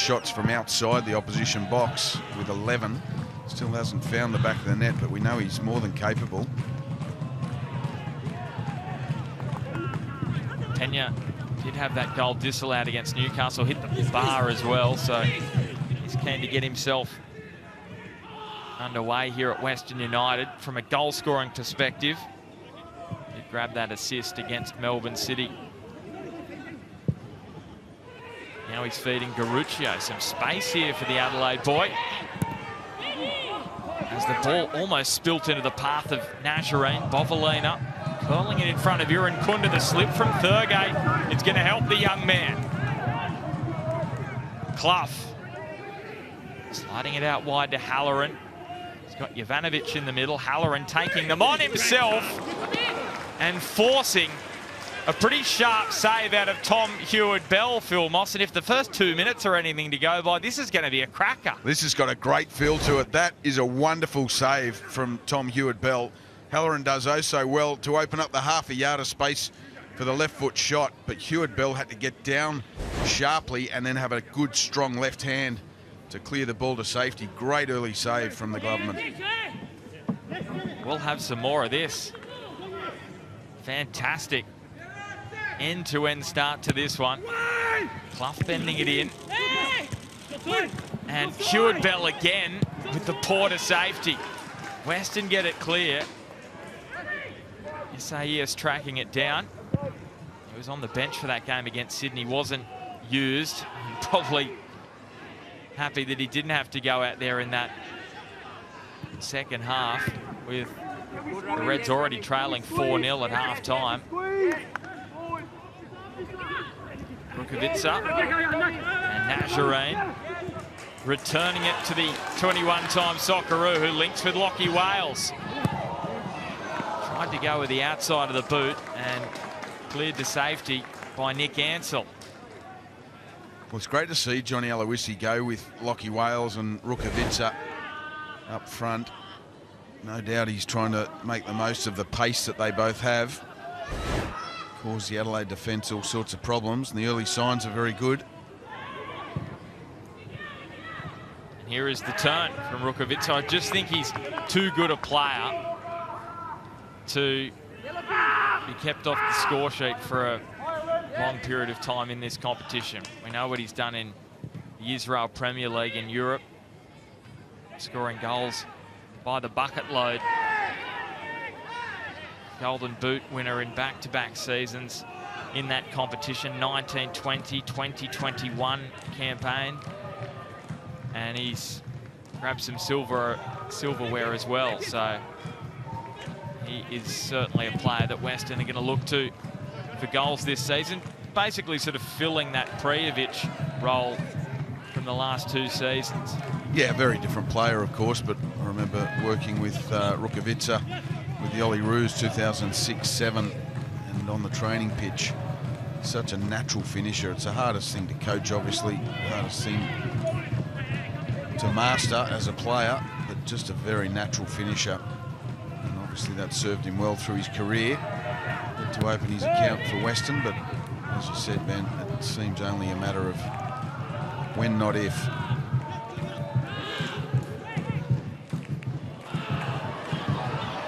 shots from outside the opposition box with 11. Still hasn't found the back of the net, but we know he's more than capable. Pena did have that goal disallowed against Newcastle, hit the bar as well, so he's keen to get himself underway here at Western United from a goal-scoring perspective. He grabbed that assist against Melbourne City. Now he's feeding Garuccio. Some space here for the Adelaide boy. As the ball almost spilt into the path of Nazarene, Bovalina curling it in front of Irankunda. The slip from Thurgate. It's going to help the young man. Clough sliding it out wide to Halloran. He's got Jovanovic in the middle. Halloran taking them on himself and forcing a pretty sharp save out of Tom Hewitt-Bell, Phil Moss. And if the first 2 minutes are anything to go by, this is going to be a cracker. This has got a great feel to it. That is a wonderful save from Tom Hewitt-Bell. Halloran does oh so well to open up the half a yard of space for the left foot shot, but Hewitt-Bell had to get down sharply and then have a good strong left hand to clear the ball to safety. Great early save from the Gloveman. We'll have some more of this. Fantastic end-to-end start to this one. Clough bending it in. And Hewitt-Bell again with the paw to safety. Western get it clear. SAS tracking it down. He was on the bench for that game against Sydney, wasn't used. Probably happy that he didn't have to go out there in that second half with the Reds already trailing 4-0 at half-time. Rukavica and Nazarene returning it to the 21-time Socceroo, who links with Lockie Wales. Tried to go with the outside of the boot and cleared to safety by Nick Ansell. Well, it's great to see Johnny Aloisi go with Lockie Wales and Rukavica up front. No doubt he's trying to make the most of the pace that they both have. Cause the Adelaide defence all sorts of problems, and the early signs are very good. And here is the turn from Rukavica. I just think he's too good a player to be kept off the score sheet for a long period of time in this competition. We know what he's done in the Israel Premier League in Europe, scoring goals by the bucket load. Golden Boot winner in back-to-back seasons in that competition, 1920, 2021 campaign. And he's grabbed some silverware as well. So he is certainly a player that Western are going to look to for goals this season. Basically sort of filling that Prijovic role from the last 2 seasons. Yeah, very different player, of course, but I remember working with Rukavica with the Ollie Roos 2006-07 and on the training pitch. Such a natural finisher. It's the hardest thing to coach, obviously, the hardest thing to master as a player, but just a very natural finisher. And obviously that served him well through his career to open his account for Western, but as you said, Ben, it seems only a matter of when, not if.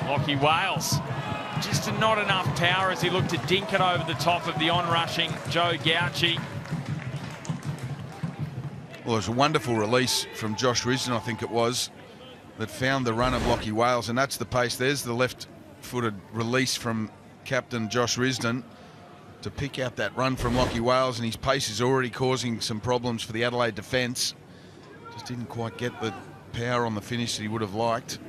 Lockie Wales, just not enough power as he looked to dink it over the top of the on-rushing Joe Gauci. Well, it was a wonderful release from Josh Risdon, I think it was, that found the run of Lockie Wales, and that's the pace. There's the left-footed release from captain Josh Risdon to pick out that run from Lockie Wales, and his pace is already causing some problems for the Adelaide defence. Just didn't quite get the power on the finish that he would have liked.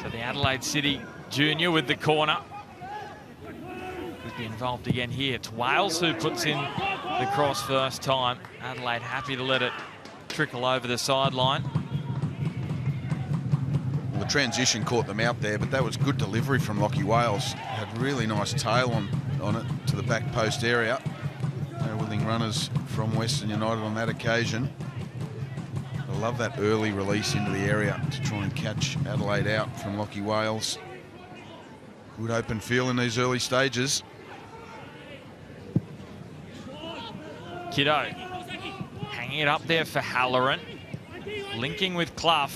So the Adelaide City junior with the corner. Could be involved again here. It's Wales who puts in the cross first time. Adelaide happy to let it trickle over the sideline. Well, the transition caught them out there, but that was good delivery from Lockie Wales. Had really nice tail on it to the back post area. No willing runners from Western United on that occasion. I love that early release into the area to try and catch Adelaide out from Lockie Wales. Good open feel in these early stages. Kiddo hanging it up there for Halloran, linking with Clough.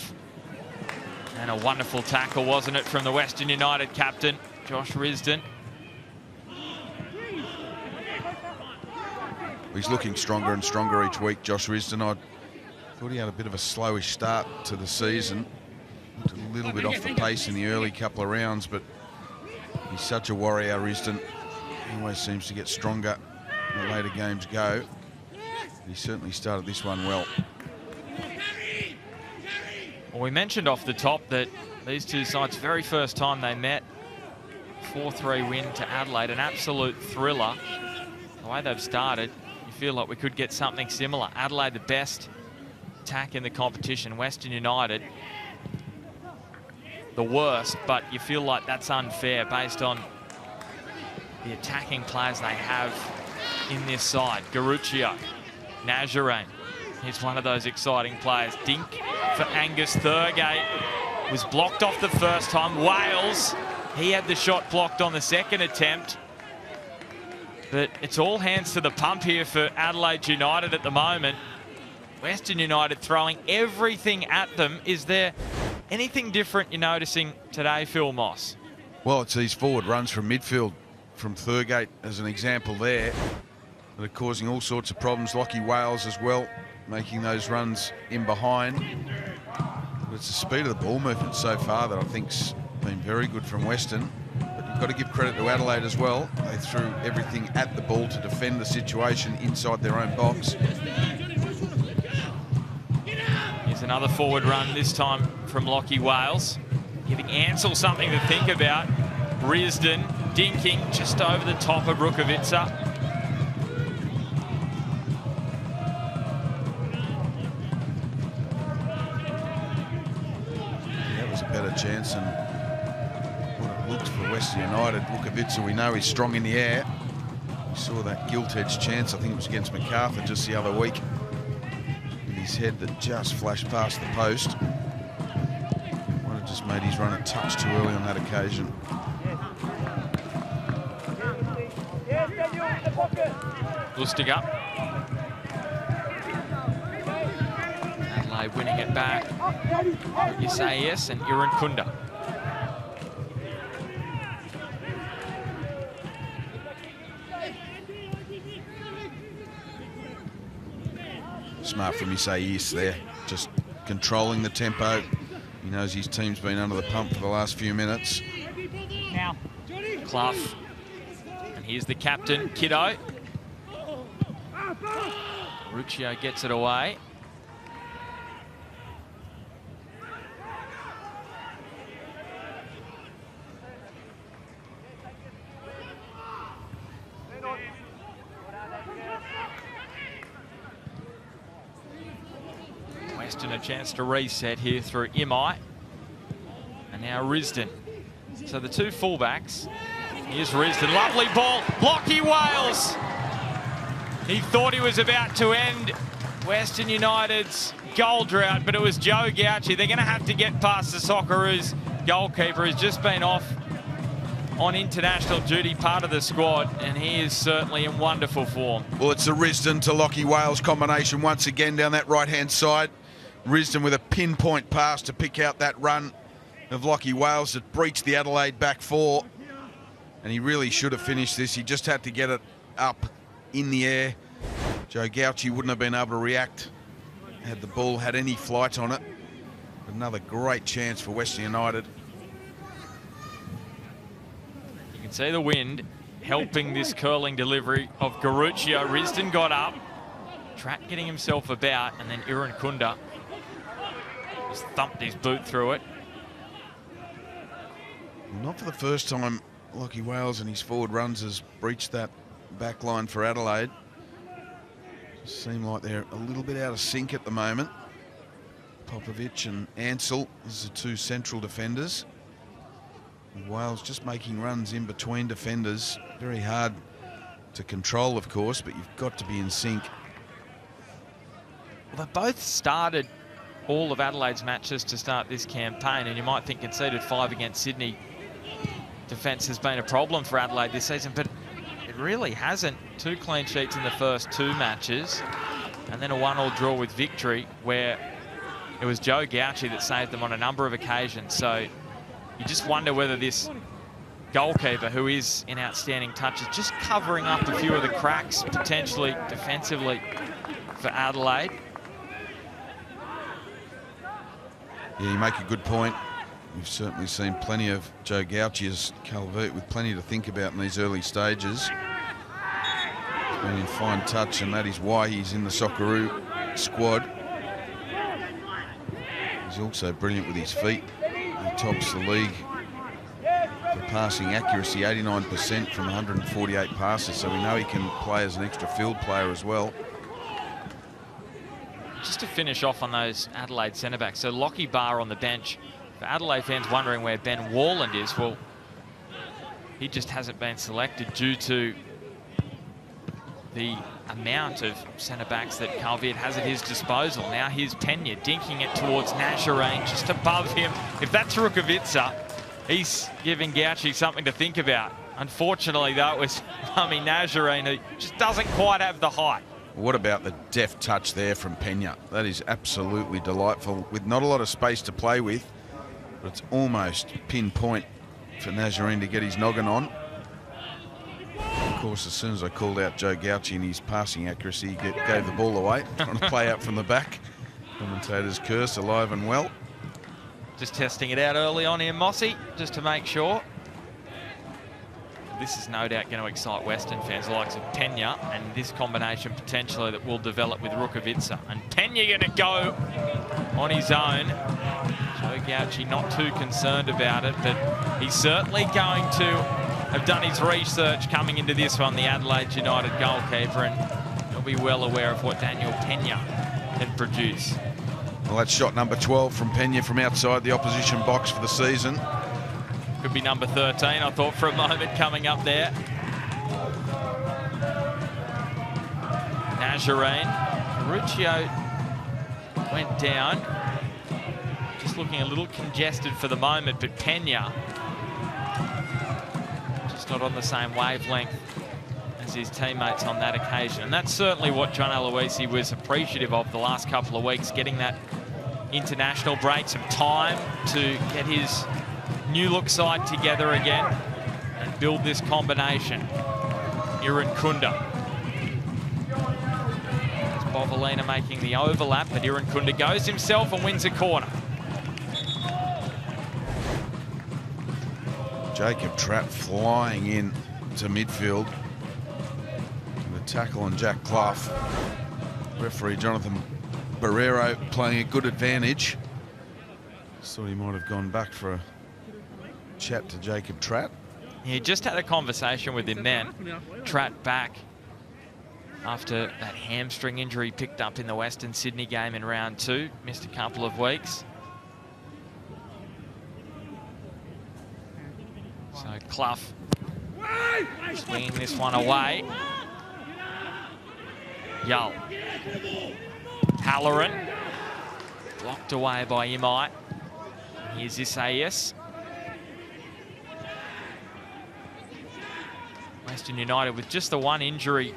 And a wonderful tackle, wasn't it, from the Western United captain, Josh Risdon. He's looking stronger and stronger each week, Josh Risdon. I thought he had a bit of a slowish start to the season. Looked a little bit off the pace in the early couple of rounds, but he's such a warrior, Risdon. He always seems to get stronger as the later games go. He certainly started this one well. Well, we mentioned off the top that these two sides, very first time they met, 4-3 win to Adelaide, an absolute thriller. The way they've started, you feel like we could get something similar. Adelaide, the best attack in the competition. Western United, the worst, but you feel like that's unfair based on the attacking players they have in this side. Garuccio, Nazarene, he's one of those exciting players. Dink for Angus Thurgate, was blocked off the first time. Wales, he had the shot blocked on the second attempt. But it's all hands to the pump here for Adelaide United at the moment. Western United throwing everything at them. Is there anything different you're noticing today, Phil Moss? Well, it's these forward runs from midfield, from Thurgate as an example there, that are causing all sorts of problems. Lockie Wales as well, making those runs in behind. But it's the speed of the ball movement so far that I think's been very good from Western. But you've got to give credit to Adelaide as well. They threw everything at the ball to defend the situation inside their own box. Here's another forward run, this time from Lockie Wales, giving Ansell something to think about. Risdon dinking just over the top of Rukavica. That was a better chance than what it looked for Western United. Rukavica, we know, he's strong in the air. We saw that gilt-edged chance, I think it was against MacArthur just the other week, with his head that just flashed past the post. Might have just made his run a touch too early on that occasion. Lustig up. Adelaide winning it back. Isaias and Irankunda. Smart from Isaias there, just controlling the tempo. He knows his team's been under the pump for the last few minutes. Now, Clough. And here's the captain, Kiddo. Ruccio gets it away. Western a chance to reset here through Imai. And now Risdon. So the two fullbacks. Here's Risdon, lovely ball. Lockie Wales. He thought he was about to end Western United's goal drought, but it was Joe Gauci. They're going to have to get past the Socceroos goalkeeper, who's just been off on international duty, part of the squad, and he is certainly in wonderful form. Well, it's the Risdon to Lockie Wales combination once again down that right-hand side. Risdon with a pinpoint pass to pick out that run of Lockie Wales that breached the Adelaide back four. And he really should have finished this. He just had to get it up in the air. Joe Gauci wouldn't have been able to react had the ball had any flight on it. Another great chance for Western United. You can see the wind helping this curling delivery of Garuccio. Risdon got up, Tratt getting himself about, and then Irankunda just thumped his boot through it. Not for the first time Lockie Wales and his forward runs has breached that back line for Adelaide. Seem like they're a little bit out of sync at the moment. Popovic and Ansell as the two central defenders. And Wales just making runs in between defenders. Very hard to control, of course, but you've got to be in sync. Well, they both started all of Adelaide's matches to start this campaign, and you might think conceded 5 against Sydney defence has been a problem for Adelaide this season, but it really hasn't. 2 clean sheets in the first 2 matches, and then a 1-1 draw with Victory, where it was Joe Gauci that saved them on a number of occasions. So you just wonder whether this goalkeeper, who is in outstanding touches, just covering up a few of the cracks potentially defensively for Adelaide. Yeah, you make a good point. We've certainly seen plenty of Joe Gauci's Calvert with plenty to think about in these early stages. He's been in fine touch, and that is why he's in the Socceroo squad. He's also brilliant with his feet. He tops the league for passing accuracy, 89% from 148 passes, so we know he can play as an extra field player as well. Just to finish off on those Adelaide centre-backs, so Lockie Barr on the bench. For Adelaide fans wondering where Ben Warland is, well, he just hasn't been selected due to the amount of centre-backs that Calvert has at his disposal. Now here's Pena dinking it towards Nazarene, just above him. If that's Rukavica, he's giving Gauci something to think about. Unfortunately, though, it was Mummy Nazarene, who just doesn't quite have the height. What about the deft touch there from Pena? That is absolutely delightful, with not a lot of space to play with, but it's almost pinpoint for Nazarene to get his noggin on. Of course, as soon as I called out Joe Gauci and his passing accuracy, he gave the ball away, trying to play out from the back. Commentator's curse, alive and well. Just testing it out early on here, Mossy, just to make sure. This is no doubt going to excite Western fans, the likes of Pena, and this combination potentially that will develop with Rukavica. And Pena going to go on his own. Joe Gauci not too concerned about it, but he's certainly going to have done his research coming into this one, the Adelaide United goalkeeper, and he'll be well aware of what Daniel Pena can produce. Well, that's shot number 12 from Pena from outside the opposition box for the season. Could be number 13, I thought for a moment, coming up there. Nazarene. Maruccio went down. Just looking a little congested for the moment, but Pena just not on the same wavelength as his teammates on that occasion. And that's certainly what John Aloisi was appreciative of the last couple of weeks, getting that international break, some time to get his new look side together again and build this combination. Irankunda. Bovalina making the overlap, but Irankunda goes himself and wins a corner. Jacob Trapp flying in to midfield. The tackle on Jack Clough. Referee Jonathan Barrero playing a good advantage. Thought he might have gone back for a chat to Jacob Trapp. He just had a conversation with him then. Trapp back after that hamstring injury picked up in the Western Sydney game in round 2. Missed a couple of weeks. So Clough swinging this one away. Yull. Halloran. Blocked away by Imai. Here's Isaias. Western United with just the one injury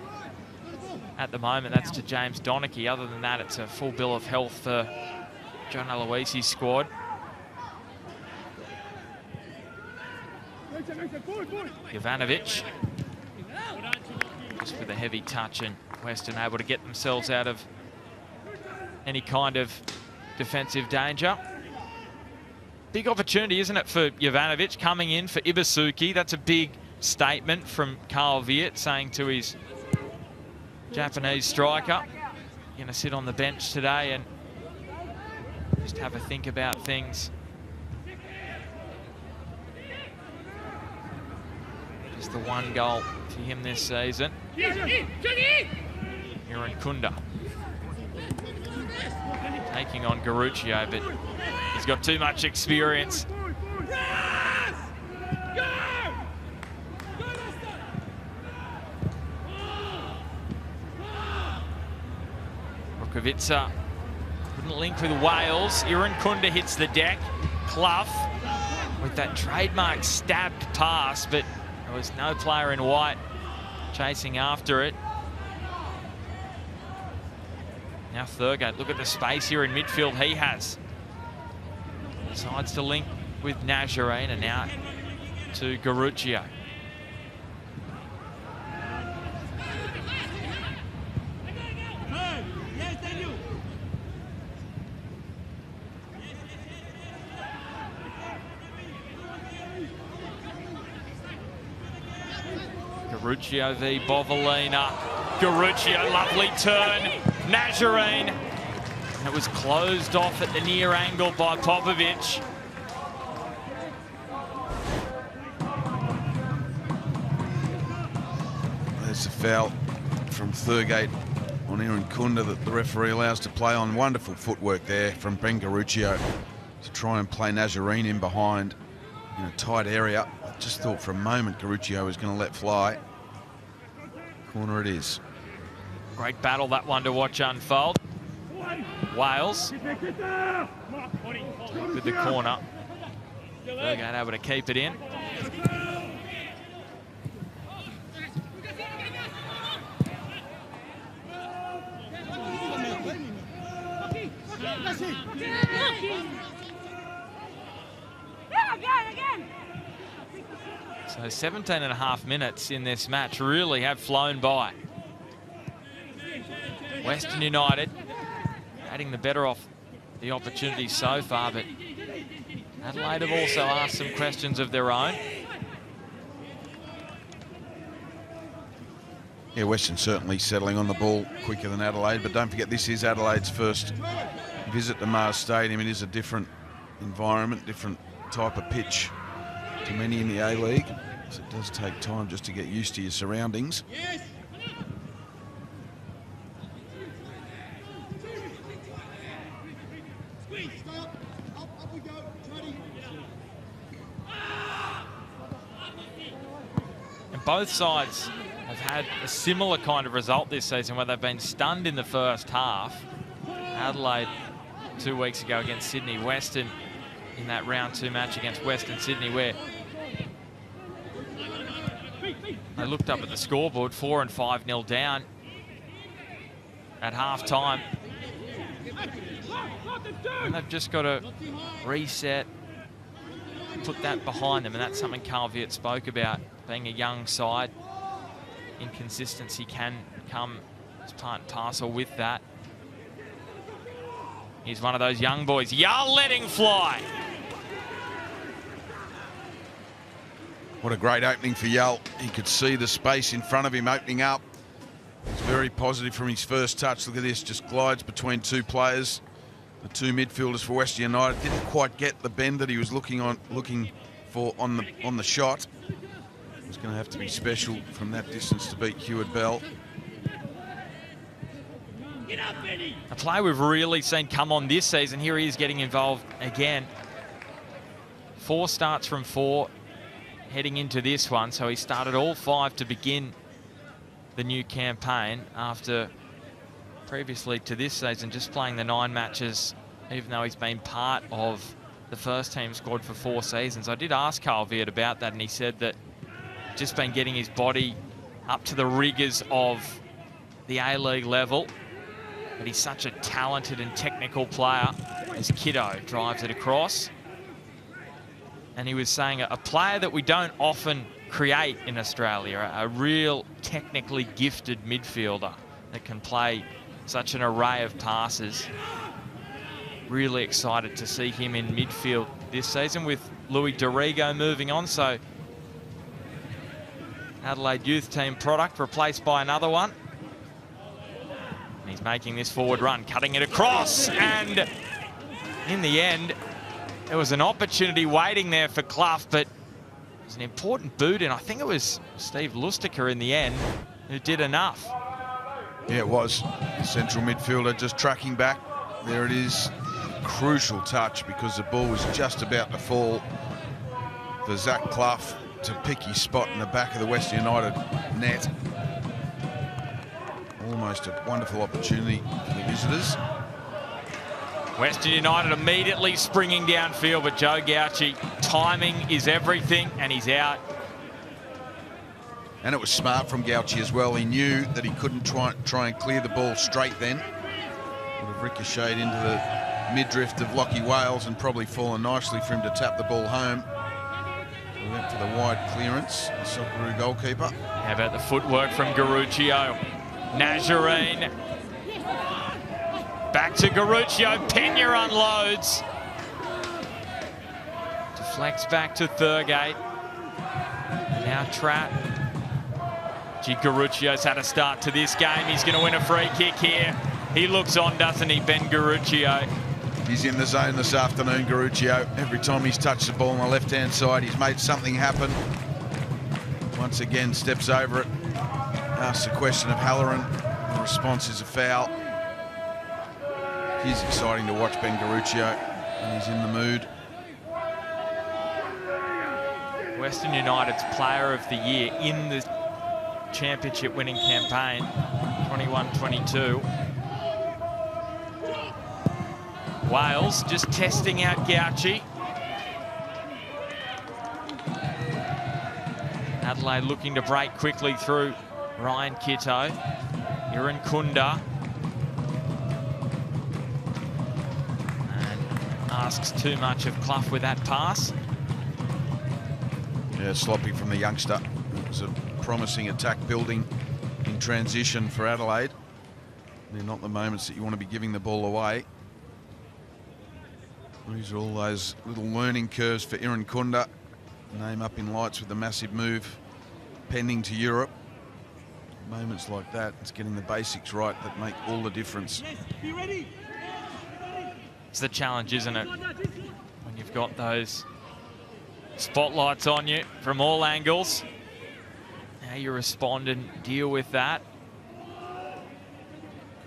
at the moment. That's to James Donachie. Other than that, it's a full bill of health for John Aloisi's squad. Jovanovic. Just with a heavy touch, and Western able to get themselves out of any kind of defensive danger. Big opportunity, isn't it, for Jovanovic coming in for Ibasuki. That's a big statement from Carl Viet, saying to his Japanese striker, going to sit on the bench today and just have a think about things. Just the one goal for him this season. Irankunda taking on Garuccio, but he's got too much experience. Rukavica couldn't link with Wales. Irankunda hits the deck. Clough with with that trademark stabbed pass, but there was no player in white chasing after it. Now Thurgate, look at the space here in midfield he has. Decides to link with Nazarene and now to Garuccio. Garuccio v Bovalina. Garuccio, lovely turn. Nazarene. And it was closed off at the near angle by Popovic. There's a foul from Thurgate on Aaron Kunda that the referee allows to play on. Wonderful footwork there from Ben Garuccio to try and play Nazarene in behind in a tight area. I just thought for a moment Garuccio was going to let fly. Corner it is. Great battle, that one, to watch unfold. Wales with the corner. Thurgate able to keep it in. So 17.5 minutes in this match really have flown by. Western United adding the better off the opportunity so far, but Adelaide have also asked some questions of their own. Yeah, Western certainly settling on the ball quicker than Adelaide, but don't forget this is Adelaide's first visit to Mars Stadium. It is a different environment, different type of pitch to many in the A-League, so it does take time just to get used to your surroundings. And both sides have had a similar kind of result this season where they've been stunned in the first half. Adelaide 2 weeks ago against Sydney. Western in that round 2 match against Western Sydney, where they looked up at the scoreboard 4 and 5-0 down at half time. And they've just got to reset, put that behind them, and that's something Carl Viet spoke about. Being a young side, inconsistency can come as part and parcel with that. He's one of those young boys. Yull letting fly. What a great opening for Yull. He could see the space in front of him opening up. He's very positive from his first touch. Look at this, just glides between two players. The two midfielders for Western United didn't quite get the bend that he was looking for on the shot. It was going to have to be special from that distance to beat Heward Bell. A player we've really seen come on this season. Here he is getting involved again. 4 starts from 4 heading into this one. So he started all 5 to begin the new campaign after previously to this season just playing the 9 matches, even though he's been part of the first team squad for 4 seasons. I did ask Carl Viet about that, and he said that just been getting his body up to the rigours of the A-League level. But he's such a talented and technical player as Kiddo drives it across. And he was saying a player that we don't often create in Australia, a real technically gifted midfielder that can play such an array of passes. Really excited to see him in midfield this season with Louis Dorigo moving on. So Adelaide youth team product replaced by another one. He's making this forward run, cutting it across, and in the end, there was an opportunity waiting there for Clough, but it was an important boot, and I think it was Steve Lustiker in the end who did enough. Yeah, it was. The central midfielder just tracking back. There it is. Crucial touch because the ball was just about to fall for Zach Clough to pick his spot in the back of the Western United net. Almost a wonderful opportunity for the visitors. Western United immediately springing downfield, but Joe Gauci, timing is everything, and he's out. And it was smart from Gauci as well. He knew that he couldn't try and clear the ball straight then. Would have ricocheted into the mid-drift of Lachie Wales and probably fallen nicely for him to tap the ball home. We went for the wide clearance, the Socceroo goalkeeper. How about the footwork from Garuccio? Nazarene. Back to Garuccio. Pena unloads. Deflects back to Thurgate. Now Trapp. Gee, Garuccio's had a start to this game. He's going to win a free kick here. He looks on, doesn't he, Ben Garuccio? He's in the zone this afternoon, Garuccio. Every time he's touched the ball on the left-hand side, he's made something happen. Once again, steps over it. Asks the question of Halloran. The response is a foul. It is exciting to watch Ben Garuccio, and he's in the mood. Western United's Player of the Year in the championship winning campaign, 21-22. Wales just testing out Gauci. Adelaide looking to break quickly through Ryan Kitto. Irankunda. And asks too much of Clough with that pass. Yeah, sloppy from the youngster. It was a promising attack building in transition for Adelaide. They're not the moments that you want to be giving the ball away. These are all those little learning curves for Irankunda. Name up in lights with a massive move pending to Europe. Moments like that, it's getting the basics right that make all the difference. It's the challenge, isn't it? When you've got those spotlights on you from all angles. How you respond and deal with that.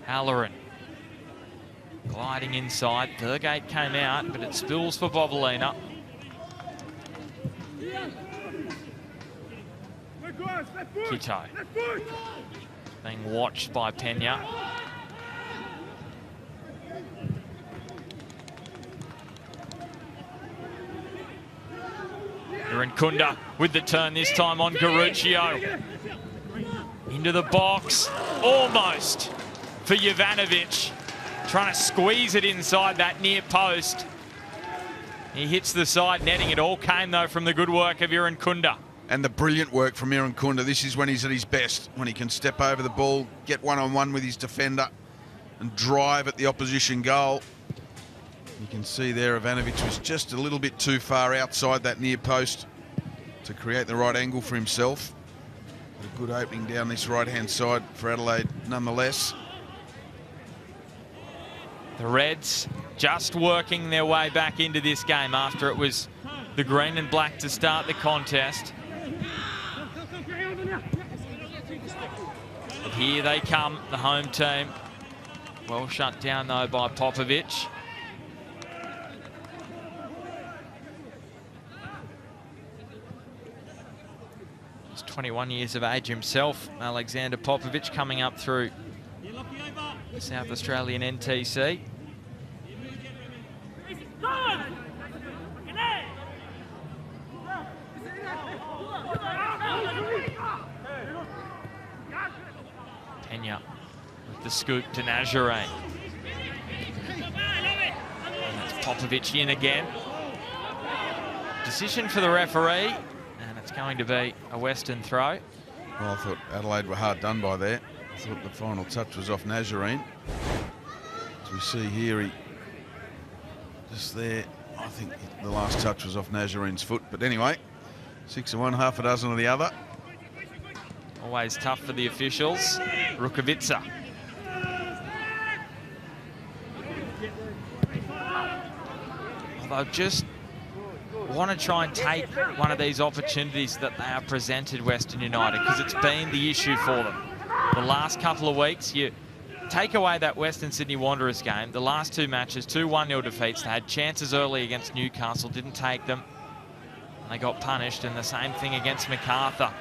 Halloran gliding inside. Thurgate came out, but it spills for Bobolina. Kitto being watched by Pena. Irankunda with the turn, this time on Garuccio. Into the box, almost for Jovanovic. Trying to squeeze it inside that near post. He hits the side netting. It all came, though, from the good work of Irankunda. And the brilliant work from Irankunda. This is when he's at his best, when he can step over the ball, get one-on-one with his defender and drive at the opposition goal. You can see there Jovanovic was just a little bit too far outside that near post to create the right angle for himself. A good opening down this right-hand side for Adelaide nonetheless. The Reds just working their way back into this game after it was the green and black to start the contest. But here they come, the home team. Well shut down, though, by Popovic. He's 21 years of age himself, Alexander Popovic, coming up through the South Australian NTC. Pena with the scoop to Nazarene. And that's Popovic in again. Decision for the referee, and it's going to be a Western throw. Well, I thought Adelaide were hard done by there. I thought the final touch was off Nazarene. As we see here, he just there. I think the last touch was off Nazarene's foot. But anyway, 6 of one, half a dozen of the other. Always tough for the officials. Rukavica. Although just want to try and take one of these opportunities that they are presented, Western United, because it's been the issue for them. The last couple of weeks, you take away that Western Sydney Wanderers game, the last two matches, 2 1-0 defeats. They had chances early against Newcastle, didn't take them. And they got punished, and the same thing against MacArthur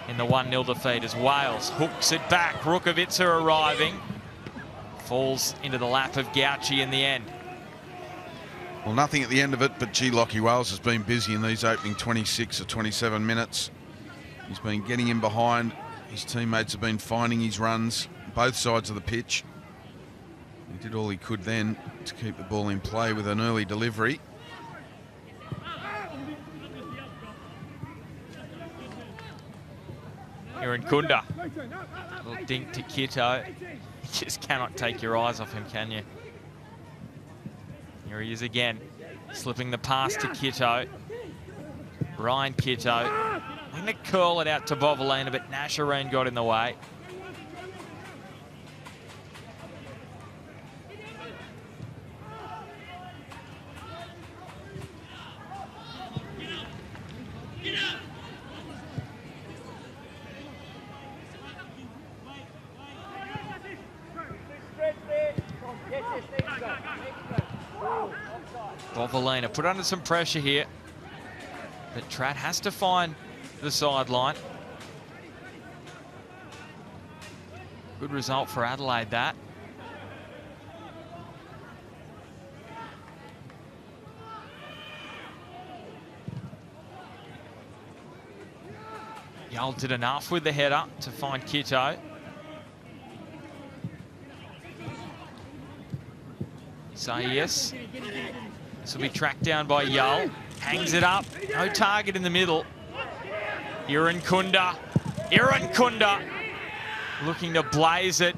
in the 1-0 defeat as Wales hooks it back. Rukavica arriving. falls into the lap of Gauci in the end. Well, nothing at the end of it, but gee, Lachie Wales has been busy in these opening 26 or 27 minutes. He's been getting in behind. His teammates have been finding his runs, both sides of the pitch. He did all he could then to keep the ball in play with an early delivery. Here in Kunda. Little dink to Kito. You just cannot take your eyes off him, can you? Here he is again, slipping the pass to Kito. Ryan Kito. Going to curl it out to Bovalina, but Nashareen got in the way. Bovalina put under some pressure here, but Tratt has to find the sideline. Good result for Adelaide, that. Yull did enough with the header to find Kito. Sayes. This will be tracked down by Yull. Hangs it up. No target in the middle. Iran Kunda. Iran Kunda looking to blaze it.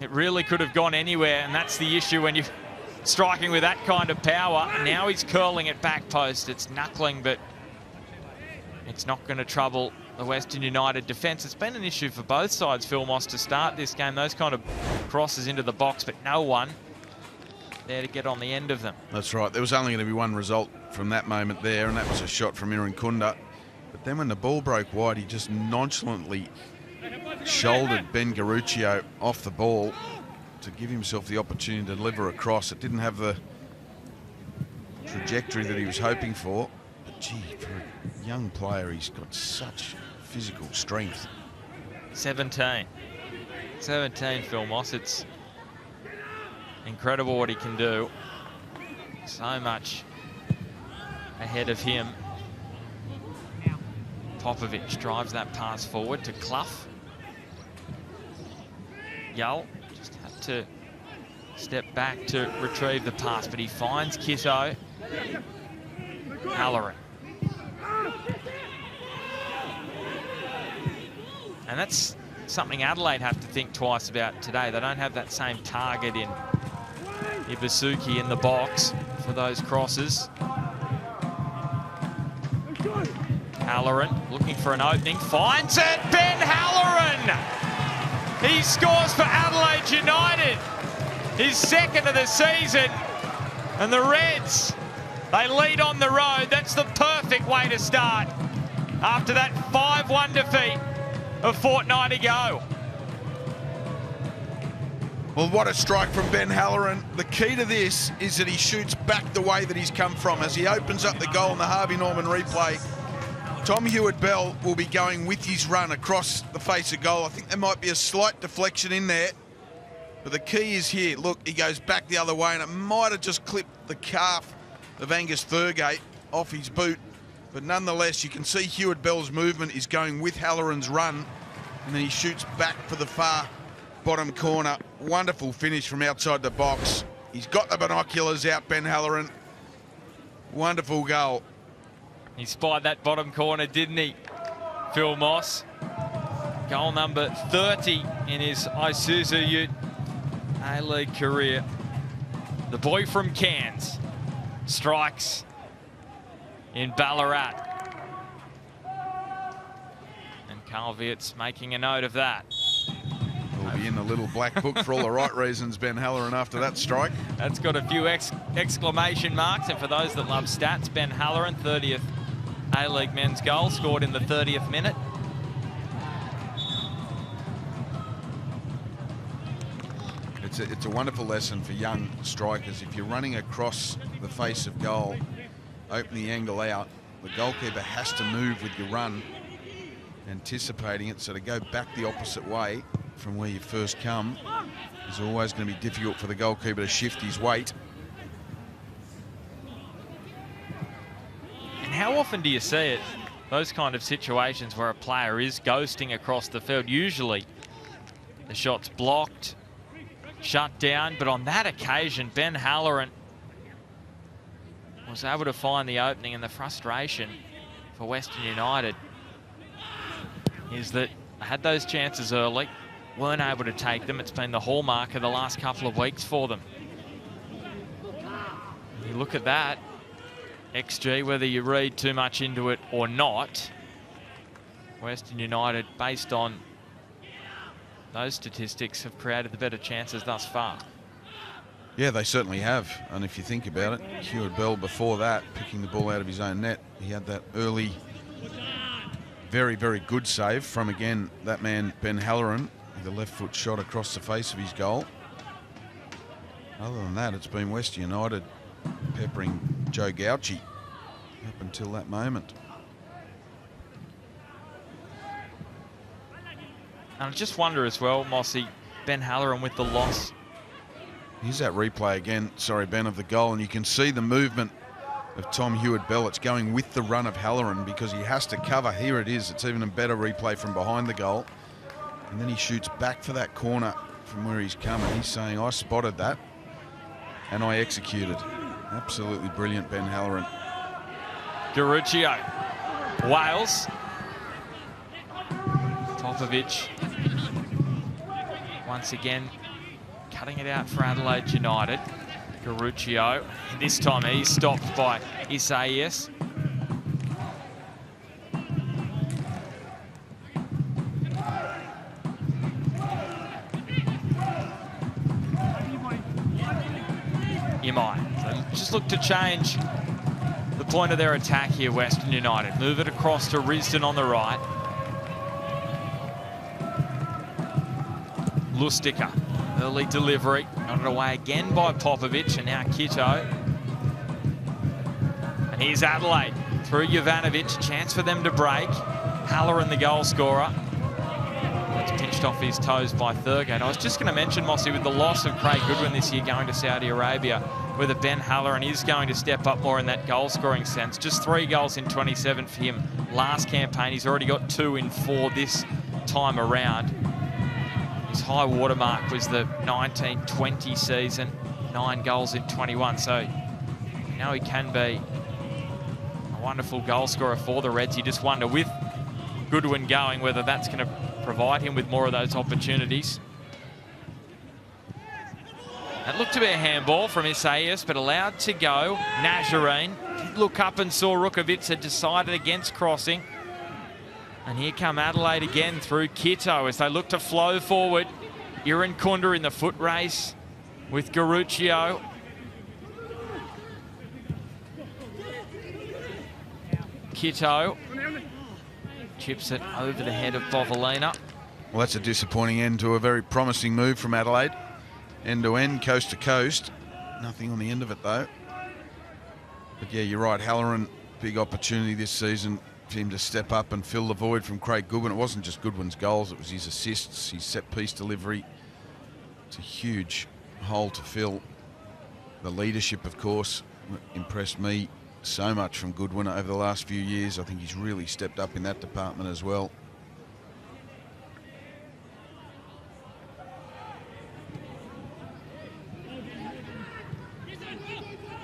It really could have gone anywhere, and that's the issue when you're striking with that kind of power. Now he's curling it back post. It's knuckling, but it's not going to trouble the Western United defence. It's been an issue for both sides, Phil Moss, to start this game. Those kind of crosses into the box, but no one there to get on the end of them. That's right. There was only going to be one result from that moment there, and that was a shot from Iran Kunda. But then when the ball broke wide, he just nonchalantly shouldered Ben Garuccio off the ball to give himself the opportunity to deliver a cross. It didn't have the trajectory that he was hoping for. But gee, for a young player, he's got such physical strength. 17, Phil Moss. It's incredible what he can do. So much ahead of him. Popovic drives that pass forward to Clough. Yull just had to step back to retrieve the pass, but he finds Kito. Halloran. And that's something Adelaide have to think twice about today. They don't have that same target in Ibasuki in the box for those crosses. Halloran looking for an opening, finds it, Ben Halloran! He scores for Adelaide United, his second of the season, and the Reds, they lead on the road. That's the perfect way to start after that 5-1 defeat a fortnight ago. Well, what a strike from Ben Halloran. The key to this is that he shoots back the way that he's come from. As he opens up the goal in the Harvey Norman replay, Tom Hewitt-Bell will be going with his run across the face of goal. I think there might be a slight deflection in there, but the key is here. Look, he goes back the other way, and it might have just clipped the calf of Angus Thurgate off his boot. But nonetheless, you can see Hewitt-Bell's movement is going with Halloran's run, and then he shoots back for the far bottom corner. Wonderful finish from outside the box. He's got the binoculars out, Ben Halloran. Wonderful goal. He spied that bottom corner, didn't he, Phil Moss? Goal number 30 in his Isuzu Ute A-League career. The boy from Cairns strikes in Ballarat. And Carl Viet's making a note of that. He'll be in the little black book for all the right reasons, Ben Halloran, after that strike. That's got a few exclamation marks, and for those that love stats, Ben Halloran, 30th A-League men's goal, scored in the 30th minute. It's a wonderful lesson for young strikers. If you're running across the face of goal, open the angle out, the goalkeeper has to move with your run, anticipating it. So to go back the opposite way from where you first come, it's always going to be difficult for the goalkeeper to shift his weight. And how often do you see it, those kind of situations where a player is ghosting across the field? Usually the shot's blocked, shut down, but on that occasion, Ben Halloran was able to find the opening, and the frustration for Western United is that they had those chances early, weren't able to take them. It's been the hallmark of the last couple of weeks for them. You look at that, XG, whether you read too much into it or not, Western United, based on those statistics, have created the better chances thus far. Yeah, they certainly have. And if you think about it, Hewitt Bell before that, picking the ball out of his own net, he had that early, very, very good save from, again, that man, Ben Halloran, with a left foot shot across the face of his goal. Other than that, it's been Western United peppering Joe Gauchi up until that moment. And I just wonder as well, Mossy, Ben Halloran with the loss. Here's that replay again, sorry Ben, of the goal, and you can see the movement of Tom Hewitt-Bell. It's going with the run of Halloran because he has to cover. Here it is. It's even a better replay from behind the goal. And then he shoots back for that corner from where he's come, and he's saying, I spotted that and I executed. Absolutely brilliant, Ben Halloran. Garuccio, Wales. Popovic, once again, cutting it out for Adelaide United. Garuccio, this time he's stopped by Isaias. So just look to change the point of their attack here, Western United. Move it across to Risdon on the right. Lustica, early delivery, nodded away again by Popovic, and now Kitto. And here's Adelaide through Jovanovic, chance for them to break. Halloran, the goal scorer. It's pinched off his toes by Thurgate. I was just going to mention, Mossy, with the loss of Craig Goodwin this year going to Saudi Arabia, whether Ben Halloran is going to step up more in that goal-scoring sense. Just 3 goals in 27 for him last campaign. He's already got 2 in 4 this time around. His high watermark was the 19-20 season, 9 goals in 21. So now he can be a wonderful goal scorer for the Reds. You just wonder, with Goodwin going, whether that's going to provide him with more of those opportunities. That looked to be a handball from Isaias, but allowed to go. Nazarene did look up and saw Rukovic had decided against crossing. And here come Adelaide again through Kitto as they look to flow forward. Iran Kunda in the foot race with Garuccio. Kitto chips it over the head of Bovalina. Well, that's a disappointing end to a very promising move from Adelaide. End to end, coast to coast. Nothing on the end of it, though. But yeah, you're right. Halloran, big opportunity this season for him to step up and fill the void from Craig Goodwin. It wasn't just Goodwin's goals, it was his assists, his set-piece delivery. It's a huge hole to fill. The leadership, of course, impressed me so much from Goodwin over the last few years. I think he's really stepped up in that department as well.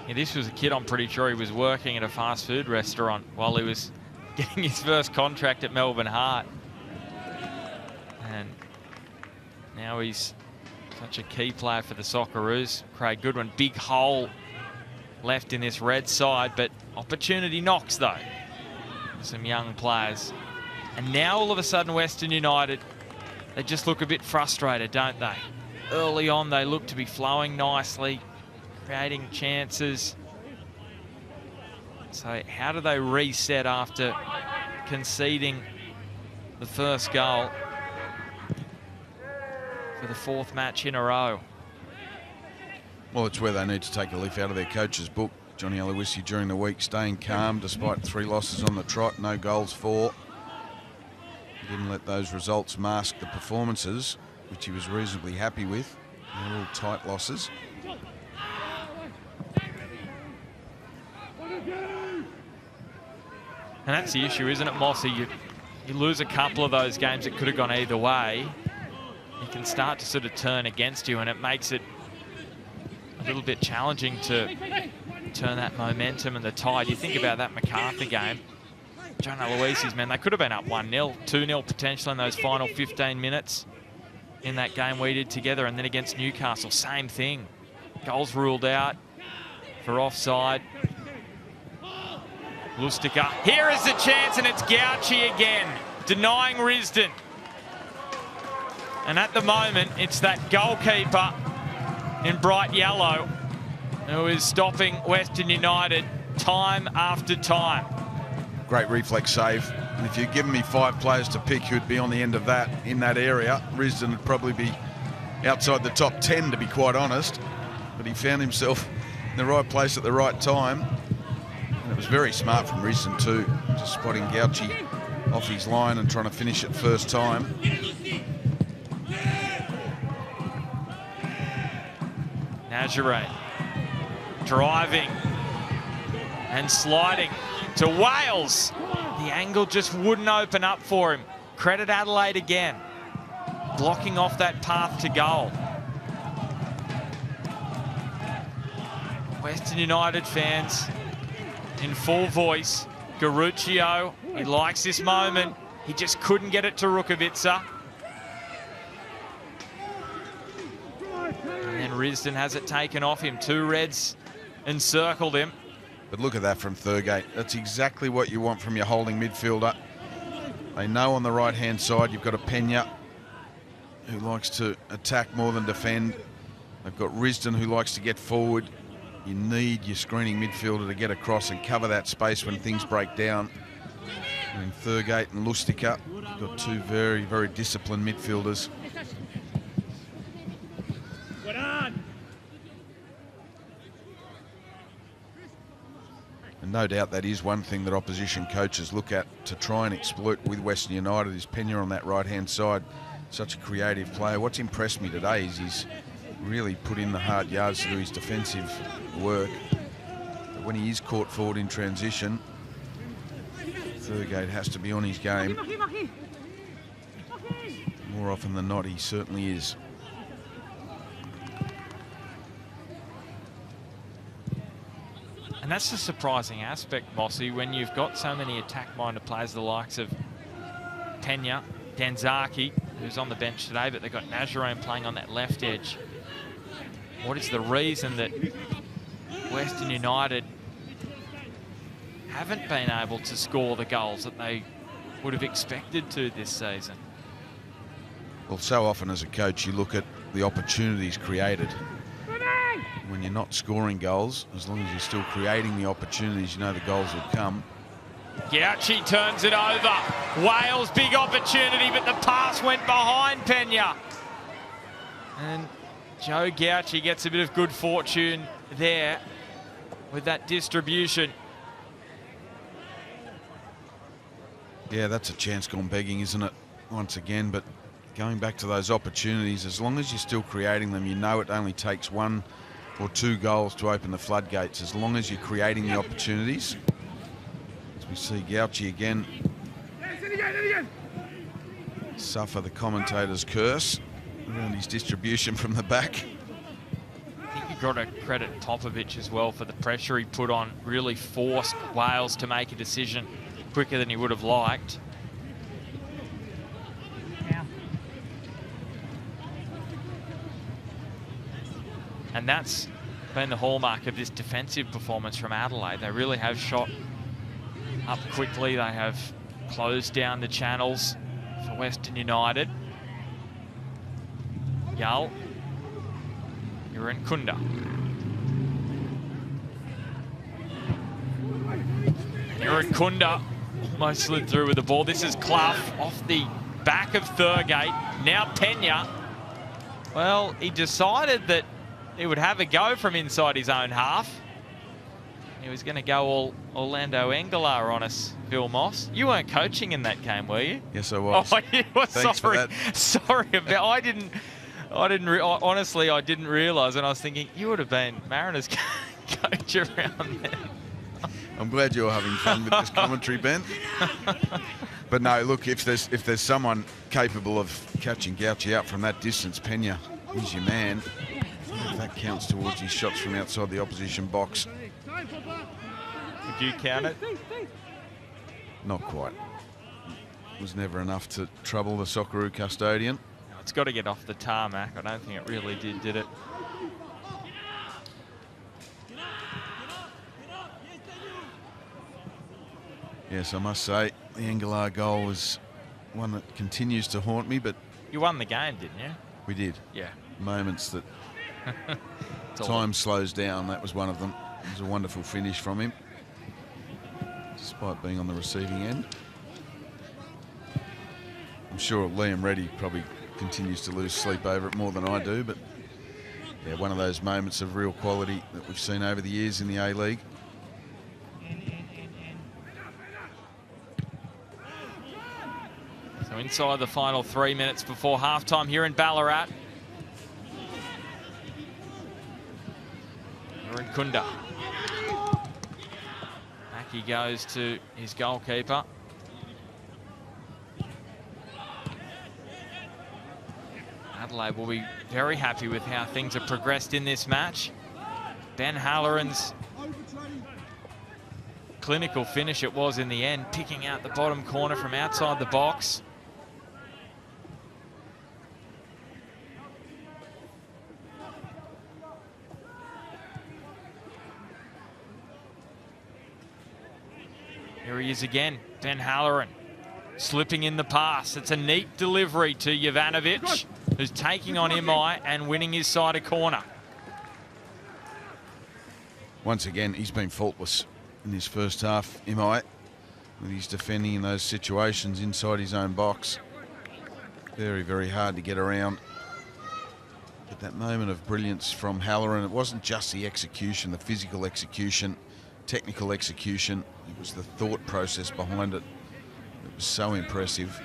Yeah, this was a kid, I'm pretty sure he was working at a fast food restaurant while he was getting his first contract at Melbourne Heart. And now he's such a key player for the Socceroos. Craig Goodwin, big hole left in this red side, but opportunity knocks though. Some young players. And now all of a sudden Western United, they just look a bit frustrated, don't they? Early on they look to be flowing nicely, creating chances. So how do they reset after conceding the first goal for the 4th match in a row? Well, it's where they need to take a leaf out of their coach's book. Johnny Aloisi during the week staying calm despite 3 losses on the trot, no goals for. Didn't let those results mask the performances. which he was reasonably happy with. They're all tight losses. And that's the issue, isn't it, Mossy? You lose a couple of those games that could have gone either way. You can start to sort of turn against you, and it makes it a little bit challenging to turn that momentum and the tide. You think about that MacArthur game. John Aloisi's men, they could have been up 1-0, 2-0 potentially in those final 15 minutes in that game we did together. And then against Newcastle, same thing. Goals ruled out for offside. Lustica, here is the chance, and it's Gauci again, denying Risdon. And at the moment, it's that goalkeeper in bright yellow who is stopping Western United time after time. Great reflex save. And if you'd given me 5 players to pick who'd be on the end of that, in that area, Risdon would probably be outside the top 10, to be quite honest. But he found himself in the right place at the right time. And it was very smart from Risdon too, just spotting Gauci off his line and trying to finish it first time. Nazaré driving and sliding to Wales. The angle just wouldn't open up for him. Credit Adelaide again, blocking off that path to goal. Western United fans in full voice. Garuccio, he likes this moment. He just couldn't get it to Rukavica. And then Risdon has it taken off him. 2 reds encircled him. But look at that from Thurgate. That's exactly what you want from your holding midfielder. They know on the right-hand side you've got a Pena who likes to attack more than defend. They've got Risdon who likes to get forward. You need your screening midfielder to get across and cover that space when things break down. And Thurgate and Lustica, you've got 2 very, very disciplined midfielders. And no doubt that is one thing that opposition coaches look at to try and exploit with Western United, is Pena on that right-hand side. Such a creative player. What's impressed me today is he's really put in the hard yards to do his defensive work. But when he is caught forward in transition, Thurgate has to be on his game. More often than not, he certainly is. And that's the surprising aspect, Mossy, when you've got so many attack-minded players, the likes of Pena, Danzaki, who's on the bench today, but they've got Nazaré playing on that left edge. What is the reason that Western United haven't been able to score the goals that they would have expected to this season? Well, so often as a coach, you look at the opportunities created. When you're not scoring goals, as long as you're still creating the opportunities, you know the goals will come. Gauci turns it over. Wales, big opportunity, but the pass went behind Pena. And Joe Gauci gets a bit of good fortune there with that distribution. Yeah, that's a chance gone begging, isn't it? Once again, but going back to those opportunities, as long as you're still creating them, you know it only takes 1 or 2 goals to open the floodgates. As long as you're creating the opportunities. As we see Gauci again suffer the commentator's curse around his distribution from the back. I think you've got to credit Popovic as well for the pressure he put on. Really forced Wales to make a decision quicker than he would have liked. And that's been the hallmark of this defensive performance from Adelaide. They really have shot up quickly. They have closed down the channels for Western United. Yal. Irankunda. Irankunda almost slid through with the ball. This is Clough off the back of Thurgate. Now Pena. Well, he decided that he would have a go from inside his own half. He was going to go all Orlando Engelar on us, Phil Moss. You weren't coaching in that game, were you? Yes, I was. Oh, you were. Thanks sorry. for that. Sorry about. Honestly, I didn't realise, and I was thinking you would have been Mariners coach around then. I'm glad you're having fun with this commentary, Ben. But no, look, if there's someone capable of catching Gauchi out from that distance, Pena is your man. If that counts towards his shots from outside the opposition box. Would you count it? Not quite. It was never enough to trouble the Socceroo custodian. It's got to get off the tarmac. I don't think it really did it? Yes, I must say, the Engelar goal was one that continues to haunt me, but... You won the game, didn't you? We did. Yeah. Moments that time slows down, that was one of them. It was a wonderful finish from him, despite being on the receiving end. I'm sure Liam Reddy probably continues to lose sleep over it more than I do, but yeah, one of those moments of real quality that we've seen over the years in the A-League. So inside the final 3 minutes before halftime here in Ballarat. Kunda. Back he goes to his goalkeeper. Adelaide will be very happy with how things have progressed in this match. Ben Halloran's clinical finish it was in the end, picking out the bottom corner from outside the box. Here he is again, Ben Halloran, slipping in the pass. It's a neat delivery to Jovanovic, who's taking on Imai and winning his side a corner. Once again, he's been faultless in his first half, Imai, with his defending in those situations inside his own box. Very, very hard to get around. But that moment of brilliance from Halloran, it wasn't just the execution, the physical execution, technical execution. It was the thought process behind it. It was so impressive.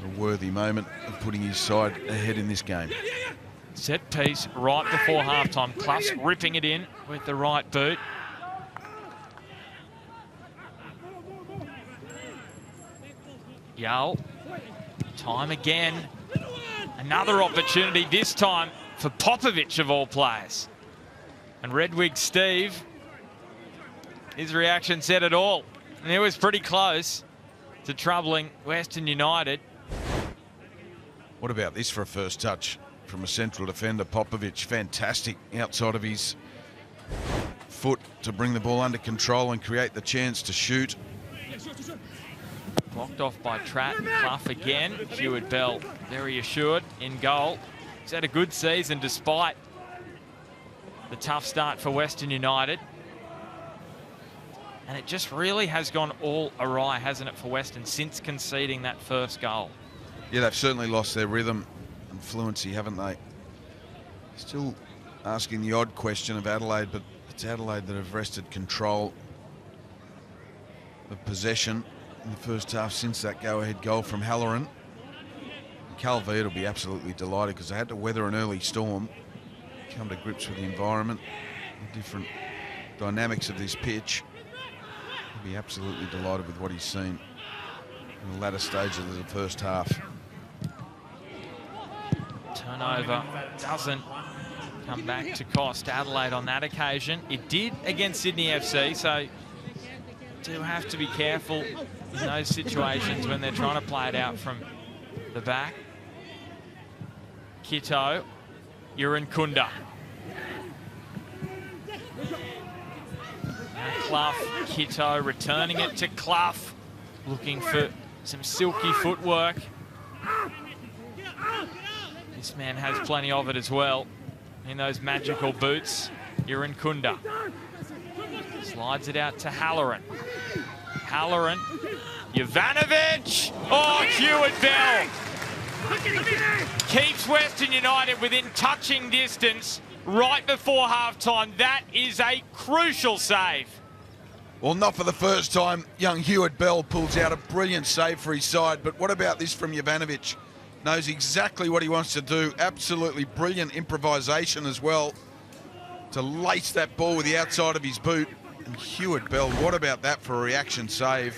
A worthy moment of putting his side ahead in this game. Set piece right before halftime. Clough's ripping it in with the right boot. Yao, time again. Another opportunity, this time for Popovic of all players. And Redwig Steve, his reaction said it all. And it was pretty close to troubling Western United. What about this for a first touch from a central defender, Popovic? Fantastic outside of his foot to bring the ball under control and create the chance to shoot. Blocked off by Tratt. Clough again. Hewitt Bell very assured in goal. He's had a good season despite the tough start for Western United. And it just really has gone all awry, hasn't it, for Western since conceding that first goal. Yeah, they've certainly lost their rhythm and fluency, haven't they? Still asking the odd question of Adelaide, but it's Adelaide that have wrested control of possession in the first half since that go-ahead goal from Halloran. Calvert will be absolutely delighted because they had to weather an early storm, come to grips with the environment, the different dynamics of this pitch. He'll be absolutely delighted with what he's seen in the latter stages of the first half. Turnover doesn't come back to cost Adelaide on that occasion. It did against Sydney FC, so do have to be careful in those situations when they're trying to play it out from the back. Kito, Kunda. Now Clough, Kito returning it to Clough, looking for some silky footwork. This man has plenty of it as well in those magical boots. Kunda slides it out to Halloran. Halloran, Jovanovic. Oh, Hewitt Bell keeps Western United within touching distance right before halftime. That is a crucial save. Well, not for the first time. Young Hewitt Bell pulls out a brilliant save for his side. But what about this from Jovanovic? Knows exactly what he wants to do. Absolutely brilliant improvisation as well to lace that ball with the outside of his boot. And Hewitt Bell, what about that for a reaction save?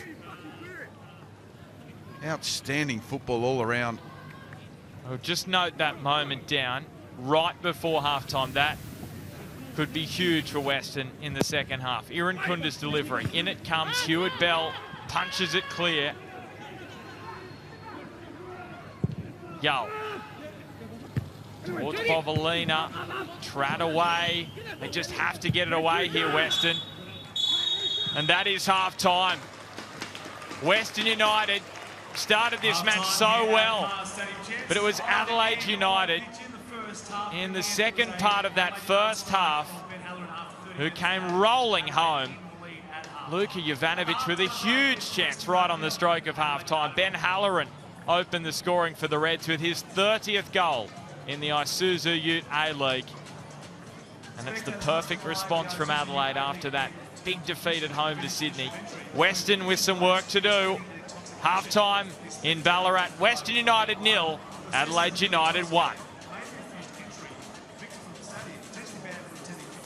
Outstanding football all around. I'll just note that moment down right before halftime. That could be huge for Western in the second half. Irankunda's delivery. In it comes Hewitt Bell, punches it clear. Yo. Towards Bovalina. Trad away. They just have to get it away here, Western. And that is half-time. Western United started this match so well, but it was Adelaide United in the second part of that first half who came rolling home. Luka Jovanovic with a huge chance right on the stroke of half-time. Ben Halloran opened the scoring for the Reds with his 30th goal in the Isuzu Ute A-League. And it's the perfect response from Adelaide after that big defeat at home to Sydney. Western with some work to do. Half-time in Ballarat. Western United 0, Adelaide United 1.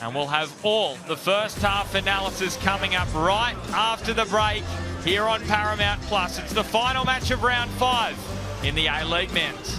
And we'll have all the first half analysis coming up right after the break here on Paramount Plus. It's the final match of round 5 in the A-League Men's.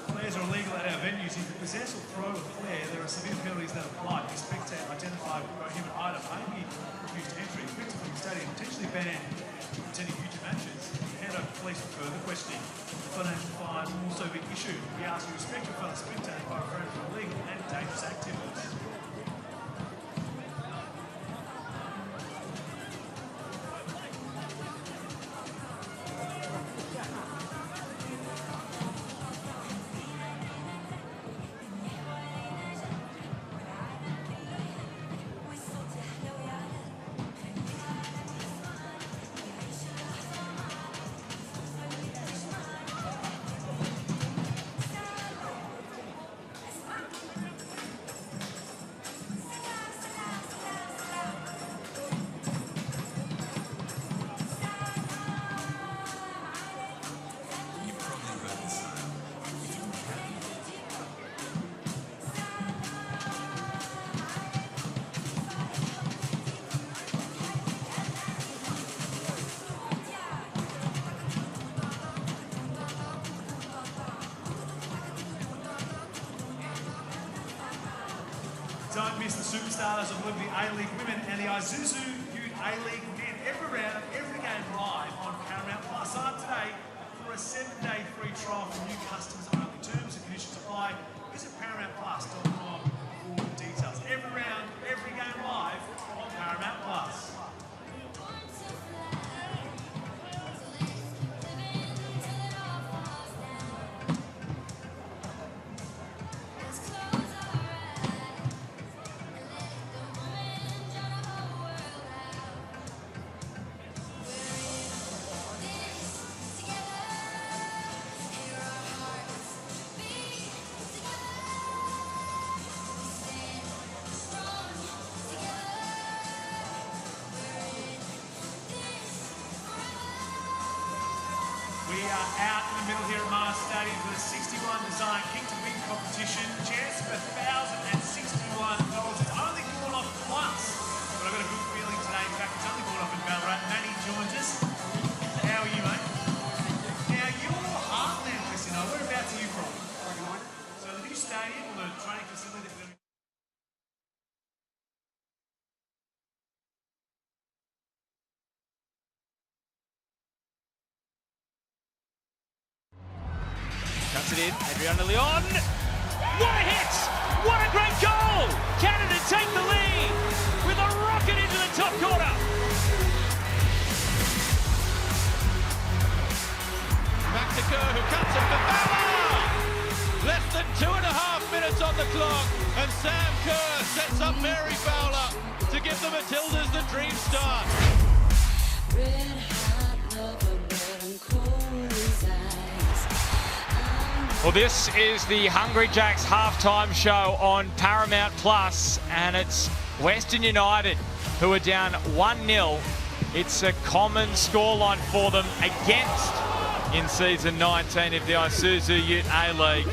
Players are illegal at our venues. If you possess or throw a flare, there are severe penalties that apply. The spectator identified by human item may be refused entry, evicted from the stadium, potentially banned from attending future matches. Hand over to police for further questioning. Financial fines will also be issued. We ask you respect your fellow spectator by referring to illegal and dangerous activities. Don't miss the superstars of both the A-League women and the Isuzu Ute A-League men. Every round of every game live on Paramount Plus. Sign up today for a 7-day free trial for new customers only. Terms and conditions apply. Visit ParamountPlus.com for details. Every round, every game live on Paramount Plus. We are out in the middle here at Mars Stadium for the 61 Design King to Win competition. Chance for $1,061. It's only gone off once, but I've got a good feeling today. In fact, it's only gone off in Ballarat. Manny joins us. How are you, mate? Now, you're Heartland Casino. Whereabouts are you from? So the new stadium or the training facility that we're Cuts it in, Adriana Leon. What a hit! What a great goal! Canada take the lead with a rocket into the top corner. minutes on the clock, and Sam Kerr sets up Mary Fowler to give the Matildas the dream start. Well, this is the Hungry Jacks halftime show on Paramount Plus, and it's Western United who are down 1-0. It's a common scoreline for them against in season 19 of the Isuzu Ute A-League.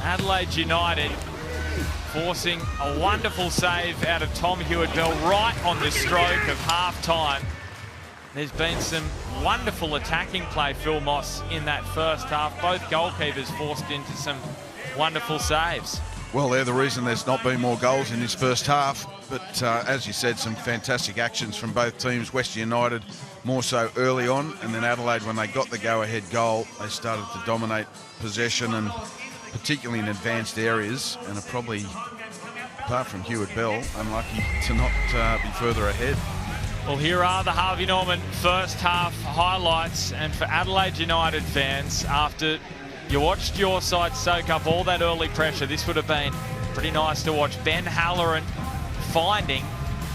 Adelaide United forcing a wonderful save out of Tom Hewitt-Bell right on the stroke of half-time. There's been some wonderful attacking play, Phil Moss, in that first half. Both goalkeepers forced into some wonderful saves. Well, they're the reason there's not been more goals in this first half. But as you said, some fantastic actions from both teams. Western United more so early on, and then Adelaide, when they got the go-ahead goal, they started to dominate possession, and particularly in advanced areas, and are probably, apart from Hewitt-Bell, unlucky to not be further ahead. Well, here are the Harvey Norman first half highlights, and for Adelaide United fans, after you watched your side soak up all that early pressure, this would have been pretty nice to watch. Ben Halloran finding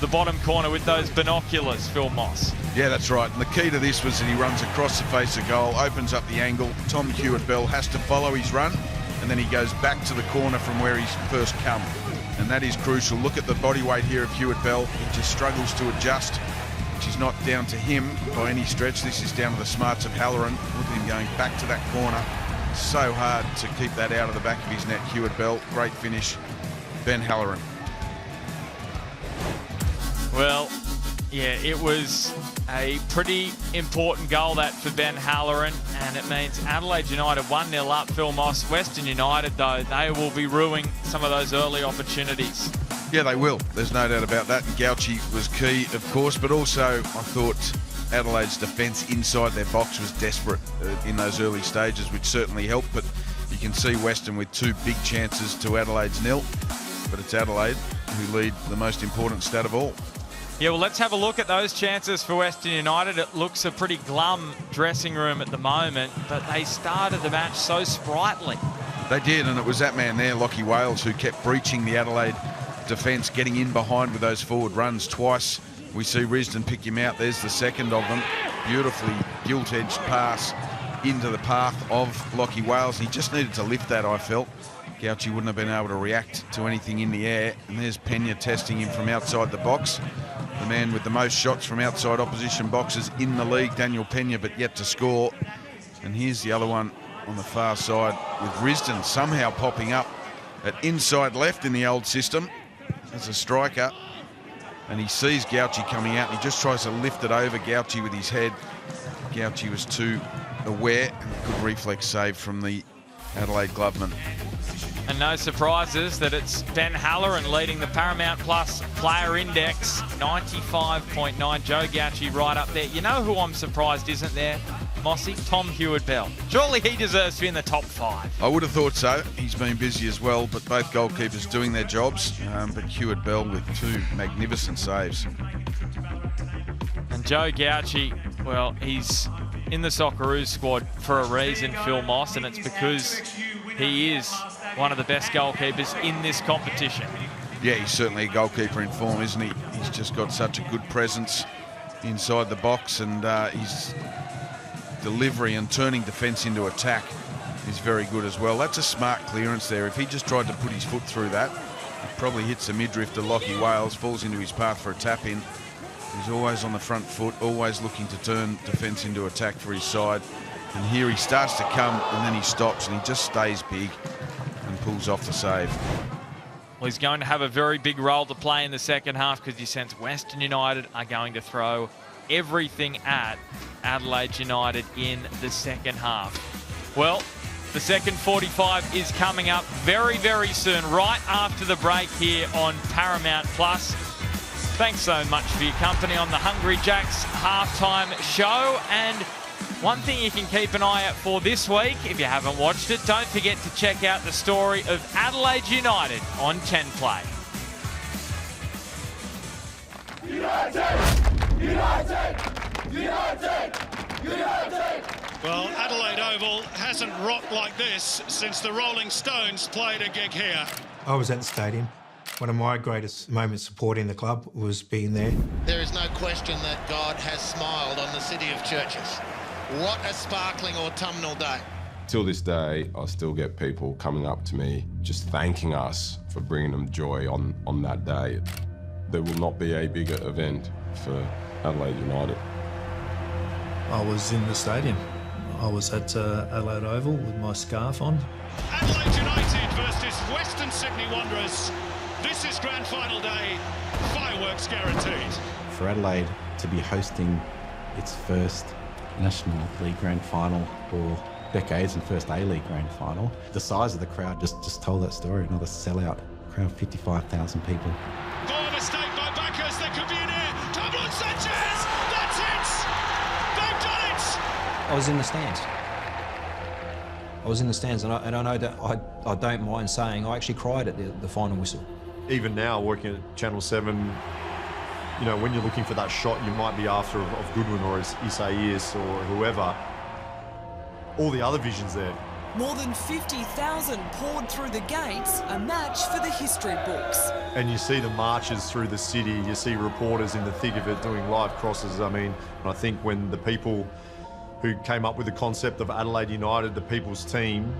the bottom corner with those binoculars, Phil Moss. Yeah, that's right. And the key to this was that he runs across the face of goal, opens up the angle. Tom Hewitt-Bell has to follow his run, and then he goes back to the corner from where he's first come. And that is crucial. Look at the body weight here of Hewitt-Bell. He just struggles to adjust, which is not down to him by any stretch. This is down to the smarts of Halloran. Look at him going back to that corner. So hard to keep that out of the back of his net. Hewitt-Bell, great finish. Ben Halloran. Well, yeah, it was a pretty important goal that for Ben Halloran, and it means Adelaide United 1-0 up, Phil Moss. Western United, though, they will be ruining some of those early opportunities. Yeah, they will. There's no doubt about that. And Gauci was key, of course, but also I thought Adelaide's defence inside their box was desperate in those early stages, which certainly helped. But you can see Western with two big chances to Adelaide's nil. But it's Adelaide who lead the most important stat of all. Yeah, well, let's have a look at those chances for Western United. It looks a pretty glum dressing room at the moment, but they started the match so sprightly. They did, and it was that man there, Lachie Wales, who kept breaching the Adelaide defence, getting in behind with those forward runs twice. We see Risdon pick him out. There's the second of them. Beautifully gilt-edged pass into the path of Lachie Wales. He just needed to lift that, I felt. Gauci wouldn't have been able to react to anything in the air. And there's Pena testing him from outside the box. The man with the most shots from outside opposition boxes in the league, Daniel Pena, but yet to score. And here's the other one on the far side with Risdon somehow popping up at inside left in the old system as a striker. And he sees Gauci coming out and he just tries to lift it over Gauci with his head. Gauci was too aware, and a good reflex save from the Adelaide gloveman. And no surprises that it's Ben Halloran leading the Paramount Plus player index, 95.9. Joe Gauci right up there. You know who I'm surprised isn't there, Mossy? Tom Hewitt-Bell. Surely he deserves to be in the top 5. I would have thought so. He's been busy as well, but both goalkeepers doing their jobs. But Hewitt-Bell with two magnificent saves. And Joe Gauci, well, he's in the Socceroos squad for a reason, Phil Moss, and it's because he is one of the best goalkeepers in this competition. Yeah, he's certainly a goalkeeper in form, isn't he? He's just got such a good presence inside the box, and his delivery and turning defence into attack is very good as well. That's a smart clearance there. If he just tried to put his foot through that, it probably hits the midriff to Lachie Wales, falls into his path for a tap-in. He's always on the front foot, always looking to turn defence into attack for his side. And here he starts to come, and then he stops, and he just stays big and pulls off the save. Well, he's going to have a very big role to play in the second half because you sense Western United are going to throw everything at Adelaide United in the second half. Well, the second 45 is coming up very, very soon, right after the break here on Paramount Plus. Thanks so much for your company on the Hungry Jacks halftime show. And one thing you can keep an eye out for this week, if you haven't watched it, don't forget to check out the story of Adelaide United on 10 Play. United! United! United! United! Well, Adelaide Oval hasn't rocked like this since the Rolling Stones played a gig here. I was at the stadium. One of my greatest moments supporting the club was being there. There is no question that God has smiled on the city of churches. What a sparkling autumnal day. Till this day, I still get people coming up to me just thanking us for bringing them joy on that day. There will not be a bigger event for Adelaide United. I was in the stadium. I was at Adelaide Oval with my scarf on. Adelaide United versus Western Sydney Wanderers. This is grand final day. Fireworks guaranteed. For Adelaide to be hosting its first National League Grand Final for decades and first A-League Grand Final, the size of the crowd just told that story. Another sellout crowd, 55,000 people. Ball mistake by Bacchus. There could be an air. Pablo Sanchez. That's it. They've done it. I was in the stands. And I know that I don't mind saying I actually cried at the final whistle. Even now, working at Channel 7, you know, when you're looking for that shot you might be after of Goodwin or Isaias or whoever, all the other visions there. More than 50,000 poured through the gates, a match for the history books. And you see the marches through the city, you see reporters in the thick of it doing live crosses. I mean, I think when the people who came up with the concept of Adelaide United, the people's team,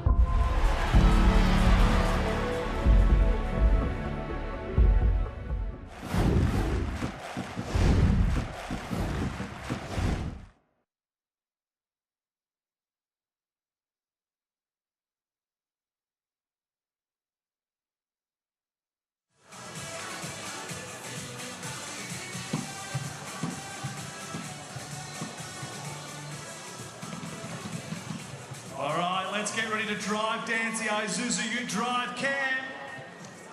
All right, let's get ready to drive dance the Isuzu Ute drive cam.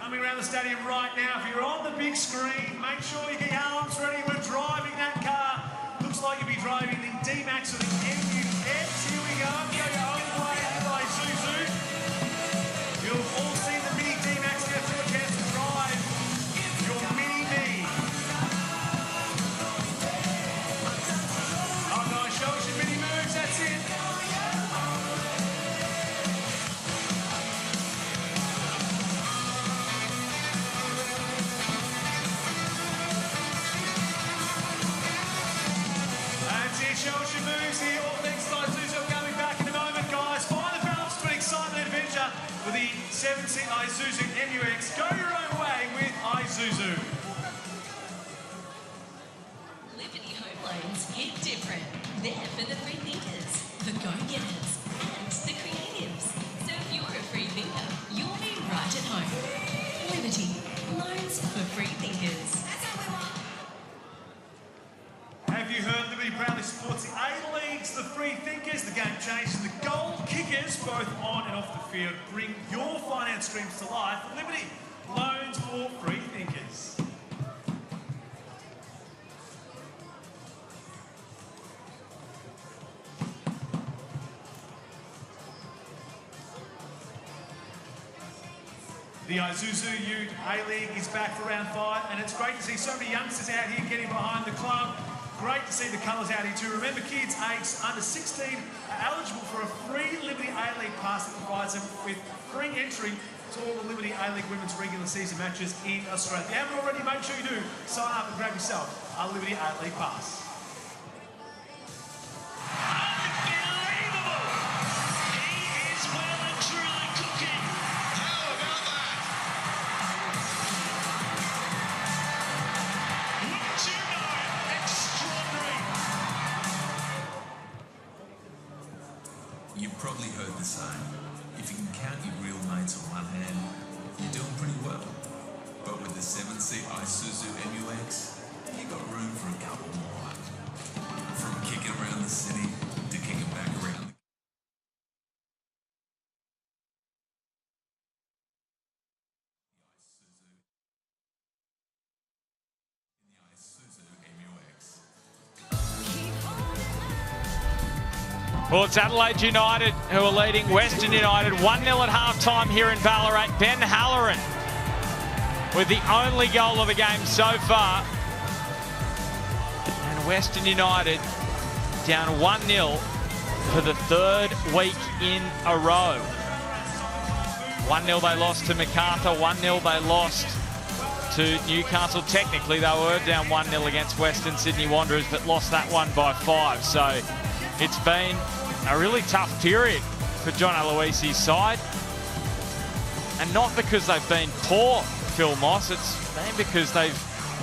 Coming around the stadium right now. If you're on the big screen, make sure you get your arms ready. We're driving that car. Looks like you'll be driving the D-Max or the MUX. Here we go. Go your own way with Isuzu. You've all seen the Mini D-Max. Get a chance to drive your Mini Me. Oh, guys, show us your Mini moves. That's it. Show us your moves here. All thanks to Isuzu. Coming back in a moment, guys. Find the balance between excitement and adventure with the 7-seat Isuzu MUX. Go your own way with Isuzu. Liberty Home Loans hit different. They're for the free thinkers, the go-getters, and the creatives. So if you're a free thinker, you'll be right at home. Liberty Loans for free thinkers. Have you heard Liberty proudly supports the A-Leagues, the free thinkers, the game changers, the goal kickers, both on and off the field. Bring your finance dreams to life. Liberty Loans for free thinkers. The Isuzu Ute A-League is back for round 5, and it's great to see so many youngsters out here getting behind the club. Great to see the colours out here too. Remember, kids aged under 16 are eligible for a free Liberty A-League pass that provides them with free entry to all the Liberty A-League women's regular season matches in Australia. If you haven't already, make sure you do. Sign up and grab yourself a Liberty A-League pass. You've probably heard the saying, if you can count your real mates on one hand, you're doing pretty well. But with the 7-seat Isuzu MUX, you got room for a couple more. From kicking around the city to kicking back around the Isuzu MUX. Well, it's Adelaide United who are leading Western United 1-0 at half-time here in Ballarat. Ben Halloran with the only goal of the game so far. And Western United down 1-0 for the third week in a row. 1-0 they lost to Macarthur, 1-0 they lost to Newcastle. Technically, they were down 1-0 against Western Sydney Wanderers, but lost that one by 5. So it's been a really tough period for John Aloisi's side. And not because they've been poor, Phil Moss, it's been because they've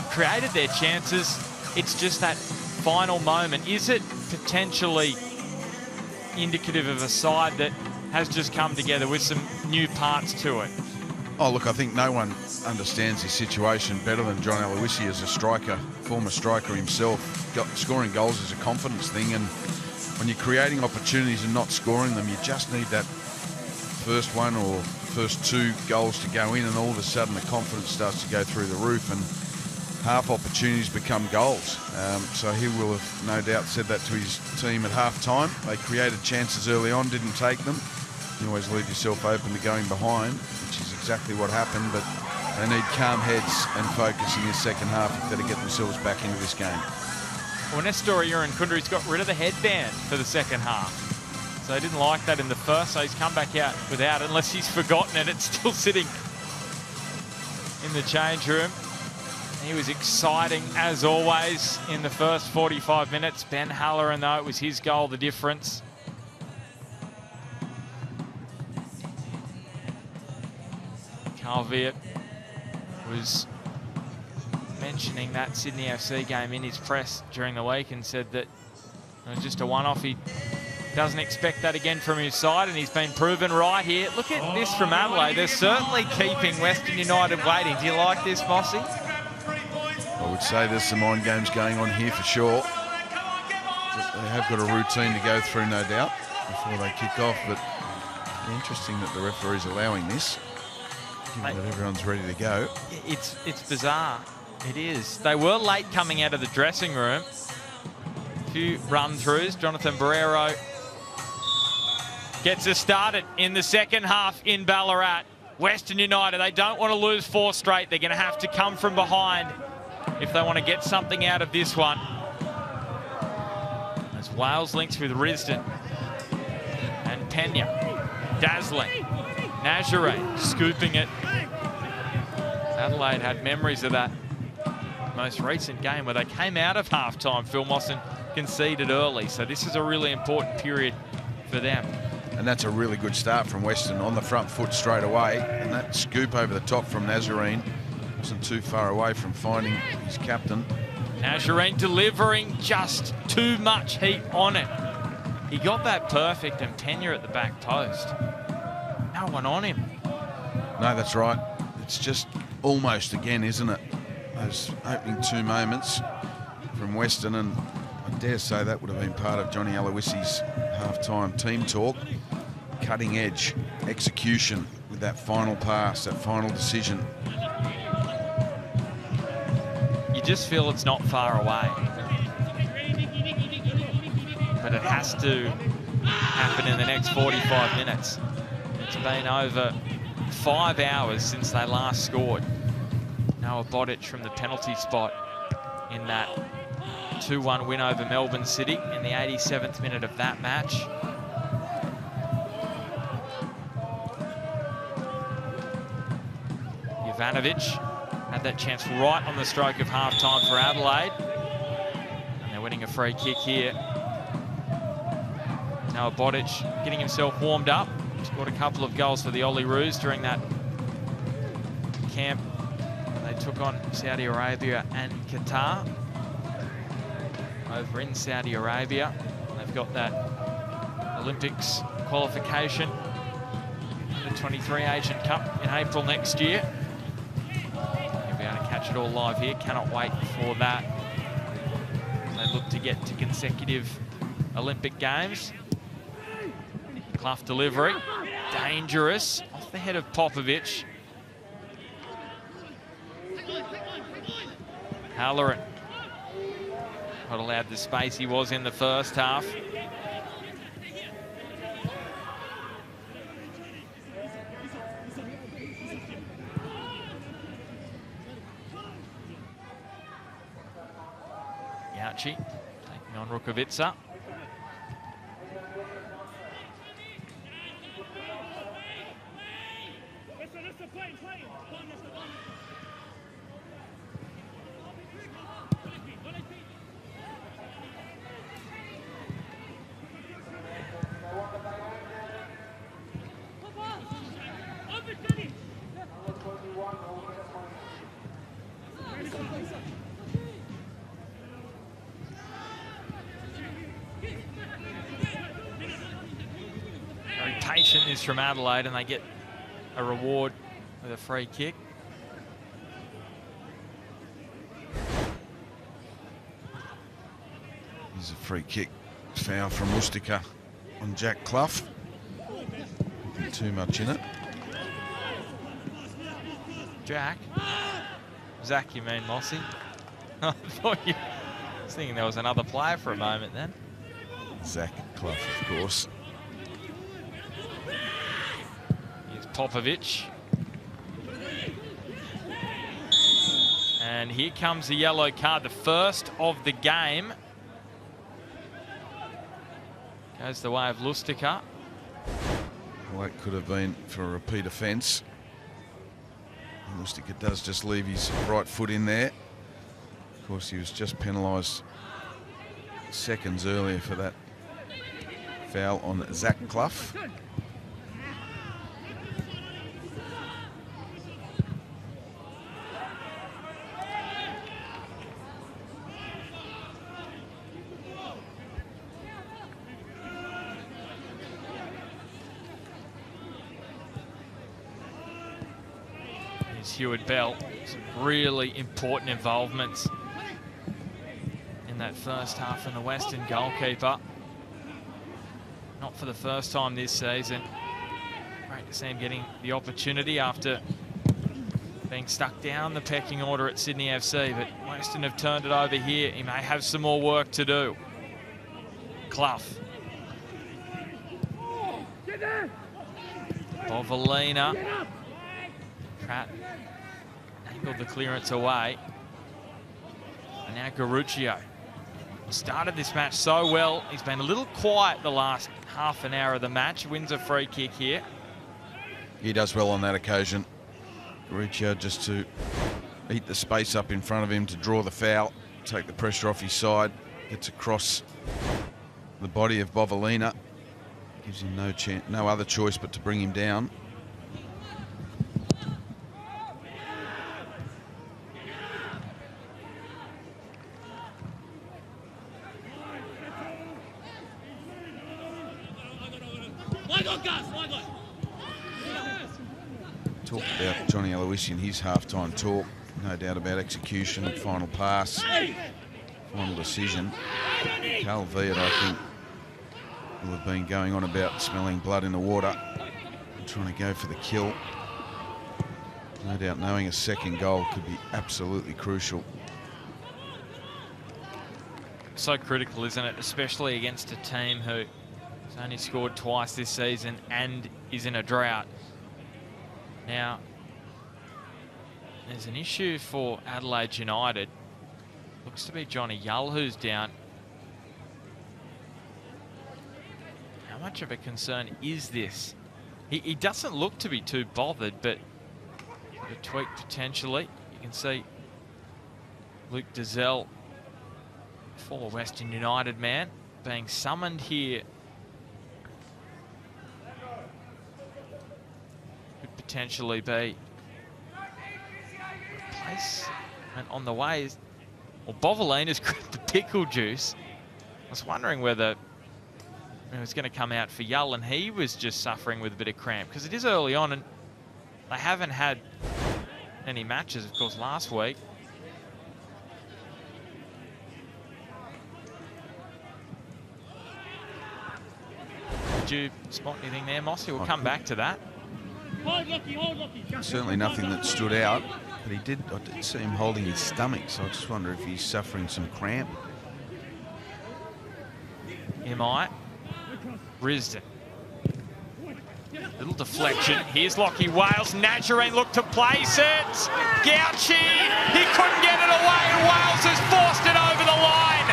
created their chances. It's just that final moment. Is it potentially indicative of a side that has just come together with some new parts to it? Oh, look, I think no one understands this situation better than John Aloisi as a striker, former striker himself. Scoring goals is a confidence thing, and when you're creating opportunities and not scoring them, you just need that first one or first 2 goals to go in, and all of a sudden the confidence starts to go through the roof, and half opportunities become goals. So he will have no doubt said that to his team at half-time. They created chances early on, didn't take them. You always leave yourself open to going behind, which is exactly what happened, but they need calm heads and focus in this second half if they're to get themselves back into this game. Well, Nestor Urinkundri's got rid of the headband for the second half. So he didn't like that in the first, so he's come back out without it. Unless he's forgotten it, it's still sitting in the change room. He was exciting, as always, in the first 45 minutes. Ben Halloran, though, it was his goal, the difference. Carl Viet was mentioning that Sydney FC game in his press during the week and said that it was just a one-off. He doesn't expect that again from his side, and he's been proven right here. Look at this from Adelaide. They're certainly keeping Western United waiting. Do you like this, Mossy? I would say there's some mind games going on here for sure. They have got a routine to go through, no doubt, before they kick off, but interesting that the referee's allowing this, given that everyone's ready to go. It's bizarre. It is. They were late coming out of the dressing room. A few run-throughs. Jonathan Barrero gets us started in the second half in Ballarat. Western United, they don't want to lose 4 straight. They're going to have to come from behind if they want to get something out of this one. As Wales links with Risdon and Pena. Dazzling. Nazarene scooping it. Adelaide had memories of that most recent game where they came out of half-time, Phil Moss, and conceded early. So this is a really important period for them. And that's a really good start from Western on the front foot straight away. And that scoop over the top from Nazarene wasn't too far away from finding his captain. Nazarene delivering just too much heat on it. He got that perfect, and Pena at the back post. No one on him. No, that's right. It's just almost again, isn't it? Those opening 2 moments from Western, and I dare say that would have been part of Johnny Aloisi's half-time team talk. Cutting edge execution with that final pass, that final decision. You just feel it's not far away. But it has to happen in the next 45 minutes. It's been over 5 hours since they last scored. Noah Bodic from the penalty spot in that 2-1 win over Melbourne City in the 87th minute of that match. Ivanovic had that chance right on the stroke of half-time for Adelaide. And they're winning a free kick here. Noah Bodic getting himself warmed up. Scored a couple of goals for the Olyroos during that camp. They took on Saudi Arabia and Qatar. Over in Saudi Arabia, they've got that Olympics qualification. The 23 Asian Cup in April next year. You'll be able to catch it all live here. Cannot wait for that. They look to get to consecutive Olympic Games. Clough delivery. Dangerous. Off the head of Popovic. Halloran. Not allowed the space he was in the first half. Yauchi taking on Rukavica. from Adelaide, and they get a reward with a free kick. Here's a free kick foul from Ustica on Jack Clough. Nothing too much in it. Jack? Zach, you mean, Mossy? I thought you... I was thinking there was another player for a moment then. Zach Clough, of course. Here's Popovic. And here comes the yellow card, the first of the game. Goes the way of Lustica. Well, that could have been for a repeat offence. Lustica does just leave his right foot in there. Of course, he was just penalised seconds earlier for that foul on Zach Clough. Hewitt Bell, some really important involvements in that first half, and the Western goalkeeper. Not for the first time this season. Great to see him getting the opportunity after being stuck down the pecking order at Sydney FC, but Western have turned it over here. He may have some more work to do. Clough. Bovalina. Pratt angled the clearance away. And now Garuccio. Started this match so well. He's been a little quiet the last half an hour of the match. Wins a free kick here. He does well on that occasion. Garuccio just to eat the space up in front of him to draw the foul, take the pressure off his side, gets across the body of Bovalina. Gives him no other choice but to bring him down. Talked about Johnny Aloisi in his half-time talk. No doubt about execution, final pass, final decision. Carl Viet, I think, will have been going on about smelling blood in the water and trying to go for the kill. No doubt knowing a second goal could be absolutely crucial. So critical, isn't it? Especially against a team who has only scored twice this season and is in a drought. Now, there's an issue for Adelaide United. Looks to be Johnny Yull who's down. How much of a concern is this? He doesn't look to be too bothered, but a tweak potentially. You can see Luke Dazelle, former Western United man, being summoned here. Could potentially be replacement on the way. Well, Bovalina's grabbed the pickle juice. I was wondering whether it was going to come out for Yull, and he was just suffering with a bit of cramp because it is early on and they haven't had any matches, of course, last week. Did you spot anything there, Mossy? We'll come back to that. Certainly nothing that stood out, but I did see him holding his stomach, so I just wonder if he's suffering some cramp. He might. Risdon. Little deflection. Here's Lockie Wales. Nazarene looked to place it. Gauchi. He couldn't get it away, and Wales has forced it over the line.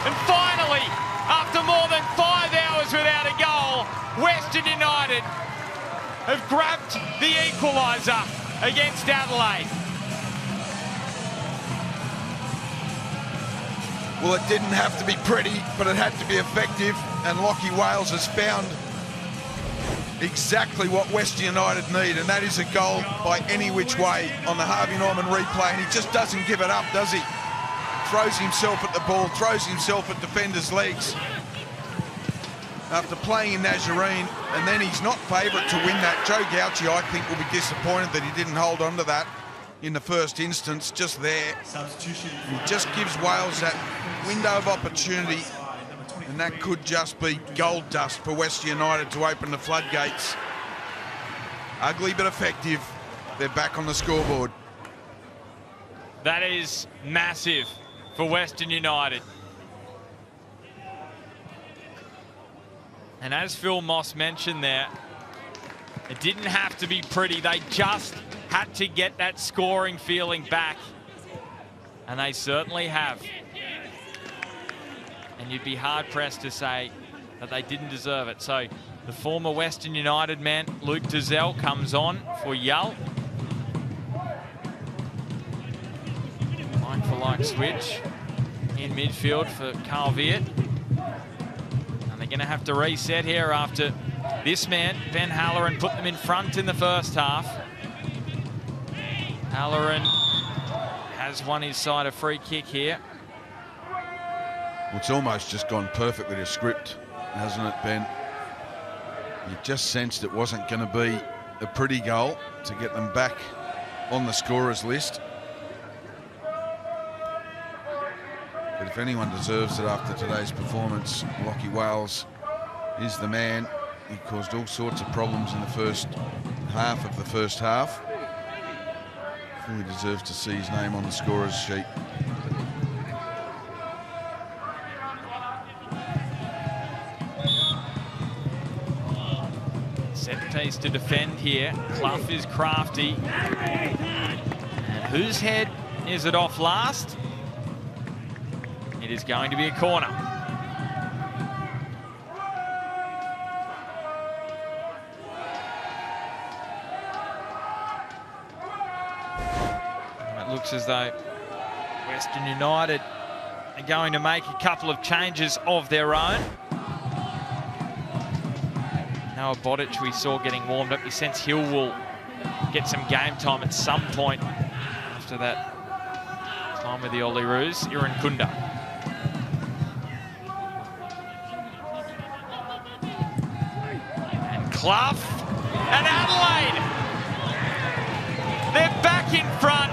And finally, after more than 5 hours without a goal, Western United have grabbed the equaliser against Adelaide. Well, it didn't have to be pretty, but it had to be effective, and Lockie Wales has found exactly what Western United need, and that is a goal by any which way on the Harvey Norman replay, and he just doesn't give it up, does he? Throws himself at the ball, throws himself at defenders' legs. after playing in Nazarene, and then he's not favourite to win that. Joe Gauci, I think, will be disappointed that he didn't hold on to that in the first instance, just there. Substitution. It just gives Wales that window of opportunity, and that could just be gold dust for Western United to open the floodgates. Ugly but effective. They're back on the scoreboard. That is massive for Western United. And as Phil Moss mentioned there, it didn't have to be pretty. They just had to get that scoring feeling back. And they certainly have. And you'd be hard-pressed to say that they didn't deserve it. So the former Western United man, Luke Dizelle, comes on for Yull. Like switch in midfield for Carl Viet. And they're going to have to reset here after this man, Ben Halloran, put them in front in the first half. Halloran has won his side a free kick here. Well, it's almost just gone perfectly to script, hasn't it, Ben? You just sensed it wasn't going to be a pretty goal to get them back on the scorers list. But if anyone deserves it after today's performance, Lachie Wales is the man. He caused all sorts of problems in the first half of the first half. Fully deserves to see his name on the scorers sheet. Set piece to defend here. Clough is crafty. And whose head is it off last? It is going to be a corner. And it looks as though Western United are going to make a couple of changes of their own. Noah Bodic we saw getting warmed up. You sense Hill will get some game time at some point after that time with the Olyroos. Iran Kunda. Clough and Adelaide. They're back in front,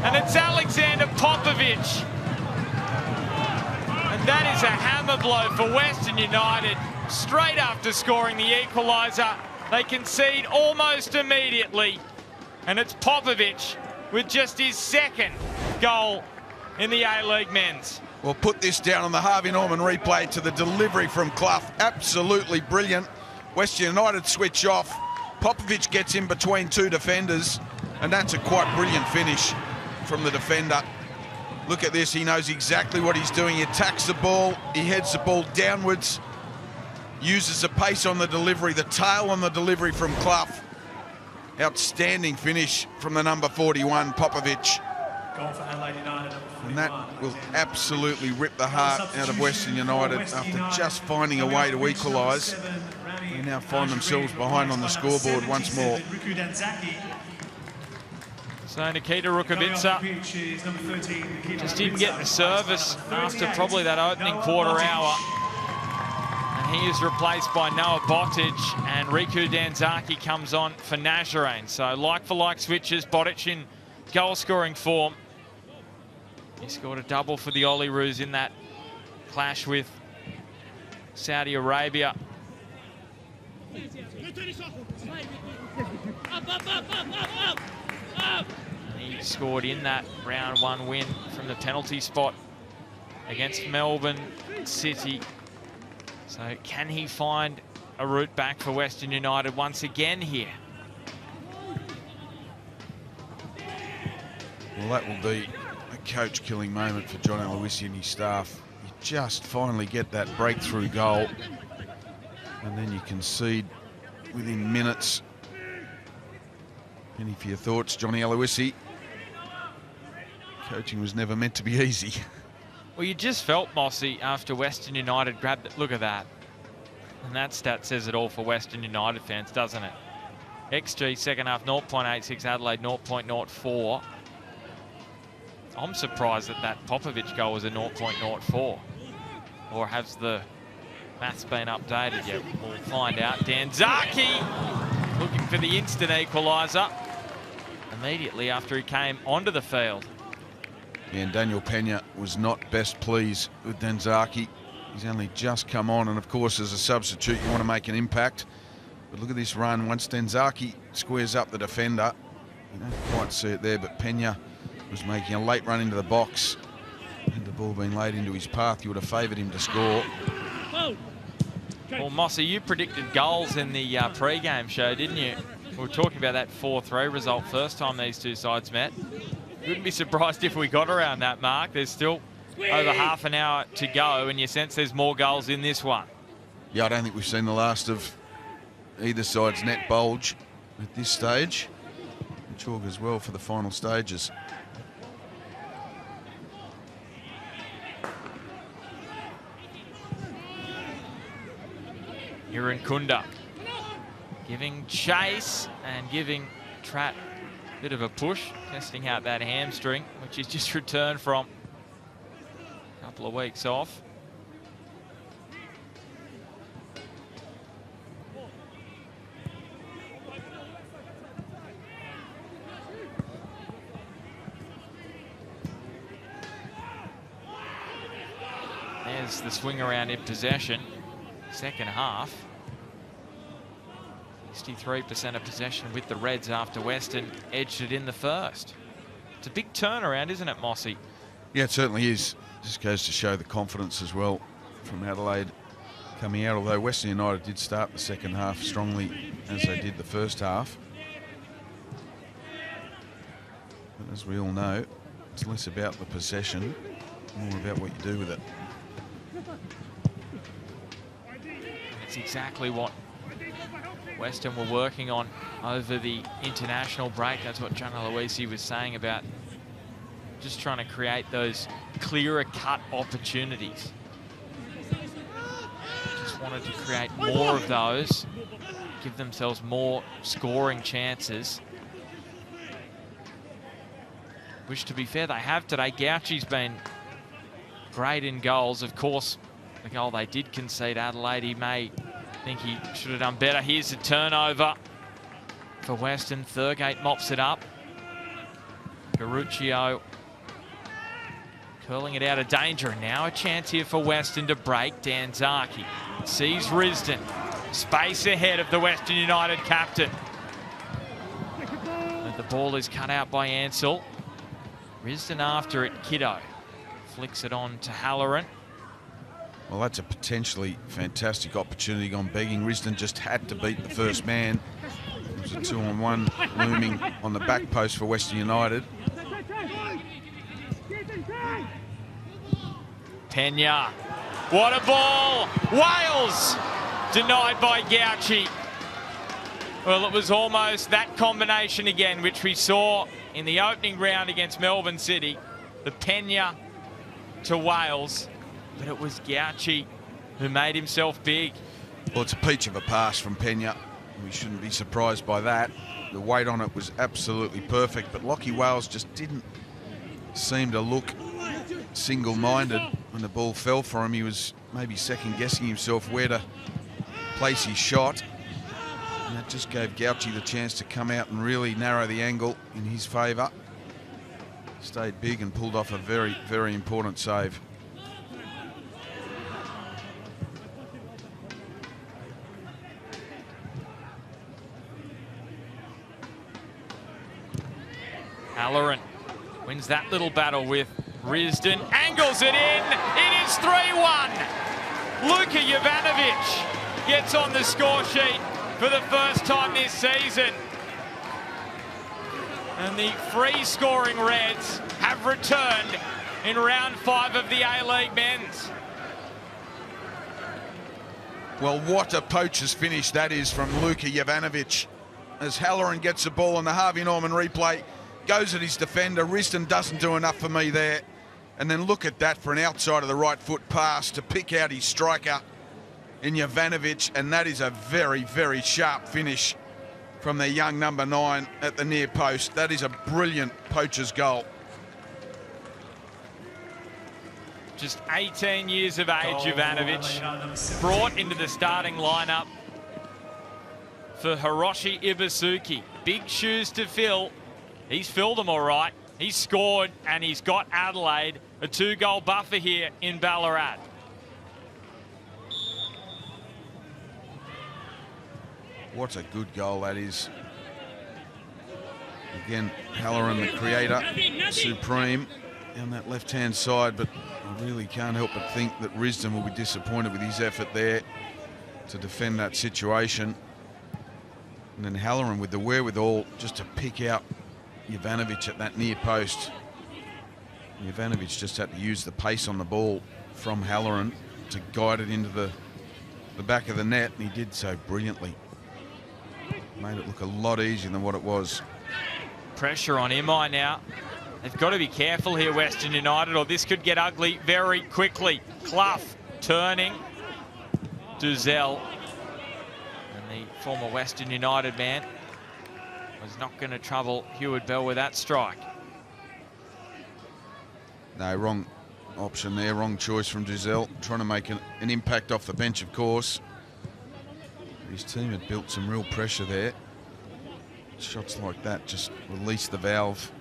and it's Alexander Popovic. And that is a hammer blow for Western United. Straight after scoring the equaliser, they concede almost immediately. And it's Popovic with just his second goal in the A-League men's. We'll put this down on the Harvey Norman replay to the delivery from Clough. Absolutely brilliant. Western United switch off. Popovic gets in between two defenders, and that's a quite brilliant finish from the defender. Look at this, he knows exactly what he's doing. He attacks the ball, he heads the ball downwards, uses the pace on the delivery, the tail on the delivery from Clough. Outstanding finish from the number 41, Popovic. Goal for Adelaide United. And that will absolutely rip the heart out of Western United after just finding a way to equalise. They now find themselves behind on the scoreboard once more. So Nikita Rukavica just didn't get the service after probably that opening quarter hour. And he is replaced by Noah Botic, and Riku Danzaki comes on for Nazarene. So like-for-like switches, Botic in goal-scoring form. He scored a double for the Olyroos in that clash with Saudi Arabia. He scored in that round one win from the penalty spot against Melbourne City. So can he find a route back for Western United once again here? Well, that will be a coach-killing moment for John Aloisi and his staff. You just finally get that breakthrough goal, and then you concede within minutes. Any for your thoughts, Johnny Aloisi? Coaching was never meant to be easy. Well, you just felt Mossy after Western United grabbed it. Look at that. And that stat says it all for Western United fans, doesn't it? XG second half 0.86, Adelaide 0.04. I'm surprised that that Popovic goal was a 0.04, or has the math's been updated yet. We'll find out. Danzaki looking for the instant equaliser immediately after he came onto the field. Yeah, and Daniel Pena was not best pleased with Danzaki. He's only just come on, and of course as a substitute you want to make an impact. But look at this run. Once Danzaki squares up the defender, you don't quite see it there, but Pena was making a late run into the box. Had the ball been laid into his path, you would have favoured him to score. Well, Mossy, you predicted goals in the pre-game show, didn't you? We were talking about that 4-3 result first time these two sides met. Wouldn't be surprised if we got around that mark. There's still over half an hour to go, and you sense there's more goals in this one. Yeah, I don't think we've seen the last of either side's net bulge at this stage, which augurs well for the final stages. Irankunda giving chase and giving Tratt a bit of a push, testing out that hamstring, which he's just returned from a couple of weeks off. There's the swing around in possession. Second half, 63% of possession with the Reds after Western edged it in the first. It's a big turnaround, isn't it, Mossy? Yeah, it certainly is. Just goes to show the confidence as well from Adelaide coming out, although Western United did start the second half strongly as they did the first half. But as we all know, it's less about the possession, more about what you do with it. It's exactly what Western were working on over the international break. That's what John Aloisi was saying about just trying to create those clearer cut opportunities. Just wanted to create more of those, give themselves more scoring chances. Which, to be fair, they have today. Gauchi's been great in goals. Of course, the goal they did concede, Adelaide, he may think he should have done better. Here's a turnover for Western. Thurgate mops it up. Garuccio curling it out of danger. And now a chance here for Western to break. Danzaki sees Risdon. Space ahead of the Western United captain. And the ball is cut out by Ansell. Risdon after it, Kiddo flicks it on to Halloran. Well, that's a potentially fantastic opportunity gone begging. Risdon just had to beat the first man. It was a 2-on-1 looming on the back post for Western United. Pena. What a ball! Wales denied by Gauchi. Well, it was almost that combination again, which we saw in the opening round against Melbourne City. The Pena to Wales. But it was Gauchi who made himself big. Well, it's a peach of a pass from Pena. We shouldn't be surprised by that. The weight on it was absolutely perfect, but Lachie Wales just didn't seem to look single-minded when the ball fell for him. He was maybe second-guessing himself where to place his shot. And that just gave Gauchi the chance to come out and really narrow the angle in his favour. Stayed big and pulled off a very, very important save. Halloran wins that little battle with Risdon. Angles it in. It is 3-1. Luka Jovanovic gets on the score sheet for the first time this season. And the free-scoring Reds have returned in round 5 of the A-League men's. Well, what a poacher's finish that is from Luka Jovanovic. As Halloran gets the ball on the Harvey Norman replay, goes at his defender. Risdon doesn't do enough for me there. And then look at that for an outside of the right foot pass to pick out his striker in Jovanovic. And that is a very, very sharp finish from their young number 9 at the near post. That is a brilliant poacher's goal. just 18 years of age, Jovanovic, brought into the starting lineup for Hiroshi Ibusuki. Big shoes to fill. He's filled them all right. He's scored, and he's got Adelaide a 2-goal buffer here in Ballarat. What a good goal that is. Again, Halloran, the creator, supreme on that left-hand side, but I really can't help but think that Risdon will be disappointed with his effort there to defend that situation. And then Halloran with the wherewithal just to pick out Jovanovic at that near post. Jovanovic just had to use the pace on the ball from Halloran to guide it into the back of the net, and he did so brilliantly. Made it look a lot easier than what it was. Pressure on Imai now. They've got to be careful here, Western United, or this could get ugly very quickly. Clough turning. Duzel, and the former Western United man, was not going to trouble Heward Bell with that strike. No, wrong option there, wrong choice from Duzel. Trying to make an impact off the bench, of course. His team had built some real pressure there. Shots like that just release the valve.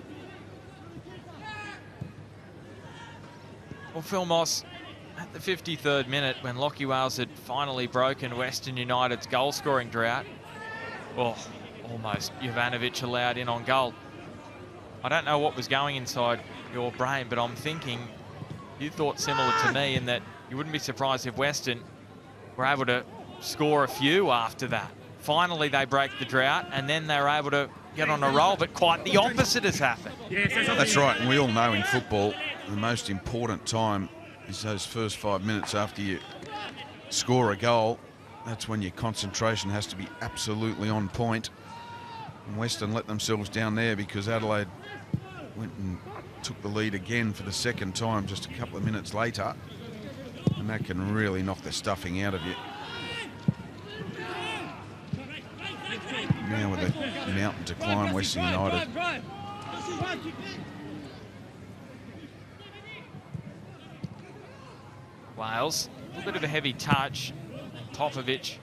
Well, Phil Moss, at the 53rd minute, when Lachie Wales had finally broken Western United's goal-scoring drought, well, almost Jovanovic allowed in on goal. I don't know what was going inside your brain, but I'm thinking you thought similar to me in that you wouldn't be surprised if Western were able to score a few after that. Finally, they break the drought, and then they're able to get on a roll, but quite the opposite has happened. That's right, and we all know in football, the most important time is those first 5 minutes after you score a goal. That's when your concentration has to be absolutely on point. And Western let themselves down there because Adelaide went and took the lead again for the second time just a couple of minutes later. And that can really knock the stuffing out of you. Now with a mountain to climb, Western United. Wales, a little bit of a heavy touch, and Popovic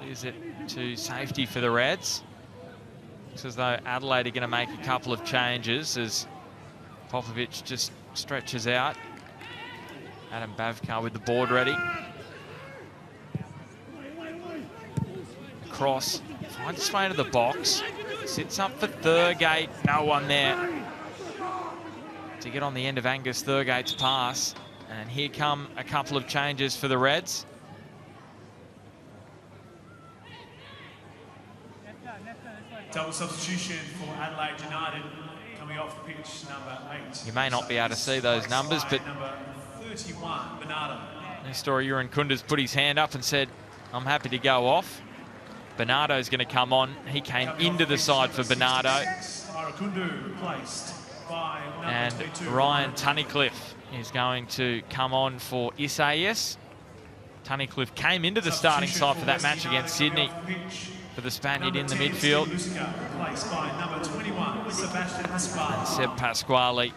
leaves it to safety for the Reds. Looks as though Adelaide are going to make a couple of changes as Popovic just stretches out. Adam Bavkar with the board ready. Cross, finds its way into the box, sits up for Thurgate, no one there to get on the end of Angus Thurgate's pass. And here come a couple of changes for the Reds. Double substitution for Adelaide United coming off the pitch, number 8. You may not be able to see those numbers, but number 31, Bernardo. Nestor Urinkunders put his hand up and said, I'm happy to go off. Bernardo's going to come on. He came into the side for Bernardo. And Ryan Tunnicliffe is going to come on for Isaias. Tunnicliffe came into the starting side for that match against Sydney for the Spaniard in the midfield. And Seb Pasquale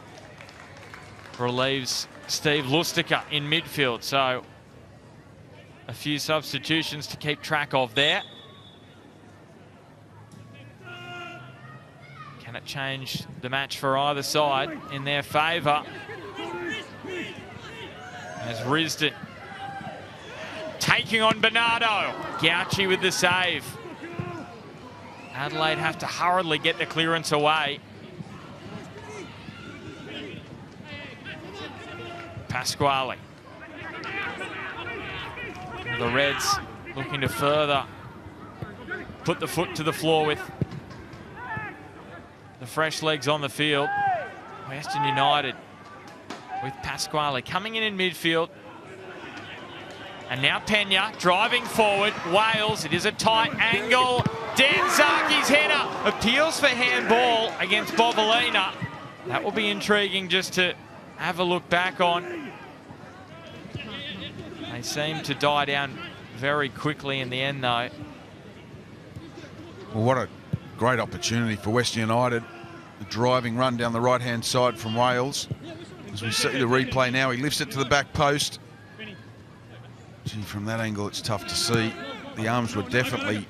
relieves Steve Lustica in midfield. So a few substitutions to keep track of there. Can it change the match for either side in their favour? As Risdon taking on Bernardo. Gauci with the save. Adelaide have to hurriedly get the clearance away. Pasquale. The Reds looking to further put the foot to the floor with the fresh legs on the field. Western United with Pasquale coming in midfield. And now Pena driving forward. Wales, it is a tight angle. Dan Zaki's header appeals for handball against Bovalina. That will be intriguing just to have a look back on. They seem to die down very quickly in the end, though. Well, what a great opportunity for Western United. The driving run down the right-hand side from Wales. As we see the replay now, he lifts it to the back post. Gee, from that angle, it's tough to see. The arms were definitely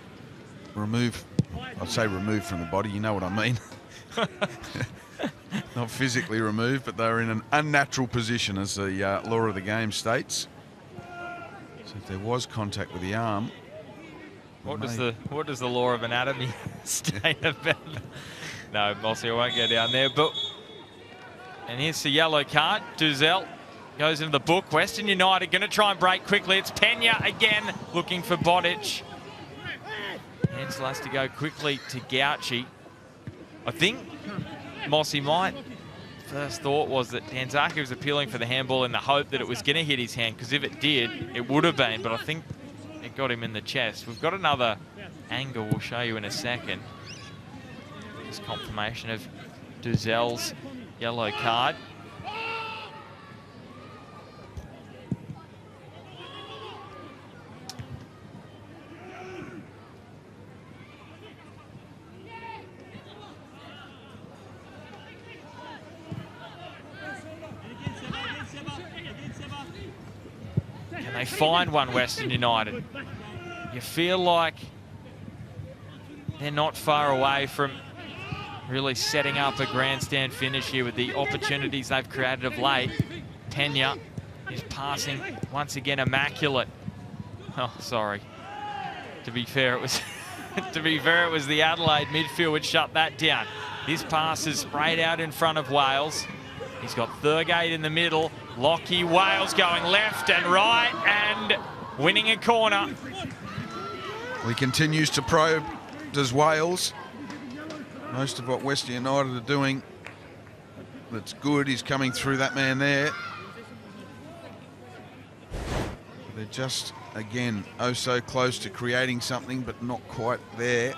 removed. I'd say removed from the body, you know what I mean. Not physically removed, but they were in an unnatural position, as the law of the game states. So if there was contact with the arm, what does the law of anatomy state about? No, Mossy, I won't go down there. But and here's the yellow card. Duzel goes into the book. Western United going to try and break quickly. It's Pena again looking for Bodic. Hansel has to go quickly to Gauci. I think Mossy might. First thought was that Danzaki was appealing for the handball in the hope that it was going to hit his hand, because if it did, it would have been. But I think it got him in the chest. We've got another angle we'll show you in a second. Just confirmation of Duzel's yellow card. Can they find one, Western United? You feel like they're not far away from really setting up a grandstand finish here with the opportunities they've created of late. Pena is passing once again immaculate. Oh, sorry. To be fair, it was it was the Adelaide midfield which shut that down. His pass is sprayed out in front of Wales. He's got Thurgate in the middle. Lockie, Wales going left and right and winning a corner. He continues to probe, does Wales. Most of what Western United are doing that's good is coming through that man there. They're just, again, oh so close to creating something, but not quite there.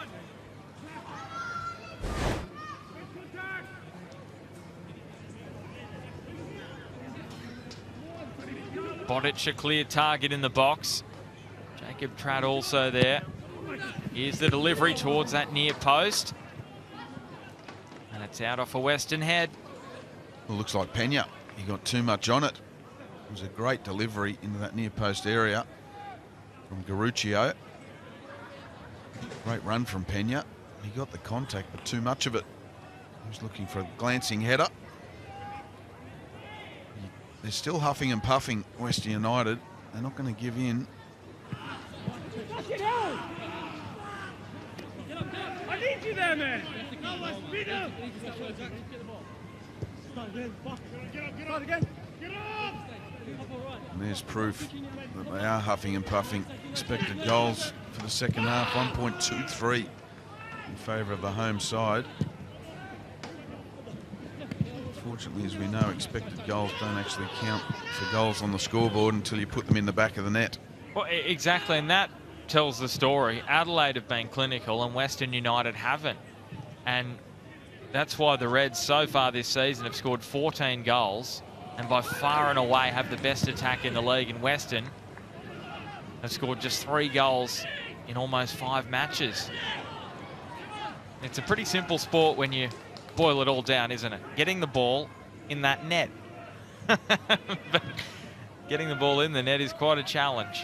Bodic a clear target in the box. Jacob Tratt also there. Here's the delivery towards that near post. And it's out off a Western head. Well, looks like Pena. He got too much on it. It was a great delivery into that near post area from Garuccio. Great run from Pena. He got the contact, but too much of it. He was looking for a glancing header. They're still huffing and puffing, Western United. They're not going to give in. I need you there, man. And there's proof that they are huffing and puffing. Expected goals for the second half, 1.23 in favour of the home side. Unfortunately, as we know, expected goals don't actually count for goals on the scoreboard until you put them in the back of the net. Well, exactly, and that tells the story. Adelaide have been clinical and Western United haven't. And that's why the Reds so far this season have scored 14 goals and by far and away have the best attack in the league. And Western have scored just 3 goals in almost 5 matches. It's a pretty simple sport when you boil it all down, isn't it? Getting the ball in that net. But getting the ball in the net is quite a challenge,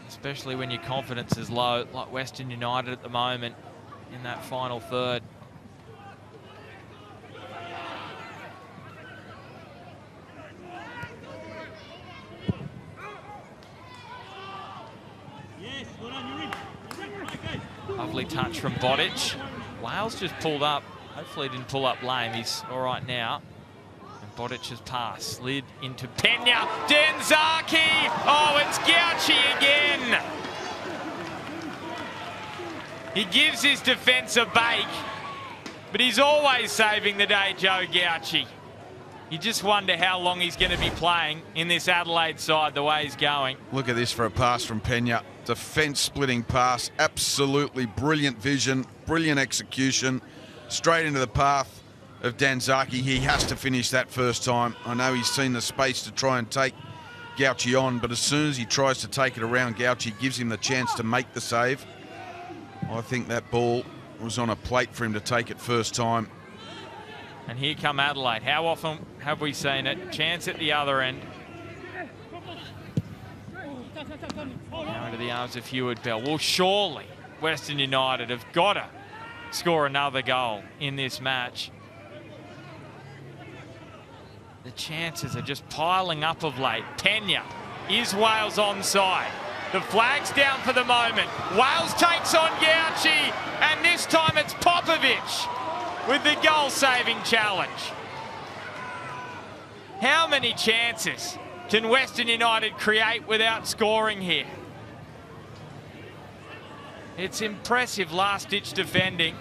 especially when your confidence is low, like Western United at the moment in that final third. Lovely touch from Bodic. Wales just pulled up. Hopefully he didn't pull up lame. He's all right now. And Bodic's pass slid into Pena. Danzaki! Oh, it's Gauci again. He gives his defence a bake, but he's always saving the day, Joe Gauci. You just wonder how long he's going to be playing in this Adelaide side the way he's going. Look at this for a pass from Pena. Defence-splitting pass. Absolutely brilliant vision, brilliant execution. Straight into the path of Danzaki. He has to finish that first time. I know he's seen the space to try and take Gauci on, but as soon as he tries to take it around, Gauci gives him the chance to make the save. I think that ball was on a plate for him to take it first time. And here come Adelaide. How often have we seen it? Chance at the other end. Now into the arms of Heward Bell. Well, surely Western United have got to score another goal in this match. The chances are just piling up of late. Pena, is Wales onside? The flag's down for the moment. Wales takes on Gauci, and this time it's Popovic with the goal-saving challenge. How many chances can Western United create without scoring here? It's impressive last-ditch defending,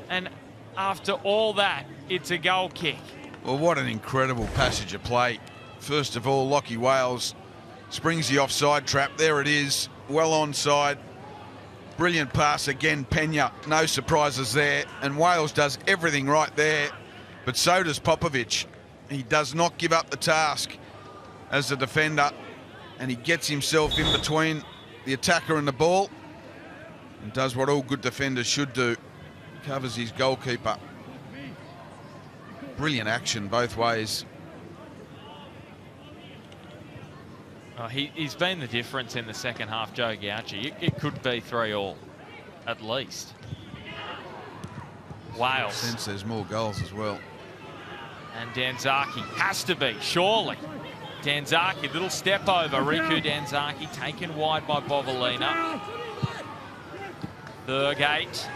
and after all that, it's a goal kick. Well, what an incredible passage of play. First of all, Lachie Wales springs the offside trap. There it is, well onside. Brilliant pass again, Pena. No surprises there. And Wales does everything right there, but so does Popovic. He does not give up the task as a defender, and he gets himself in between the attacker and the ball and does what all good defenders should do. Covers his goalkeeper. Brilliant action both ways. Oh, he's been the difference in the second half, Joe Gauci. It could be 3-3 at least. Wales. Since there's more goals as well. And Danzaki has to be, surely. Danzaki, little step over. Riku Danzaki taken wide by Bovalina. Thurgate.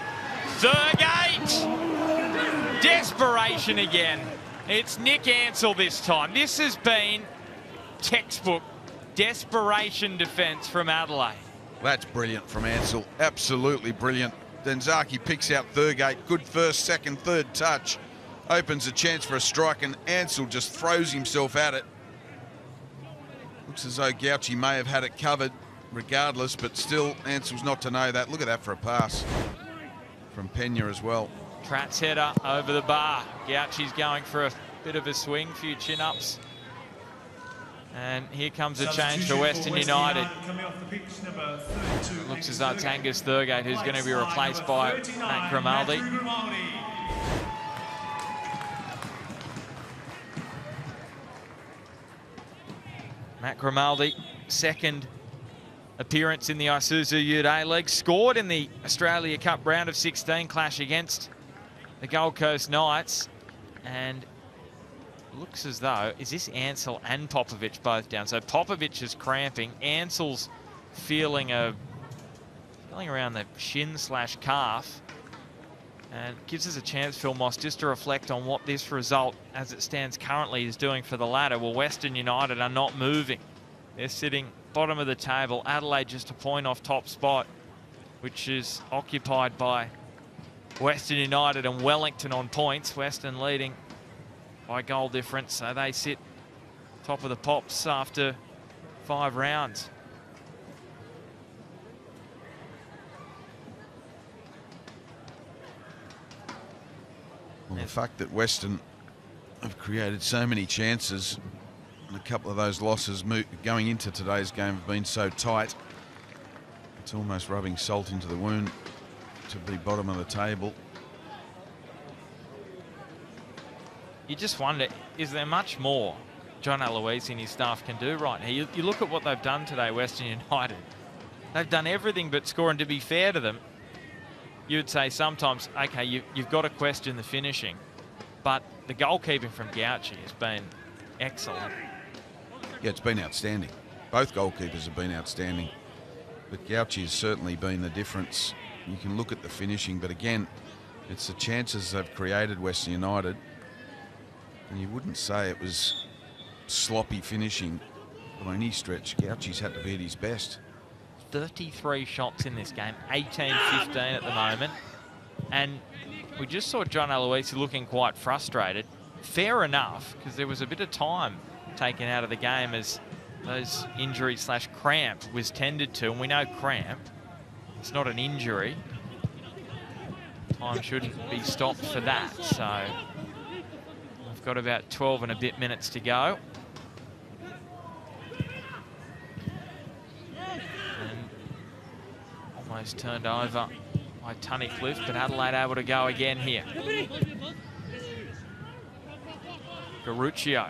Desperation again. It's Nick Ansell this time. This has been textbook desperation defence from Adelaide. That's brilliant from Ansell. Absolutely brilliant. Danzaki picks out Thurgate. Good first, second, third touch. Opens a chance for a strike, and Ansell just throws himself at it. Looks as though Gauci may have had it covered regardless, but still Ansell's not to know that. Look at that for a pass from Pena as well. Pratt's header over the bar. Gauci's going for a bit of a swing, few chin-ups. And here comes a change for Western United. It looks as though it's Angus Thurgate who's going to be replaced by Matt Grimaldi. Matt Grimaldi, second appearance in the Isuzu Ute A-League, scored in the Australia Cup round of 16 clash against the Gold Coast Knights, and looks as though, is this Ansell and Popovic both down? So Popovic is cramping, Ansell's feeling around the shin/calf, and gives us a chance, Phil Moss, just to reflect on what this result, as it stands currently, is doing for the ladder. Well, Western United are not moving. They're sitting bottom of the table. Adelaide just a point off top spot, which is occupied by Western United and Wellington on points. Western leading by goal difference, so they sit top of the pops after 5 rounds. Well, the fact that Western have created so many chances, and a couple of those losses going into today's game have been so tight, it's almost rubbing salt into the wound to be bottom of the table. You just wonder, is there much more John Aloisi and his staff can do right now? You look at what they've done today, Western United. They've done everything but score, and to be fair to them, you would say sometimes, okay, you've got to question the finishing, but the goalkeeping from Gauci has been excellent. Yeah, it's been outstanding. Both goalkeepers have been outstanding, but Gauci has certainly been the difference. You can look at the finishing, but again, it's the chances they've created, Western United. And you wouldn't say it was sloppy finishing by any stretch. Gauci's had to be at his best. 33 shots in this game, 18-15 at the moment. And we just saw John Aloisi looking quite frustrated. Fair enough, because there was a bit of time taken out of the game as those injury/cramp was tended to. And we know cramp, it's not an injury. Time shouldn't be stopped for that. So we've got about 12 and a bit minutes to go. And almost turned over by Tunnicliffe, but Adelaide able to go again here. Garuccio.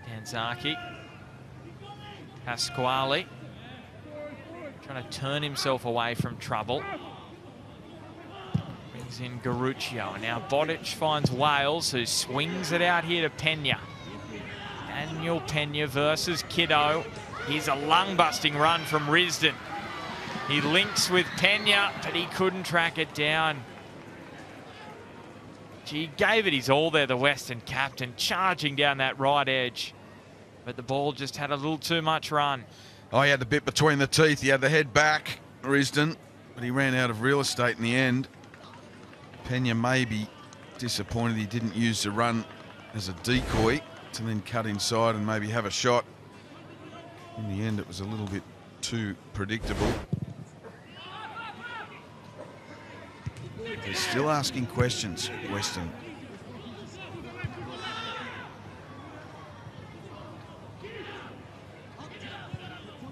Danzaki. Pasquale. Trying to turn himself away from trouble. Brings in Garuccio. And now Bodic finds Wales, who swings it out here to Pena. Daniel Pena versus Kiddo. Here's a lung-busting run from Risdon. He links with Pena, but he couldn't track it down. He gave it his all there, the Western captain, charging down that right edge. But the ball just had a little too much run. Oh, he had the bit between the teeth. He had the head back, Risdon, but he ran out of real estate in the end. Pena may be disappointed he didn't use the run as a decoy to then cut inside and maybe have a shot. In the end, it was a little bit too predictable. They're still asking questions, Western.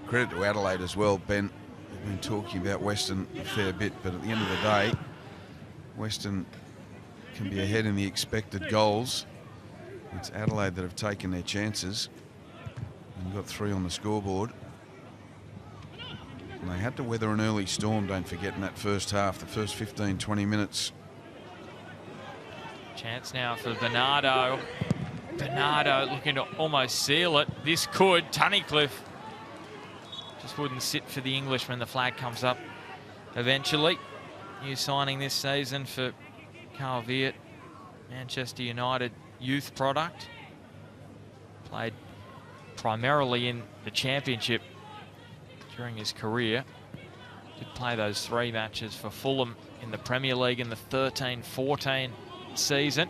Credit to Adelaide as well, Ben. We've been talking about Western a fair bit, but at the end of the day, Western can be ahead in the expected goals. It's Adelaide that have taken their chances and got 3 on the scoreboard. And they had to weather an early storm, don't forget, in that first half, the first 15, 20 minutes. Chance now for Bernardo. Bernardo looking to almost seal it. This could. Tunnicliffe just wouldn't sit for the Englishman. The flag comes up eventually. New signing this season for Carl Viet, Manchester United youth product. Played primarily in the championship during his career. Did play those 3 matches for Fulham in the Premier League in the 13-14 season.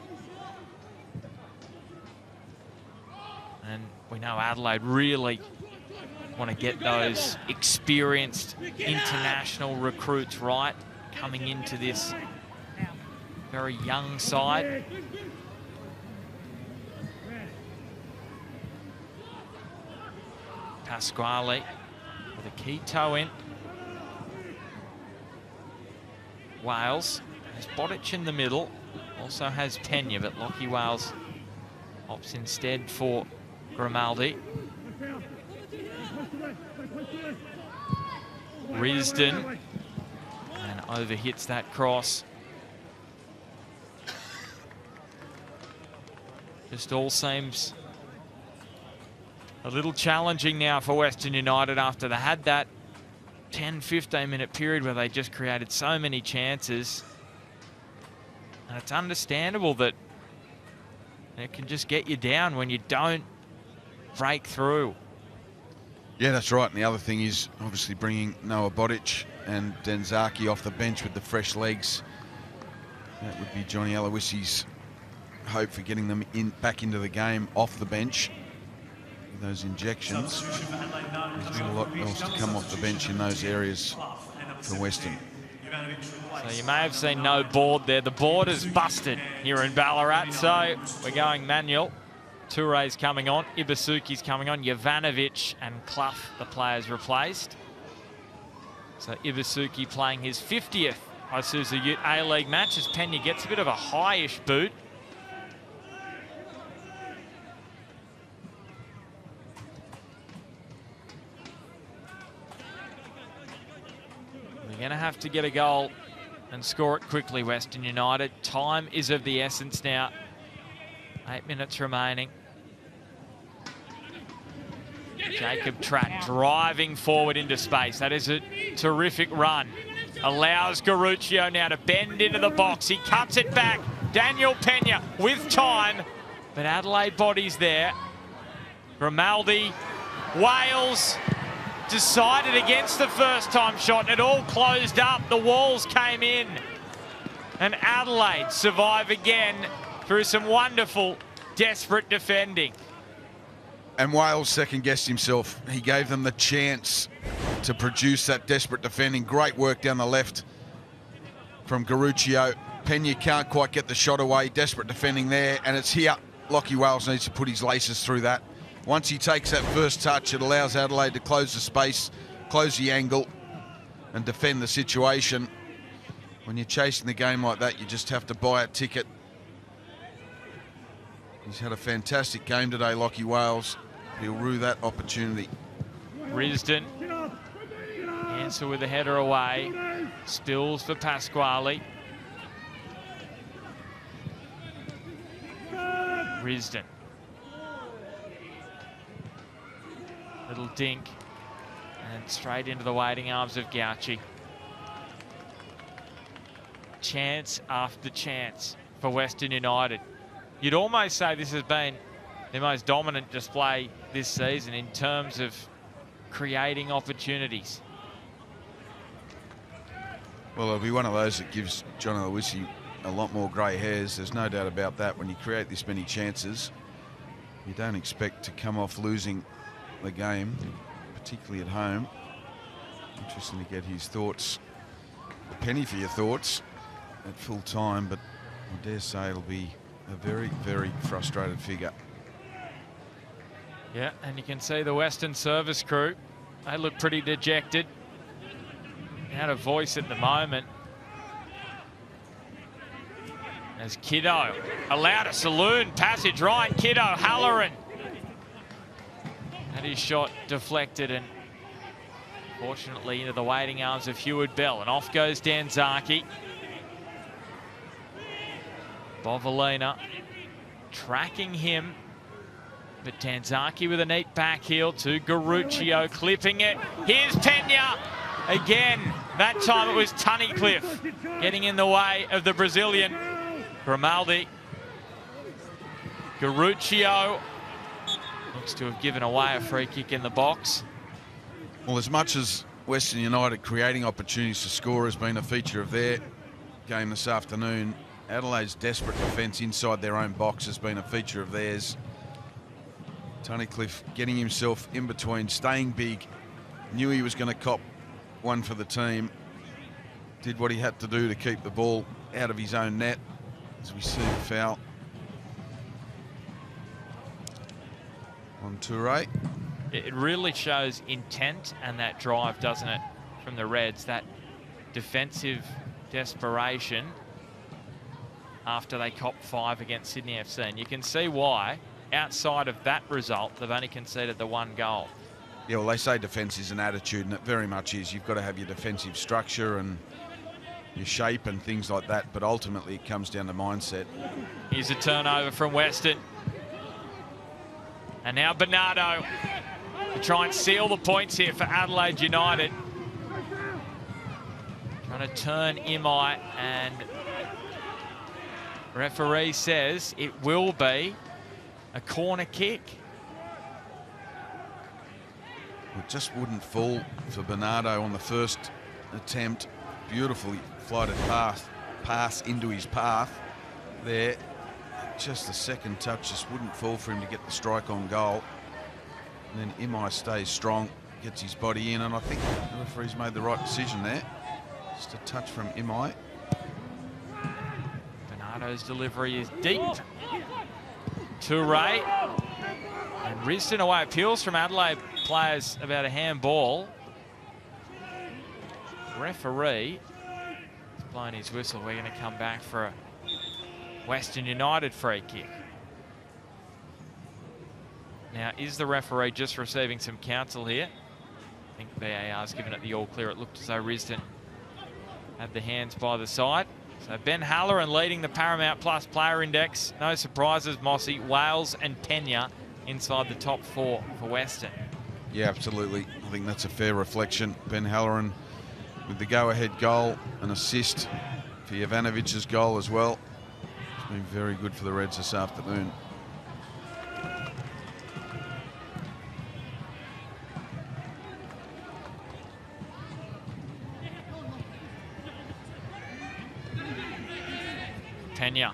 And we know Adelaide really want to get those experienced international recruits right coming into this very young side. Pasquale with a key toe in. Wales has Bodic in the middle, also has Pena, but Lockie Wales opts instead for Grimaldi. Risdon, and overhits that cross. Just all seems a little challenging now for Western United after they had that 10-15 minute period where they just created so many chances. And it's understandable that it can just get you down when you don't break through. Yeah, that's right. And the other thing is obviously bringing Noah Bodic and Danzaki off the bench with the fresh legs. That would be Johnny Aloisi's hope for getting them back into the game off the bench. With those injections, there's not a lot else to come off the bench in those areas for Western. So you may have seen no board there. The board is busted here in Ballarat, so we're going manual. Toure's coming on, Ibasuki's coming on, Jovanovic and Clough, the players replaced. So Ibasuki playing his 50th Isuzu Ute A-League match as Pena gets a bit of a high-ish boot. We're going to have to get a goal and score it quickly, Western United. Time is of the essence now. 8 minutes remaining. Jacob Tratt driving forward into space. That is a terrific run. Allows Garuccio now to bend into the box. He cuts it back. Daniel Pena with time, but Adelaide bodies there. Grimaldi, Wales decided against the first time shot, and it all closed up. The walls came in, and Adelaide survive again through some wonderful, desperate defending. And Wales second-guessed himself. He gave them the chance to produce that desperate defending. Great work down the left from Garuccio. Pena can't quite get the shot away. Desperate defending there, and it's here. Lockie Wales needs to put his laces through that. Once he takes that first touch, it allows Adelaide to close the space, close the angle, and defend the situation. When you're chasing the game like that, you just have to buy a ticket He's had a fantastic game today, Lockie Wales. He'll rue that opportunity. Risdon, answer with a header away. Stills for Pasquale. Risdon. Little dink. And straight into the waiting arms of Gauci. Chance after chance for Western United. You'd almost say this has been the most dominant display this season in terms of creating opportunities. Well, it'll be one of those that gives John Aloisi a lot more grey hairs. There's no doubt about that. When you create this many chances, you don't expect to come off losing the game, particularly at home. Interesting to get his thoughts. A penny for your thoughts at full time, but I dare say it'll be a very, very frustrated figure. Yeah, and you can see the Western service crew, they look pretty dejected. Out of voice at the moment. As Kiddo allowed a saloon passage, Ryan Kiddo, Halloran. Had his shot deflected and fortunately into the waiting arms of Heward Bell. And off goes Danzaki. Bovalina tracking him. But Danzaki with a neat back heel to Garuccio, clipping it. Here's Pena again. That time it was Tunnicliffe getting in the way of the Brazilian. Grimaldi. Garuccio looks to have given away a free kick in the box. Well, as much as Western United creating opportunities to score has been a feature of their game this afternoon, Adelaide's desperate defence inside their own box has been a feature of theirs. Tunnicliffe getting himself in between, staying big, knew he was going to cop one for the team, did what he had to do to keep the ball out of his own net, as we see the foul on Toure. It really shows intent and that drive, doesn't it, from the Reds, that defensive desperation after they copped 5 against Sydney FC. And you can see why, outside of that result, they've only conceded the 1 goal. Yeah, well, they say defence is an attitude, and it very much is. You've got to have your defensive structure and your shape and things like that, but ultimately it comes down to mindset. Here's a turnover from Western. And now Bernardo to try and seal the points here for Adelaide United. Trying to turn Imai, and referee says it will be a corner kick. It just wouldn't fall for Bernardo on the first attempt. Beautifully flighted pass into his path there. Just the second touch just wouldn't fall for him to get the strike on goal. And then Imai stays strong, gets his body in, and I think the referee's made the right decision there. Just a touch from Imai. Bernardo's delivery is deep. Toure. And Risdon away. Appeals from Adelaide players about a handball. Referee has blown his whistle. We're going to come back for a Western United free kick. Now, is the referee just receiving some counsel here? I think VAR's given it the all clear. It looked as though Risdon had the hands by the side. So Ben Halloran leading the Paramount Plus player index. No surprises, Mossy. Wales and Pena inside the top 4 for Western. Yeah, absolutely. I think that's a fair reflection. Ben Halloran with the go-ahead goal, an assist for Jovanovic's goal as well. It's been very good for the Reds this afternoon. Pena.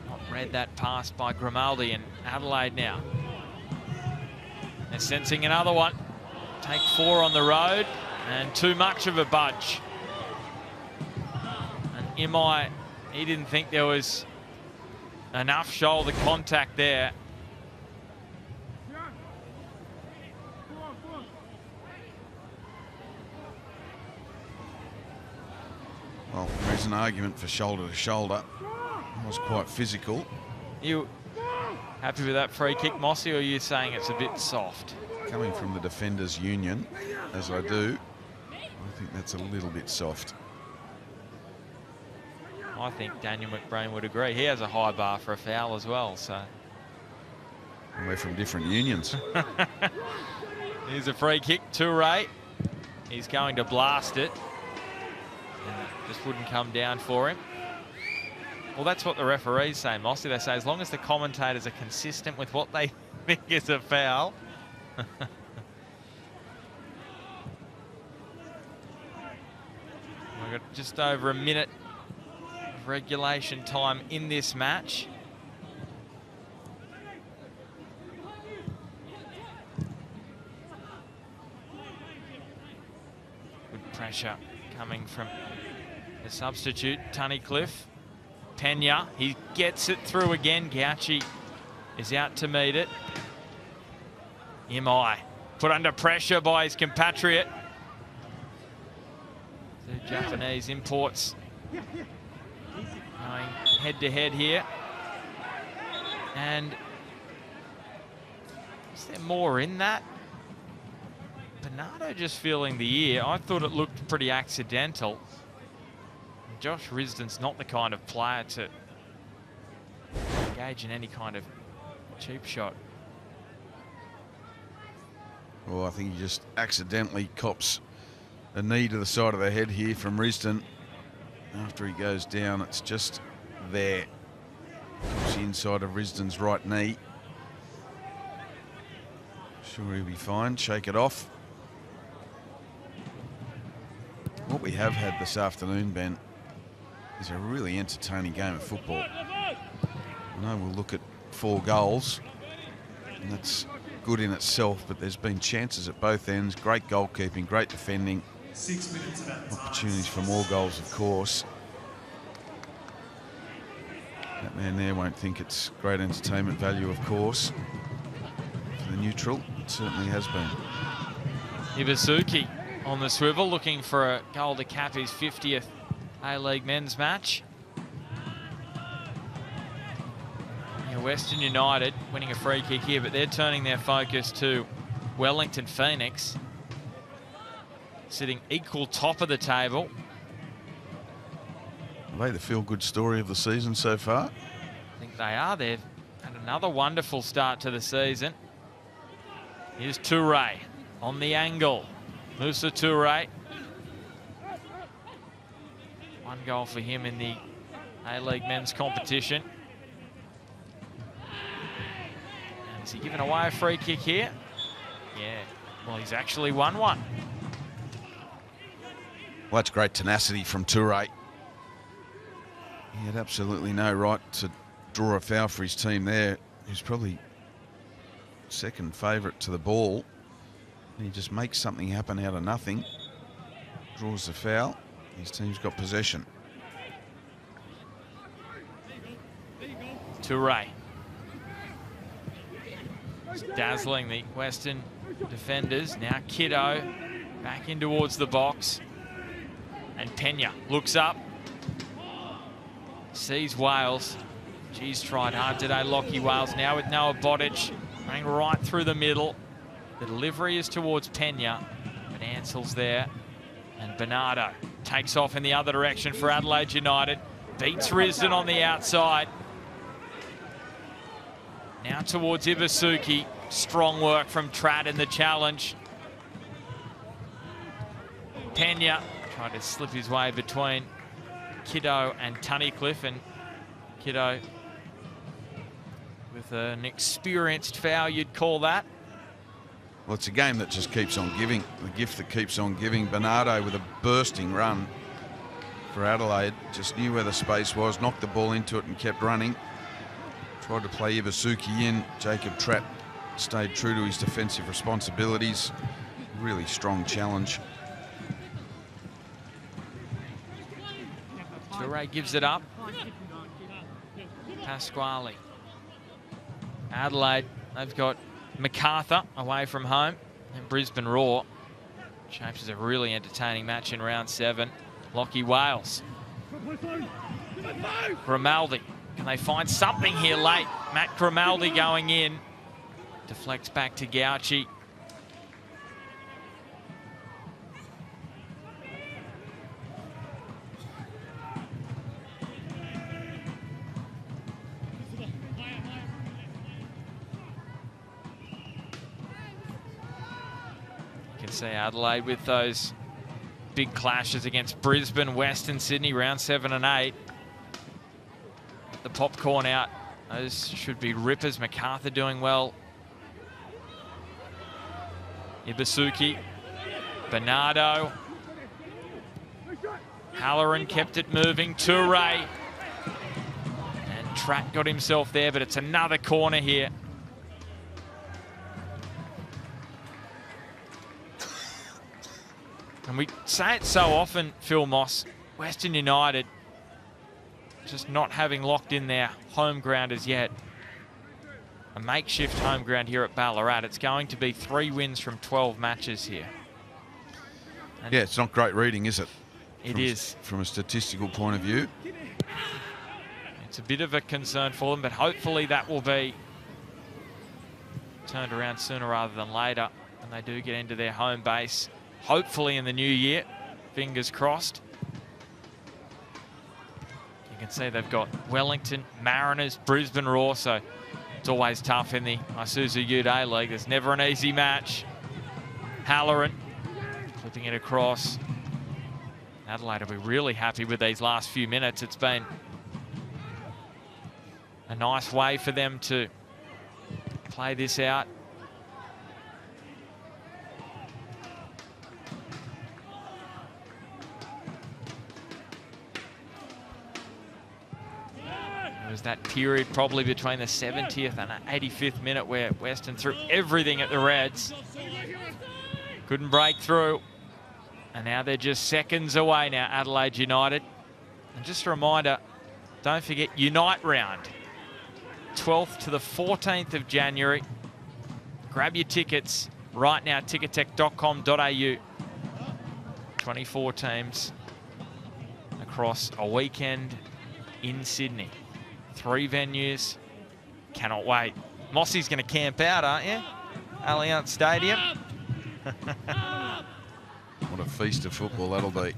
Not read that pass by Grimaldi, and Adelaide now. They're sensing another one. Take 4 on the road, and too much of a budge. And Imai, he didn't think there was enough shoulder contact there. Well, is an argument for shoulder to shoulder. It was quite physical. You happy with that free kick, Mossy, or are you saying it's a bit soft? Coming from the defenders' union, as I do, I think that's a little bit soft. I think Daniel McBrain would agree. He has a high bar for a foul as well, so. And we're from different unions. Here's a free kick to Ray. He's going to blast it. And it just wouldn't come down for him. Well, that's what the referees say, Mossy. They say as long as the commentators are consistent with what they think is a foul. We've got just over a minute of regulation time in this match. Good pressure coming from the substitute, Tunnicliffe. Pena, he gets it through again. Gauci is out to meet it. Imai put under pressure by his compatriot. The Japanese imports going head to head here. And is there more in that? Bernardo just feeling the ear. I thought it looked pretty accidental. Josh Risdon's not the kind of player to engage in any kind of cheap shot. Well, I think he just accidentally cops a knee to the side of the head here from Risdon. After he goes down, it's just there. Comes the inside of Risdon's right knee. Sure, he'll be fine. Shake it off. What we have had this afternoon, Ben, is a really entertaining game of football. I know we'll look at 4 goals, and that's good in itself, but there's been chances at both ends. Great goalkeeping, great defending. 6 minutes about the time. Opportunities for more goals, of course. That man there won't think it's great entertainment value, of course. For the neutral, it certainly has been. Ibusuki on the swivel, looking for a goal to cap his 50th A-League men's match. Yeah, Western United winning a free kick here, but they're turning their focus to Wellington Phoenix, sitting equal top of the table. Are they the feel-good story of the season so far? I think they are. They've had another wonderful start to the season. Here's Toure on the angle. Musa Toure. 1 goal for him in the A-League men's competition. And is he giving away a free kick here? Yeah. Well, he's actually won one. Well, that's great tenacity from Toure. He had absolutely no right to draw a foul for his team there. He's probably second favourite to the ball. And he just makes something happen out of nothing. Draws the foul. His team's got possession. Toure. Dazzling the Western defenders. Now Kiddo back in towards the box. And Pena looks up. Sees Wales. Geez, tried hard today, Lockie Wales. Now with Noah Bodic running right through the middle. The delivery is towards Pena, but Ansell's there. And Bernardo takes off in the other direction for Adelaide United. Beats Risdon on the outside. Now towards Ibusuki. Strong work from Trad in the challenge. Pena tried to slip his way between Kiddo and Tunnicliffe, and Kiddo with an experienced foul, you'd call that. Well, it's a game that just keeps on giving. The gift that keeps on giving. Bernardo with a bursting run for Adelaide. Just knew where the space was, knocked the ball into it and kept running. Tried to play Ibusuki in. Jacob Trapp stayed true to his defensive responsibilities. Really strong challenge. Toure gives it up. Pasquale. Adelaide, they've got MacArthur away from home, and Brisbane Roar. Shapes as a really entertaining match in round 7. Lockie Wales Grimaldi. Can they find something here late? Matt Grimaldi going in. Deflects back to Gauci. You can see Adelaide with those big clashes against Brisbane, Western Sydney, round 7 and 8. The popcorn out. Those should be rippers. MacArthur doing well. Ibasuki. Bernardo. Halloran kept it moving. Toure. And Track got himself there, but it's another corner here. And we say it so often, Phil Moss, Western United just not having locked in their home ground as yet. A makeshift home ground here at Ballarat. It's going to be 3 wins from 12 matches here. And yeah, it's not great reading, is it? It is. From a statistical point of view. It's a bit of a concern for them, but hopefully that will be turned around sooner rather than later when they do get into their home base. Hopefully in the new year, fingers crossed. You can see they've got Wellington, Mariners, Brisbane Raw, so it's always tough in the Isuzu Ute League. There's never an easy match. Halloran flipping it across. Adelaide will be really happy with these last few minutes. It's been a nice way for them to play this out. There was that period probably between the 70th and 85th minute where Western threw everything at the Reds. Couldn't break through. And now they're just seconds away now, Adelaide United. And just a reminder, don't forget Unite Round. 12th to the 14th of January. Grab your tickets right now, tickettech.com.au. 24 teams across a weekend in Sydney. 3 venues. Cannot wait. Mossy's going to camp out, aren't you? Allianz Stadium. What a feast of football that'll be.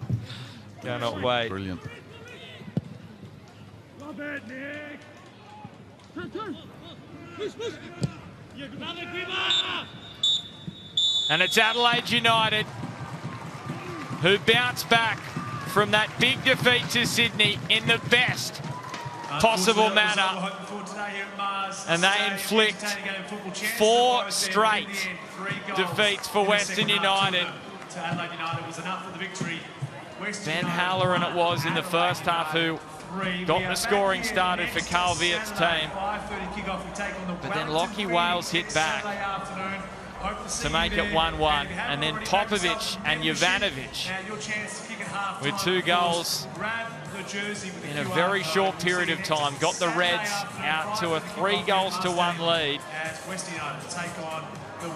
Cannot wait. Brilliant. And it's Adelaide United who bounce back from that big defeat to Sydney in the best possible manner. And they inflict 4 straight defeats for Western United. Ben Halloran it was in the first half who got the scoring started for Carl Viet's team. But then Lockie Wales hit back to make it 1-1. And then Popovic and Jovanovic with 2 goals in a very short period of time got the Reds out to a 3-1 lead.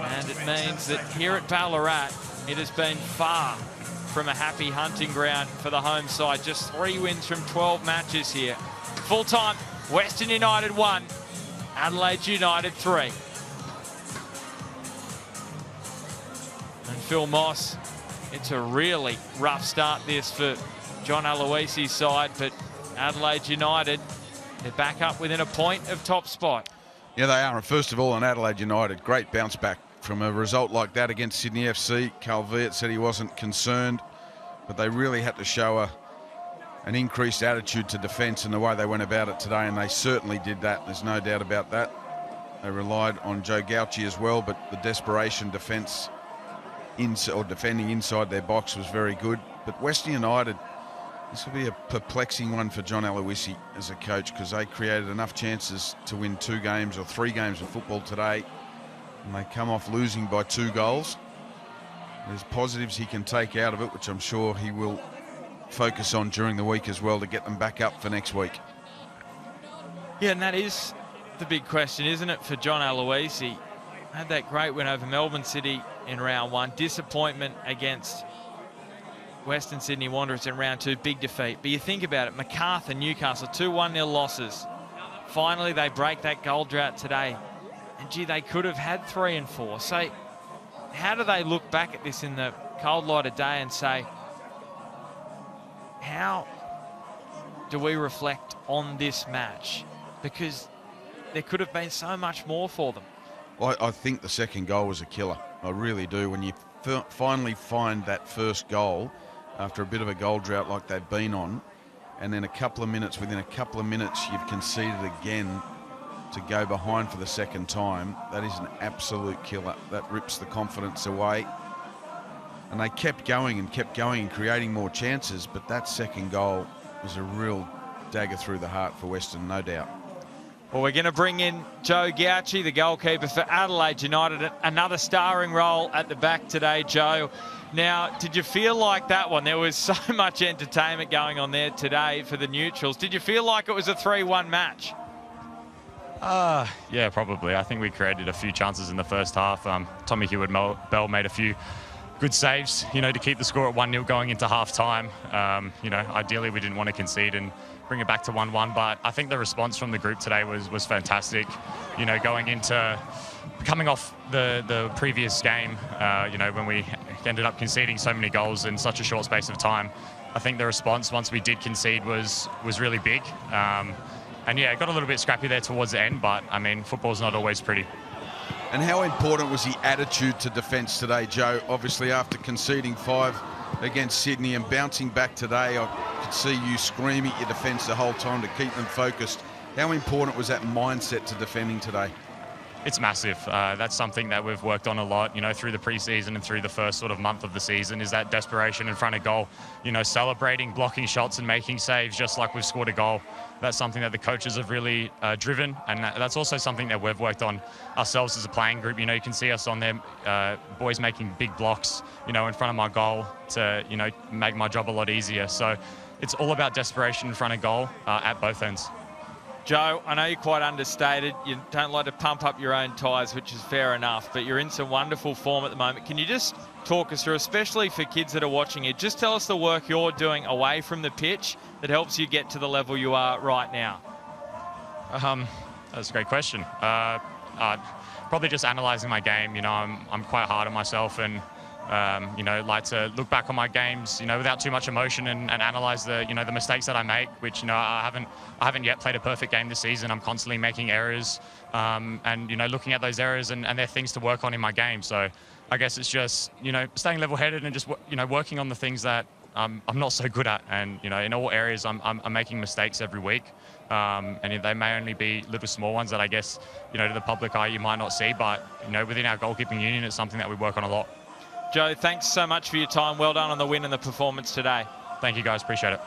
And it means that here at Ballarat, it has been far from a happy hunting ground for the home side. Just 3 wins from 12 matches here. Full time, Western United 1, Adelaide United 3. And Phil Moss, it's a really rough start this for John Aloisi's side, but Adelaide United, they're back up within a point of top spot. Yeah, they are. And first of all, on Adelaide United, great bounce back from a result like that against Sydney FC. Carl Viet said he wasn't concerned, but they really had to show an increased attitude to defence in the way they went about it today, and they certainly did that. There's no doubt about that. They relied on Joe Gauci as well, but the desperation defence defending inside their box was very good. But Western United, this will be a perplexing one for John Aloisi as a coach, because they created enough chances to win 2 games or 3 games of football today, and they come off losing by 2 goals. There's positives he can take out of it, which I'm sure he will focus on during the week as well to get them back up for next week. Yeah, and that is the big question, isn't it, for John Aloisi? Had that great win over Melbourne City in round 1. Disappointment against Western Sydney Wanderers in round 2, big defeat. But you think about it, Macarthur, Newcastle, 2 1-0 losses. Finally, they break that goal drought today. And gee, they could have had 3 and 4. So how do they look back at this in the cold light of day and say, how do we reflect on this match? Because there could have been so much more for them. Well, I think the second goal was a killer. I really do. When you finally find that first goal after a bit of a goal drought like they've been on, and then within a couple of minutes, you've conceded again to go behind for the second time, that is an absolute killer. That rips the confidence away. And they kept going and creating more chances, but that second goal was a real dagger through the heart for Western, no doubt. Well, we're going to bring in Joe Gauci, the goalkeeper for Adelaide United. Another starring role at the back today, Joe. Now, did you feel like that one? There was so much entertainment going on there today for the neutrals. Did you feel like it was a 3-1 match? Yeah, probably. I think we created a few chances in the first half. Tommy Hewitt-Bell made a few good saves, to keep the score at 1-0 going into half-time. Ideally we didn't want to concede and bring it back to 1-1, but I think the response from the group today was fantastic. Coming off the previous game, when we ended up conceding so many goals in such a short space of time, I think the response once we did concede was really big. And yeah, it got a little bit scrappy there towards the end, but I mean, football's not always pretty. And how important was the attitude to defence today, Joe? Obviously, after conceding 5 against Sydney and bouncing back today, I could see you scream at your defence the whole time to keep them focused. How important was that mindset to defending today? It's massive. That's something that we've worked on a lot, through the preseason and through the first sort of month of the season, is that desperation in front of goal, celebrating, blocking shots and making saves just like we've scored a goal. That's something that the coaches have really driven, and that's also something that we've worked on ourselves as a playing group. You can see us on there, boys making big blocks, in front of my goal to, make my job a lot easier. So it's all about desperation in front of goal at both ends. Joe, I know you're quite understated. You don't like to pump up your own tyres, which is fair enough, but you're in some wonderful form at the moment. Can you just talk us through, especially for kids that are watching it, just tell us the work you're doing away from the pitch that helps you get to the level you are right now? That's a great question. Probably just analysing my game. I'm quite hard on myself and like to look back on my games, without too much emotion and analyse the mistakes that I make, which, I haven't yet played a perfect game this season. I'm constantly making errors and, looking at those errors and they're things to work on in my game. So I guess it's just, staying level-headed and just, working on the things that I'm not so good at. And, in all areas, I'm making mistakes every week. And they may only be little small ones that I guess, to the public eye you might not see. But, within our goalkeeping union, it's something that we work on a lot. Joe, thanks so much for your time. Well done on the win and the performance today. Thank you, guys. Appreciate it.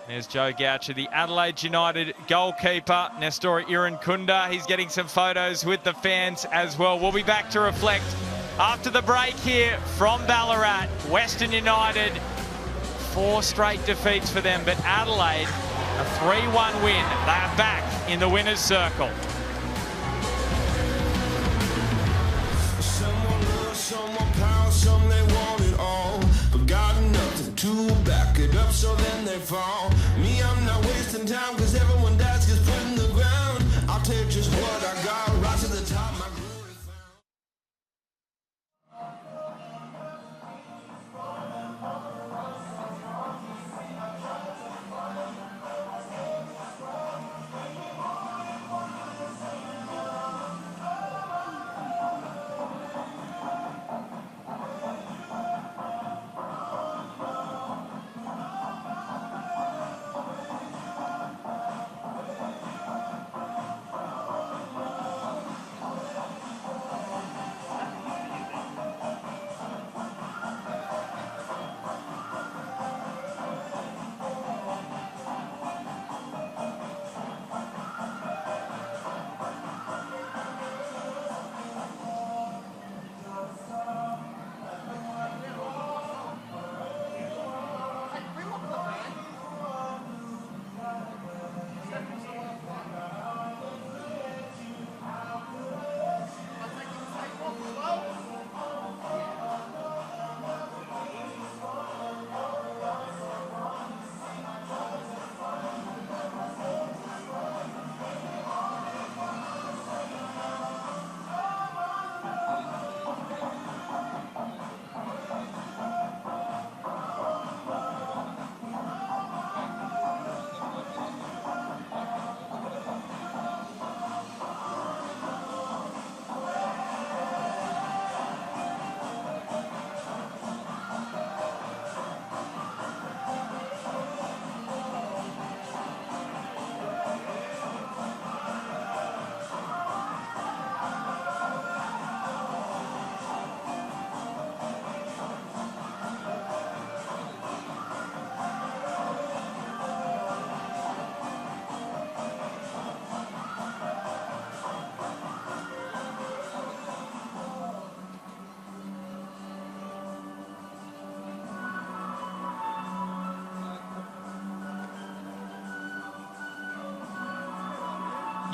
There's Joe Gauci, the Adelaide United goalkeeper. Nestor Irankunda, he's getting some photos with the fans as well. We'll be back to reflect after the break here from Ballarat. Western United, 4 straight defeats for them, but Adelaide, a 3-1 win. They are back in the winner's circle. Some they want it all, but got nothing to back it up, so then they fall. Me, I'm not wasting time, cause everyone dies gets put in the ground. I'll take just what I got, rise to the top, my glory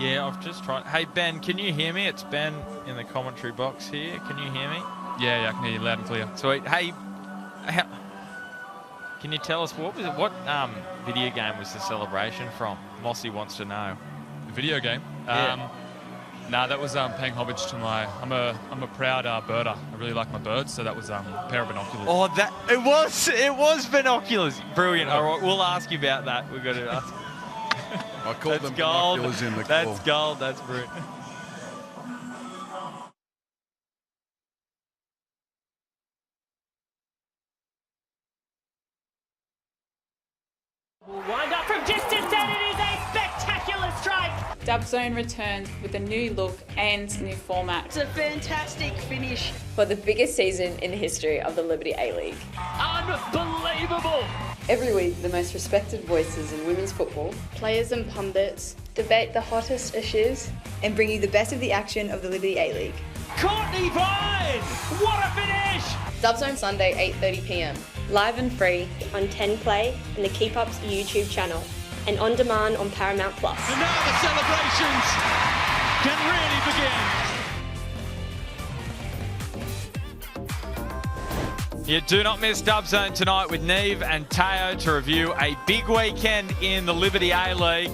Yeah, I've just tried. Hey, Ben, can you hear me? It's Ben in the commentary box here. Can you hear me? Yeah, I can hear you loud and clear. Sweet. Hey, can you tell us what video game was the celebration from? Mossy wants to know. The video game? Yeah. Nah, that was paying homage to I'm a proud birder. I really like my birds, so that was a pair of binoculars. Oh, it was binoculars. Brilliant. All right, we'll ask you about that. We've got to ask. I called them binoculars in the call. That's gold. That's brilliant. Wind up from distance, and it is a spectacular strike. Dubzone returns with a new look and new format. It's a fantastic finish for the biggest season in the history of the Liberty A-League. Unbelievable! Every week, the most respected voices in women's football, players and pundits, debate the hottest issues and bring you the best of the action of the Liberty A-League. Courtney Vine! What a finish! Dubzone Sunday, 8:30 p.m. Live and free on 10 Play and the Keep Up's YouTube channel, and on demand on Paramount Plus. And now the celebrations can really begin. You do not miss Dubzone tonight with Neve and Teo to review a big weekend in the Liberty A-League.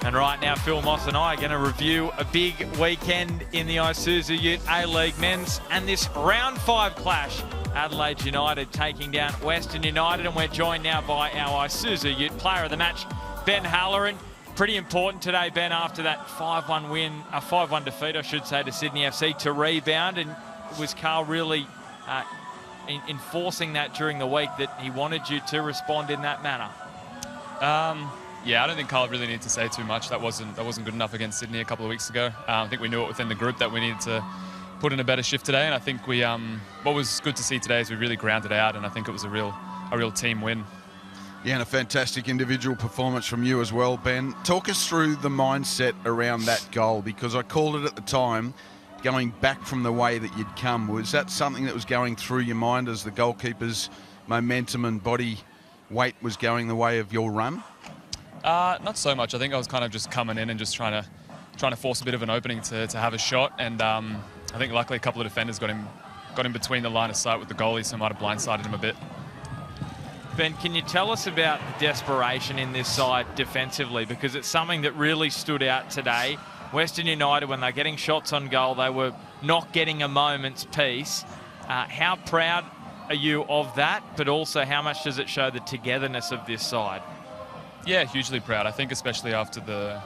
And right now, Phil Moss and I are going to review a big weekend in the Isuzu Ute A-League men's and this round 5 clash. Adelaide United taking down Western United, and we're joined now by our Isuzu Ute player of the match, Ben Halloran. Pretty important today, Ben, after that 5-1 win, a 5-1 defeat, I should say, to Sydney FC, to rebound. And was Carl really enforcing that during the week, that he wanted you to respond in that manner? Yeah, I don't think Carl really needed to say too much. That wasn't good enough against Sydney a couple of weeks ago. I think we knew it within the group that we needed to put in a better shift today, and I think we what was good to see today is we really grounded out, and I think it was a real team win. Yeah, and a fantastic individual performance from you as well, Ben. Talk us through the mindset around that goal, because I called it at the time, going back from the way that you'd come. Was that something that was going through your mind as the goalkeeper's momentum and body weight was going the way of your run? Not so much. I think I was kind of just coming in and just trying to force a bit of an opening to have a shot, and I think luckily a couple of defenders got him between the line of sight with the goalie, so might have blindsided him a bit. Ben, can you tell us about the desperation in this side defensively? Because it's something that really stood out today. Western United, when they're getting shots on goal, they were not getting a moment's peace. How proud are you of that? But also, how much does it show the togetherness of this side? Yeah, hugely proud. I think especially after the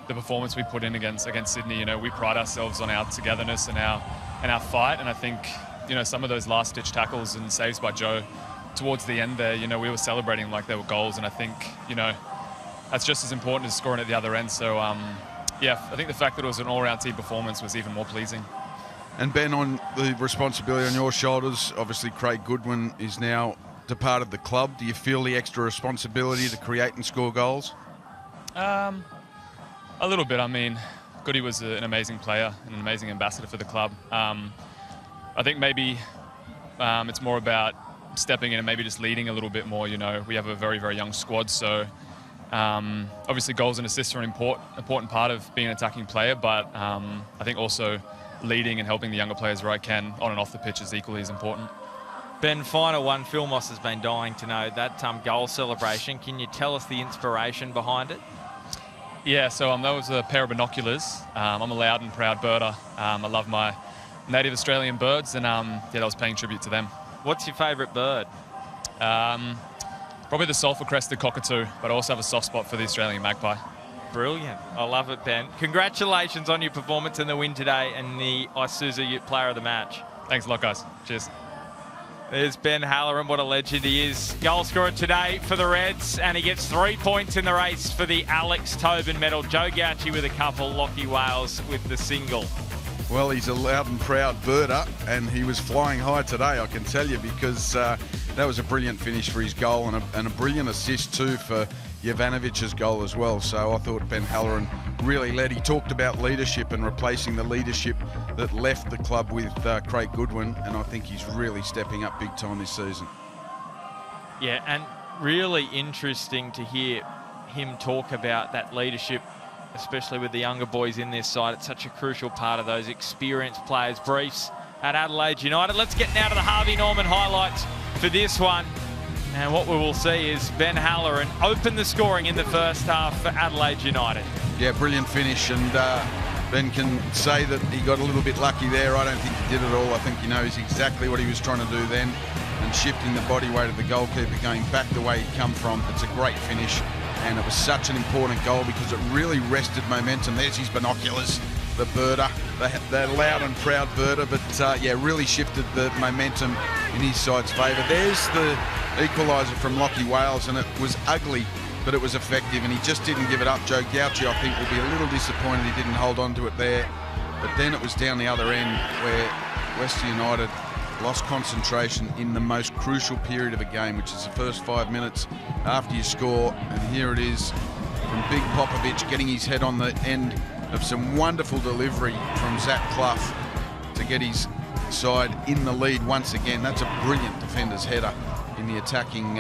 performance we put in against Sydney, we pride ourselves on our togetherness and our fight. And I think, some of those last-ditch tackles and saves by Joe towards the end there, we were celebrating like they were goals. And I think, that's just as important as scoring at the other end. So, yeah, I think the fact that it was an all-round team performance was even more pleasing. And Ben, on the responsibility on your shoulders, obviously Craig Goodwin is now departed the club. Do you feel the extra responsibility to create and score goals? A little bit. I mean, Goody was an amazing player and an amazing ambassador for the club. I think maybe it's more about stepping in and maybe just leading a little bit more. We have a very, very young squad, so obviously goals and assists are an important part of being an attacking player, but I think also leading and helping the younger players where I can on and off the pitch is equally as important. Ben, final one. Phil Moss has been dying to know that goal celebration. Can you tell us the inspiration behind it? Yeah, so that was a pair of binoculars. I'm a loud and proud birder. I love my native Australian birds, and yeah, that was paying tribute to them. What's your favourite bird? Probably the sulphur-crested cockatoo, but I also have a soft spot for the Australian magpie. Brilliant. I love it, Ben. Congratulations on your performance and the win today and the Isuzu Ute player of the match. Thanks a lot, guys. Cheers. There's Ben Halloran, what a legend he is. Goal scorer today for the Reds, and he gets 3 points in the race for the Alex Tobin medal. Joe Gauci with a couple, Lockie Wales with the single. Well, he's a loud and proud birder, and he was flying high today, I can tell you, because that was a brilliant finish for his goal and a brilliant assist too for Jovanovic's goal as well. So I thought Ben Halloran really led. He talked about leadership and replacing the leadership that left the club with Craig Goodwin, and I think he's really stepping up big time this season. Yeah, and really interesting to hear him talk about that leadership especially with the younger boys in this side. It's such a crucial part of those experienced players' briefs at Adelaide United. Let's get now to the Harvey Norman highlights for this one. And what we will see is Ben Halloran open the scoring in the first half for Adelaide United. Yeah, brilliant finish, and Ben can say that he got a little bit lucky there. I don't think he did it all. I think he knows exactly what he was trying to do then, and shifting the body weight of the goalkeeper, going back the way he'd come from. It's a great finish, and it was such an important goal because it really rested momentum. There's his binoculars, the birder, the loud and proud birder, but yeah, really shifted the momentum in his side's favour. There's the equaliser from Lachie Wales, and it was ugly, but it was effective, and he just didn't give it up. Joe Gauci, I think, will be a little disappointed he didn't hold on to it there. But then it was down the other end where Western United lost concentration in the most crucial period of a game, which is the first 5 minutes after you score. And here it is from Big Popovich, getting his head on the end of some wonderful delivery from Zach Clough to get his side in the lead once again. That's a brilliant defender's header in the attacking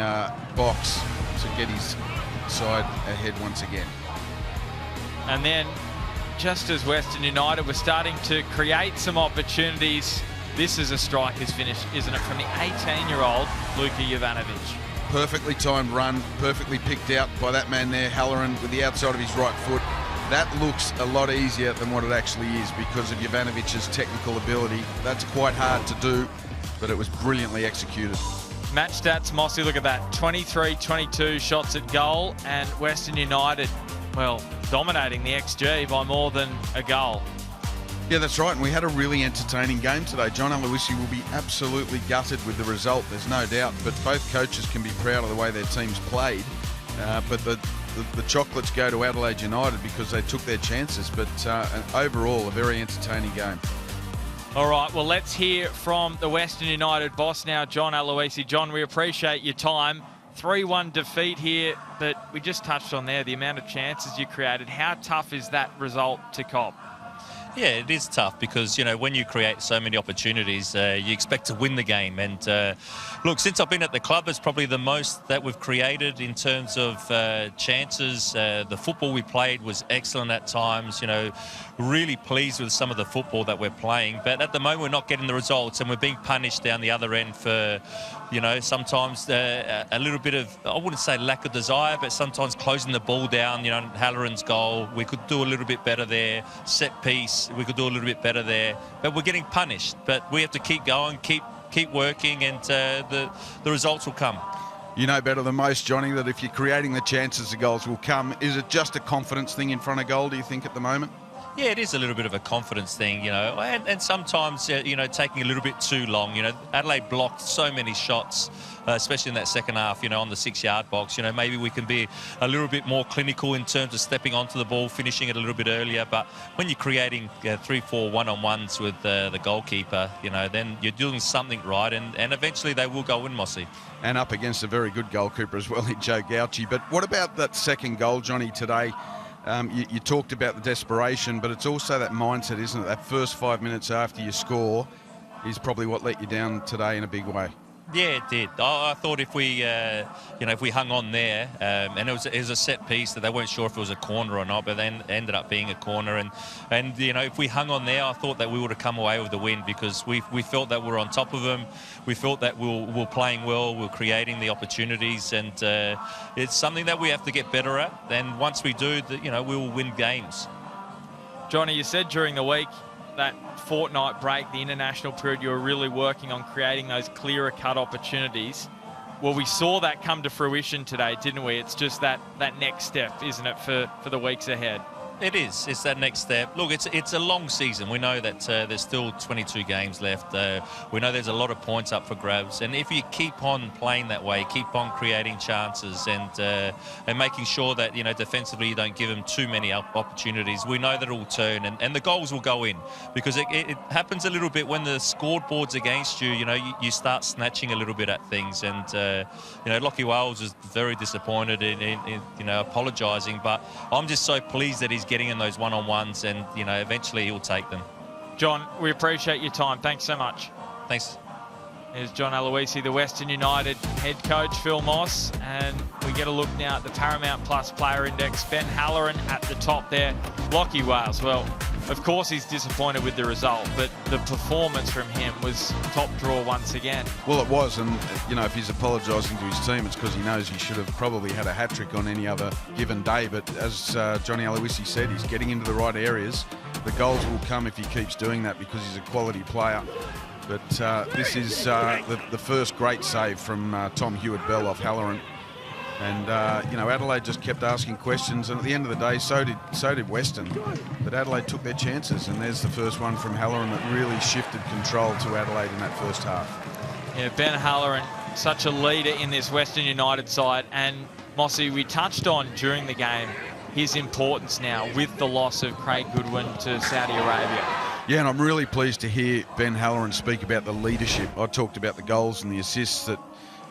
box to get his side ahead once again. And then, just as Western United were starting to create some opportunities, this is a striker's finish, isn't it, from the 18-year-old Luka Jovanovic. Perfectly timed run, perfectly picked out by that man there, Halloran, with the outside of his right foot. That looks a lot easier than what it actually is because of Jovanovic's technical ability. That's quite hard to do, but it was brilliantly executed. Match stats, Mossy, look at that. 23-22 shots at goal, and Western United, well, dominating the XG by more than a goal. Yeah, that's right, and we had a really entertaining game today. John Aloisi will be absolutely gutted with the result, there's no doubt, but both coaches can be proud of the way their teams played. But the chocolates go to Adelaide United because they took their chances, but overall, a very entertaining game. All right, well, let's hear from the Western United boss now, John Aloisi. John, we appreciate your time. 3-1 defeat here, but we just touched on there the amount of chances you created. How tough is that result to cop? Yeah, it is tough because, you know, when you create so many opportunities, you expect to win the game. And look, since I've been at the club, it's probably the most that we've created in terms of chances. The football we played was excellent at times, you know, really pleased with some of the football that we're playing. But at the moment, we're not getting the results, and we're being punished down the other end for, you know, sometimes a little bit of, I wouldn't say lack of desire, but sometimes closing the ball down. You know, Halloran's goal, we could do a little bit better there. Set piece, we could do a little bit better there. But we're getting punished. But we have to keep going, keep working, and the results will come. You know better than most, Johnny, that if you're creating the chances, the goals will come. Is it just a confidence thing in front of goal, do you think, at the moment? Yeah, it is a little bit of a confidence thing, you know, and sometimes, you know, taking a little bit too long. You know, Adelaide blocked so many shots, especially in that second half, you know, on the 6-yard box. You know, maybe we can be a little bit more clinical in terms of stepping onto the ball, finishing it a little bit earlier. But when you're creating 3-4 one-on-ones with the goalkeeper, you know, then you're doing something right, and eventually they will go in, Mossy. And up against a very good goalkeeper as well in Joe Gauci. But what about that second goal, Johnny, today? You talked about the desperation, but it's also that mindset, isn't it? That first 5 minutes after you score is probably what let you down today in a big way. Yeah, it did. I thought if we, you know, if we hung on there, and it was a set piece that they weren't sure if it was a corner or not, but then ended up being a corner. And you know, if we hung on there, I thought that we would have come away with the win because we felt that we were on top of them. We felt that we were playing well, we were creating the opportunities, and it's something that we have to get better at. And once we do, you know, we will win games. Johnny, you said during the week, that fortnight break, the international period, you were really working on creating those clearer cut opportunities. Well, we saw that come to fruition today, didn't we? It's just that next step, isn't it, for the weeks ahead? It is. It's that next step. Look, it's a long season. We know that there's still 22 games left. We know there's a lot of points up for grabs. And if you keep on playing that way, keep on creating chances and making sure that, you know, defensively you don't give them too many opportunities, we know that it will turn and the goals will go in because it happens a little bit when the scoreboard's against you. You know, you start snatching a little bit at things. And, you know, Lachie Wales is very disappointed in you know, apologising. But I'm just so pleased that he's getting in those one-on-ones, and you know, eventually he'll take them. John, we appreciate your time. Thanks so much. Thanks. There's John Aloisi, the Western United head coach, Phil Moss, and we get a look now at the Paramount Plus Player Index. Ben Halloran at the top there. Lachie Wales, well, of course he's disappointed with the result, but the performance from him was top draw once again. Well, it was, and you know, if he's apologising to his team, it's because he knows he should have probably had a hat-trick on any other given day. But as Johnny Aloisi said, he's getting into the right areas. The goals will come if he keeps doing that because he's a quality player. But this is the first great save from Tom Hewitt-Bell off Halloran. And, you know, Adelaide just kept asking questions, and at the end of the day, so did Western. But Adelaide took their chances, and there's the first one from Halloran that really shifted control to Adelaide in that first half. Yeah, Ben Halloran, such a leader in this Western United side. And, Mossy, we touched on during the game his importance now with the loss of Craig Goodwin to Saudi Arabia. Yeah, and I'm really pleased to hear Ben Halloran speak about the leadership. I talked about the goals and the assists that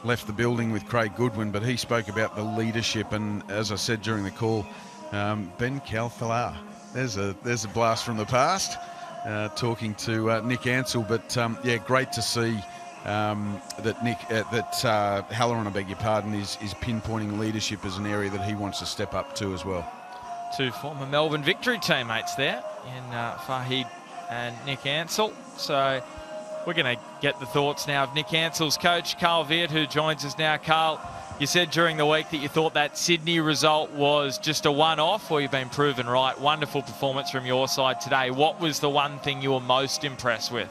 left the building with Craig Goodwin, but he spoke about the leadership. And as I said during the call, Ben Calfalar, there's a blast from the past, talking to Nick Ansell. But yeah, great to see that Halloran, I beg your pardon, is pinpointing leadership as an area that he wants to step up to as well. Two former Melbourne Victory teammates there in Fahid and Nick Ansell. So we're going to get the thoughts now of Nick Ansell's coach, Carl Viet, who joins us now. Carl, you said during the week that you thought that Sydney result was just a one-off. Well, you've been proven right. Wonderful performance from your side today. What was the one thing you were most impressed with?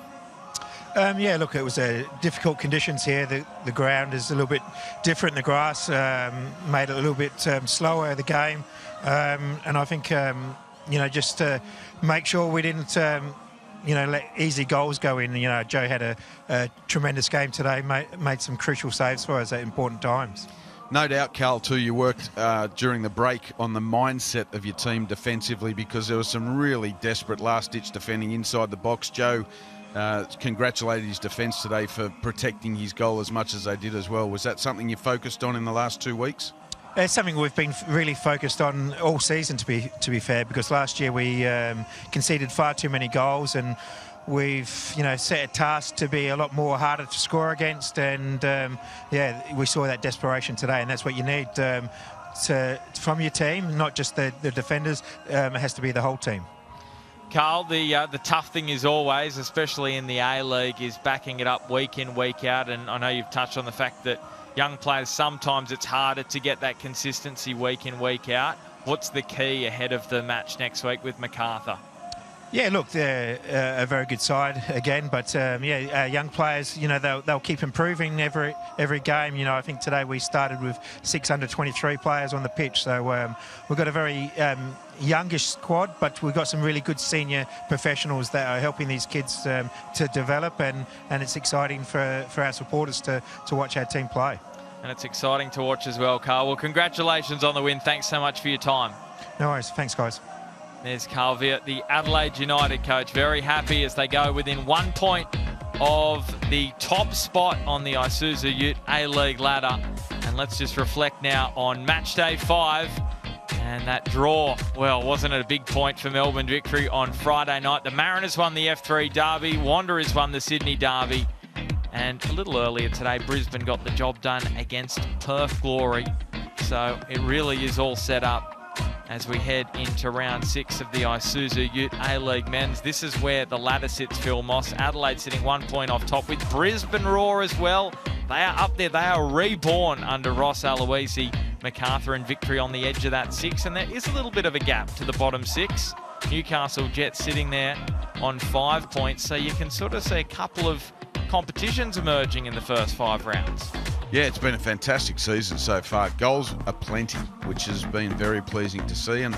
Yeah, look, it was difficult conditions here. The ground is a little bit different. The grass made it a little bit slower, the game. And I think, you know, just to make sure we didn't, you know, let easy goals go in. You know, Joe had a tremendous game today, made some crucial saves for us at important times. No doubt, Carl, too, you worked during the break on the mindset of your team defensively, because there was some really desperate last-ditch defending inside the box. Joe congratulated his defence today for protecting his goal as much as they did as well. Was that something you focused on in the last 2 weeks? It's something we've been really focused on all season, to be fair, because last year we conceded far too many goals, and we've, you know, set a task to be a lot more harder to score against. And yeah, we saw that desperation today, and that's what you need from your team, not just the defenders. It has to be the whole team. Carl, the tough thing is always, especially in the A-League, is backing it up week in, week out. And I know you've touched on the fact that young players, sometimes it's harder to get that consistency week in, week out. What's the key ahead of the match next week with MacArthur? Yeah, look, they're a very good side again, but yeah, young players, you know, they'll keep improving every game. You know, I think today we started with 6 under 23 players on the pitch, so we've got a very youngish squad, but we've got some really good senior professionals that are helping these kids to develop, and it's exciting for our supporters to watch our team play. And it's exciting to watch as well, Carl. Well, congratulations on the win. Thanks so much for your time. No worries. Thanks, guys. There's Carl Viet, the Adelaide United coach, very happy as they go within 1 point of the top spot on the Isuzu Ute A-League ladder. And let's just reflect now on match day 5. And that draw, well, wasn't it a big point for Melbourne Victory on Friday night? The Mariners won the F3 Derby, Wanderers won the Sydney Derby. And a little earlier today, Brisbane got the job done against Perth Glory. So it really is all set up as we head into round 6 of the Isuzu Ute A-League men's. This is where the ladder sits, Phil Moss. Adelaide sitting 1 point off top with Brisbane Roar as well. They are up there. They are reborn under Ross Aloisi. MacArthur and Victory on the edge of that 6. And there is a little bit of a gap to the bottom 6. Newcastle Jets sitting there on 5 points. So you can sort of see a couple of competitions emerging in the first 5 rounds. Yeah, it's been a fantastic season so far. Goals are plenty, which has been very pleasing to see, and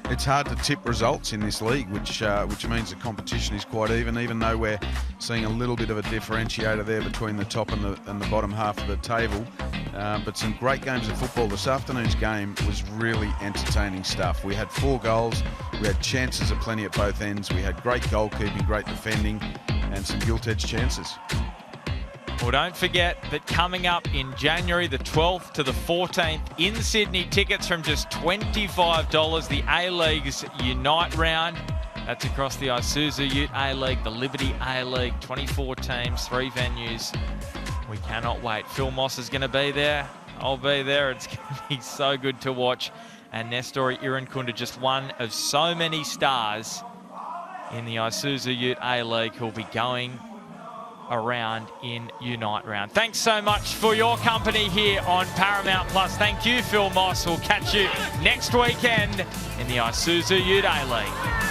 it's hard to tip results in this league, which means the competition is quite even though we're seeing a little bit of a differentiator there between the top and the bottom half of the table. But some great games of football. This afternoon's game was really entertaining stuff. We had 4 goals, we had chances aplenty at both ends, we had great goalkeeping, great defending, and some gilt-edged chances. Well, don't forget that coming up in January the 12th to the 14th in Sydney, tickets from just $25, the A-League's Unite round. That's across the Isuzu Ute A-League, the Liberty A-League, 24 teams, 3 venues. We cannot wait. Phil Moss is going to be there. I'll be there. It's going to be so good to watch. And Nestori Irankunda, just one of so many stars in the Isuzu Ute A-League, who'll be going around in Unite Round. Thanks so much for your company here on Paramount Plus. Thank you, Phil Moss. We'll catch you next weekend in the Isuzu Ute A-League.